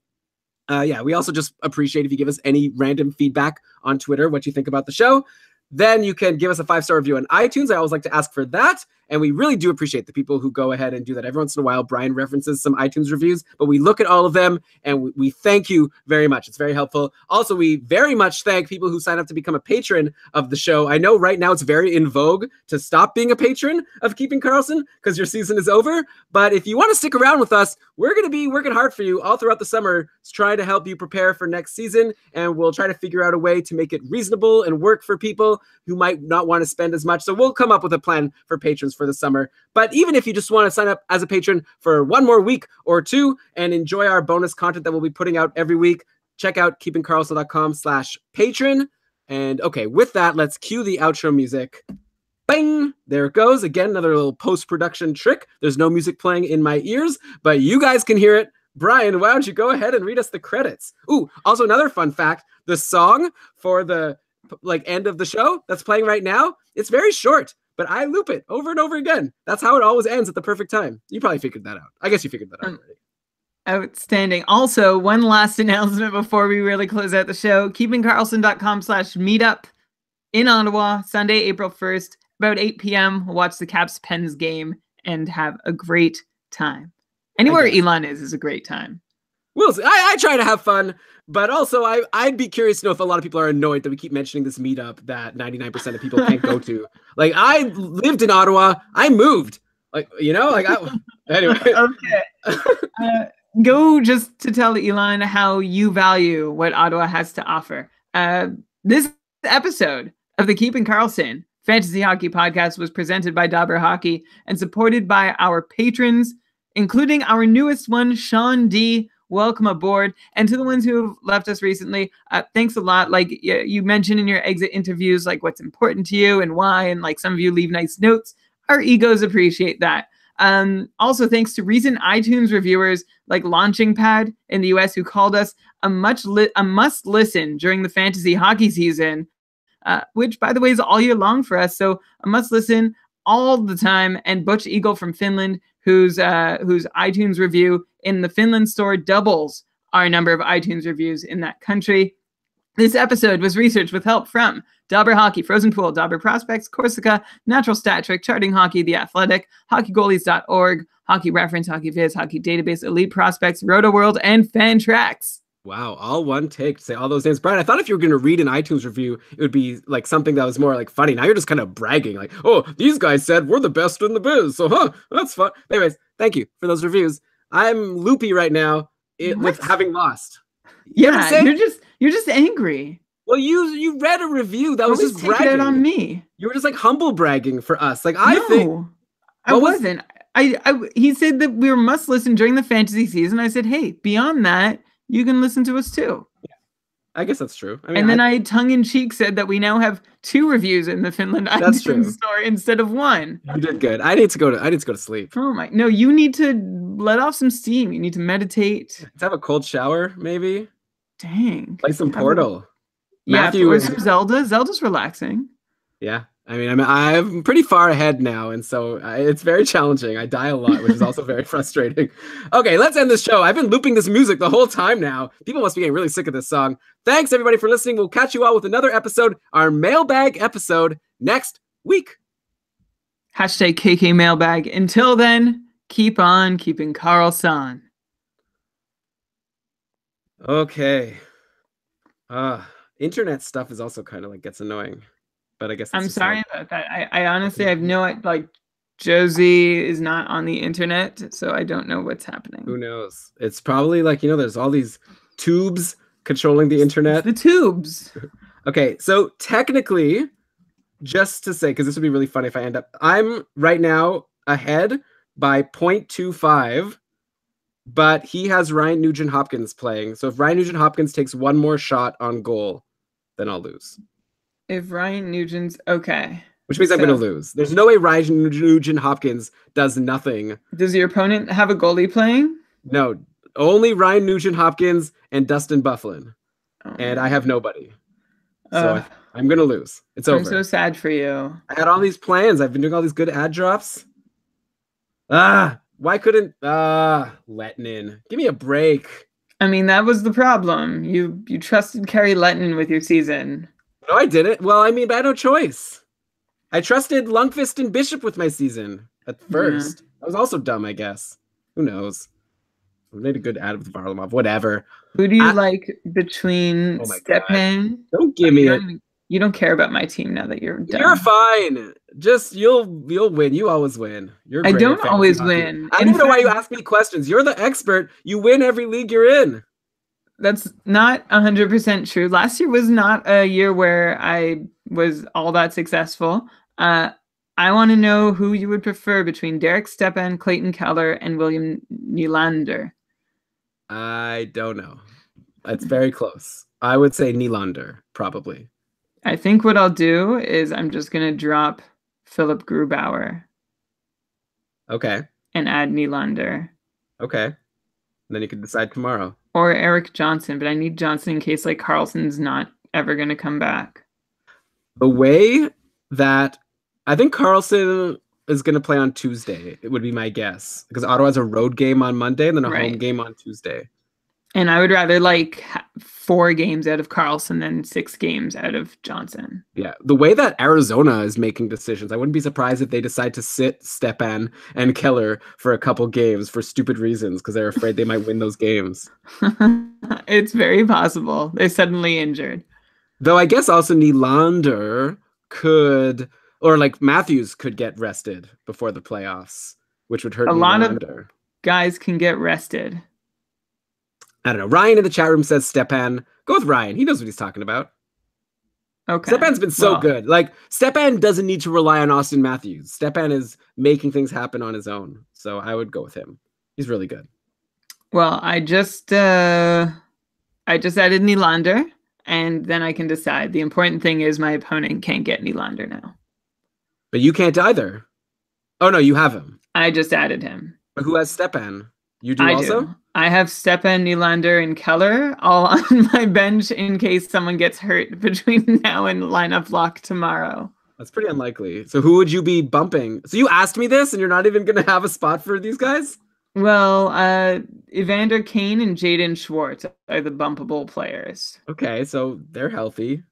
Yeah, we also just appreciate if you give us any random feedback on Twitter, what you think about the show. Then you can give us a 5-star review on iTunes. I always like to ask for that. And we really do appreciate the people who go ahead and do that. Every once in a while, Brian references some iTunes reviews, but we look at all of them and we thank you very much. It's very helpful. Also, we very much thank people who sign up to become a patron of the show. I know right now it's very in vogue to stop being a patron of Keeping Karlsson because your season is over. But if you want to stick around with us, we're going to be working hard for you all throughout the summer to try to help you prepare for next season. And we'll try to figure out a way to make it reasonable and work for people. know who might not want to spend as much. So we'll come up with a plan for patrons for the summer. But even if you just want to sign up as a patron for one more week or two and enjoy our bonus content that we'll be putting out every week, check out keepingkarlsson.com/patron. And okay, with that, let's cue the outro music. Bang! There it goes. Again, another little post-production trick. There's no music playing in my ears, but you guys can hear it. Brian, why don't you go ahead and read us the credits? Ooh, also another fun fact, the song for the end of the show that's playing right now, it's very short, but I loop it over and over again. That's how it always ends at the perfect time. You probably figured that out. I guess you figured that out already. Outstanding. Also, one last announcement before we really close out the show. keepingkarlsson.com/meetup in Ottawa, Sunday, April 1st, about 8 p.m. We'll watch the Caps Pens game and have a great time. Anywhere Elon is a great time. We'll see. I try to have fun, but also I'd be curious to know if a lot of people are annoyed that we keep mentioning this meetup that 99% of people can't go to. Like, I lived in Ottawa. I moved. Anyway. Okay. Go just to tell Elon how you value what Ottawa has to offer. This episode of the Keeping Karlsson Fantasy Hockey Podcast was presented by Dobber Hockey and supported by our patrons, including our newest one, Sean D. Welcome aboard. And to the ones who have left us recently, thanks a lot. Like you mentioned in your exit interviews, like what's important to you and why, and like some of you leave nice notes. Our egos appreciate that. Also, thanks to recent iTunes reviewers like Launching Pad in the US who called us a must listen during the fantasy hockey season, which, by the way, is all year long for us. So a must listen all the time. And Butch Eagle from Finland, whose iTunes review in the Finland store doubles our number of iTunes reviews in that country. This episode was researched with help from Dobber Hockey, Frozen Pool, Dobber Prospects, Corsica, Natural Stat Trick, Charting Hockey, The Athletic, HockeyGoalies.org, Hockey Reference, Hockey Viz, Hockey Database, Elite Prospects, Roto World, and Fantrax. Wow, all one take to say all those names. Brian, I thought if you were going to read an iTunes review, it would be like something that was more like funny. Now you're just kind of bragging like, oh, these guys said we're the best in the biz. So, that's fun. Anyways, thank you for those reviews. I'm loopy right now with having lost. Yeah, you're just angry. Well, you read a review that was just bragging. It on me. You were just like humble bragging for us. Like I wasn't. He said that we were must listen during the fantasy season. I said, hey, beyond that, you can listen to us too. Yeah, I guess that's true. I mean, and then I tongue-in-cheek said that we now have 2 reviews in the Finland iTunes store instead of 1. You did good. I need to go to sleep. Oh my! No, you need to let off some steam. You need to meditate. Let's have a cold shower, maybe. Dang. Play some Portal. Matthew, or some Zelda. Zelda's relaxing. Yeah. I mean, I'm pretty far ahead now, and so it's very challenging. I die a lot, which is also very frustrating. Okay, let's end this show. I've been looping this music the whole time now. People must be getting really sick of this song. Thanks, everybody, for listening. We'll catch you all with another episode, our mailbag episode, next week. Hashtag KK mailbag. Until then, keep on keeping Karlsson. Okay. Internet stuff is also kind of like gets annoying. But I guess I'm sorry about that. I honestly have Josie is not on the internet, so I don't know what's happening. Who knows? It's probably like, there's all these tubes controlling the internet. The tubes. Okay, so technically, just to say, because this would be really funny if I'm right now ahead by 0.25, but he has Ryan Nugent-Hopkins playing. So if Ryan Nugent-Hopkins takes one more shot on goal, then I'll lose. If Ryan Nugent's okay. Which means I'm going to lose. There's no way Ryan Nugent-Hopkins does nothing. Does your opponent have a goalie playing? No. Only Ryan Nugent-Hopkins and Dustin Byfuglien. Oh. And I have nobody. So I'm going to lose. It's over. I'm so sad for you. I had all these plans. I've been doing all these good ad drops. Why couldn't... Lettinen. Give me a break. I mean, that was the problem. You trusted Kari Lettinen with your season. No, I didn't. Well, I mean, I had no choice. I trusted Lundqvist and Bishop with my season at first. Yeah. That was also dumb, I guess. Who knows? We made a good ad with Varlamov. Whatever. Who do you like between Stepan? Don't give me it. You don't care about my team now that you're done. You're fine. Just you'll win. You always win. I don't always win. I don't even know why you ask me questions. You're the expert. You win every league you're in. That's not 100% true. Last year was not a year where I was all that successful. Uh, I want to know who you would prefer between Derek Stepan, Clayton Keller, and William Nylander. I don't know. It's very close. I would say Nylander, probably. I think what I'll do is I'm just going to drop Philip Grubauer Okay. and add Nylander. Okay. And then you can decide tomorrow. Or Eric Johnson, but I need Johnson in case like Karlsson's not ever going to come back. The way that I think Karlsson is going to play on Tuesday, it would be my guess, because Ottawa has a road game on Monday and then a home game on Tuesday. And I would rather like 4 games out of Karlsson than 6 games out of Johnson. Yeah, the way that Arizona is making decisions, I wouldn't be surprised if they decide to sit Stepan and Keller for a couple games for stupid reasons because they're afraid they might win those games. It's very possible. They're suddenly injured. Though I guess also Nylander could, or like Matthews could get rested before the playoffs, which would hurt a Nylander. Lot of guys can get rested. I don't know. Ryan in the chat room says Stepan. Go with Ryan. He knows what he's talking about. Okay. Stepan's been so good. Like, Stepan doesn't need to rely on Austin Matthews. Stepan is making things happen on his own. So I would go with him. He's really good. Well, I just added Nylander, and then I can decide. The important thing is my opponent can't get Nylander now. But you can't either. Oh, no, you have him. I just added him. But who has Stepan? You do also? I have Stepan, Nylander, and Keller all on my bench in case someone gets hurt between now and lineup lock tomorrow. That's pretty unlikely. So who would you be bumping? So you asked me this and you're not even going to have a spot for these guys? Well, Evander Kane and Jaden Schwartz are the bumpable players. Okay, so they're healthy.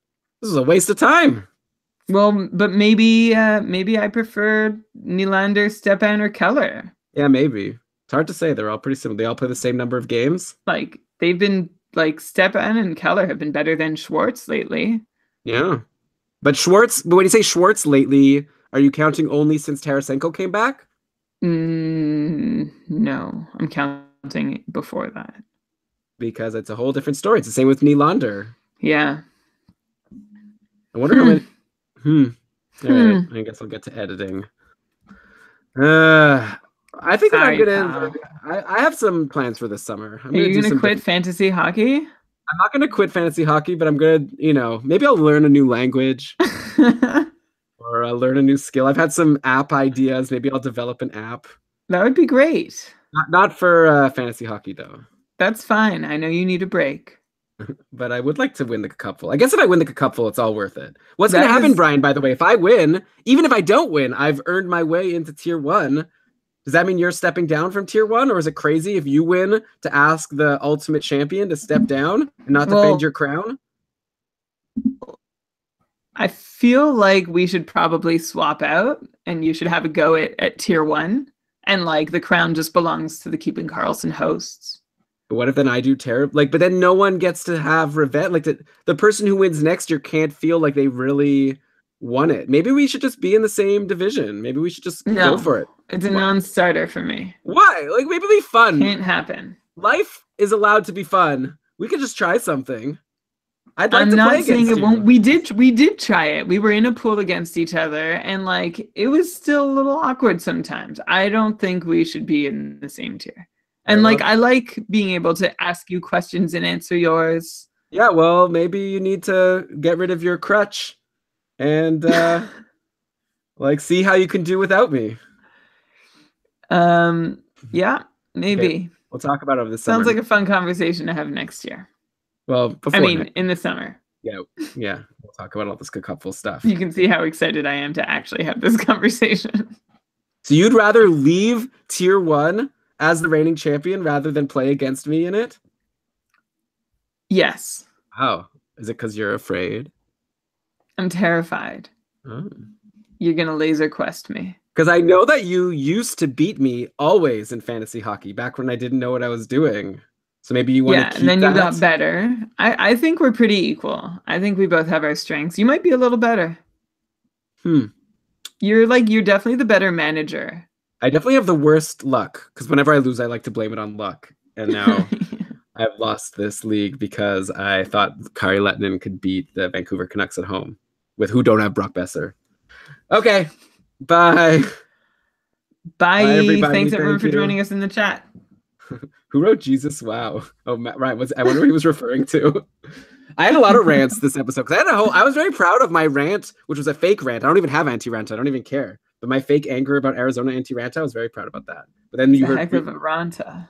This is a waste of time. Well, but maybe I prefer Nylander, Stepan, or Keller. Yeah, maybe. It's hard to say. They're all pretty similar. They all play the same number of games. Like, they've been, like, Stepan and Keller have been better than Schwartz lately. Yeah. But when you say Schwartz lately, are you counting only since Tarasenko came back? No, I'm counting before that. Because it's a whole different story. It's the same with Nylander. Yeah. I wonder how many... All right, I guess I'll get to editing. I think that I'm gonna. I have some plans for this summer. Are you gonna quit fantasy hockey? I'm not gonna quit fantasy hockey, but I'm gonna, maybe I'll learn a new language or I'll learn a new skill. I've had some app ideas. Maybe I'll develop an app. That would be great. Not for fantasy hockey though. That's fine. I know you need a break. But I would like to win the cupful. I guess if I win the cupful, it's all worth it. What's going to happen, Brian, by the way, if I win, even if I don't win, I've earned my way into tier 1. Does that mean you're stepping down from tier 1? Or is it crazy if you win to ask the ultimate champion to step down and not defend your crown? I feel like we should probably swap out and you should have a go at tier 1. And like the crown just belongs to the Keeping Karlsson hosts. But what if then I do terrible? Like, but then no one gets to have revenge. Like the person who wins next year can't feel like they really won it. Maybe we should just be in the same division. Maybe we should just go for it. It's a non-starter for me. Why? Like, maybe it'll be fun. Can't happen. Life is allowed to be fun. We could just try something. I'd like I'm to not play saying against it you. won't. We did try it. We were in a pool against each other, and like it was still a little awkward sometimes. I don't think we should be in the same tier. And like I like being able to ask you questions and answer yours. Yeah, well, maybe you need to get rid of your crutch and like see how you can do without me. Yeah, maybe. Okay. We'll talk about it over the summer. Sounds like a fun conversation to have next year. Well, in the summer. Yeah. We'll talk about all this cupful stuff. You can see how excited I am to actually have this conversation. So you'd rather leave tier 1 as the reigning champion rather than play against me in it? Yes. Oh, is it because you're afraid? I'm terrified. Oh. You're going to laser quest me. Because I know that you used to beat me always in fantasy hockey back when I didn't know what I was doing. So maybe you want to keep that. Yeah, and then you got better. I think we're pretty equal. I think we both have our strengths. You might be a little better. You're definitely the better manager. I definitely have the worst luck because whenever I lose, I like to blame it on luck. And now I've lost this league because I thought Kari Lettinen could beat the Vancouver Canucks at home with who don't have Brock Besser. Okay, bye. Bye. Bye, everybody. Thanks everyone Thank for you. joining us in the chat. Who wrote Jesus? Wow. Oh, Matt Ryan. I wonder what he was referring to. I had a lot of rants this episode because I was very proud of my rant, which was a fake rant. I don't even have anti-rant. I don't even care. But my fake anger about Arizona anti-rant, I was very proud about that. But then you heard heck of a ranta.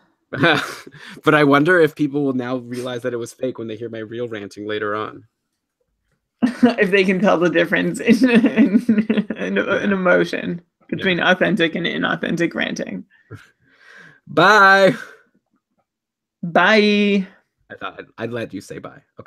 But I wonder if people will now realize that it was fake when they hear my real ranting later on. If they can tell the difference in emotion between authentic and inauthentic ranting. Bye. Bye. I thought I'd let you say bye. Okay.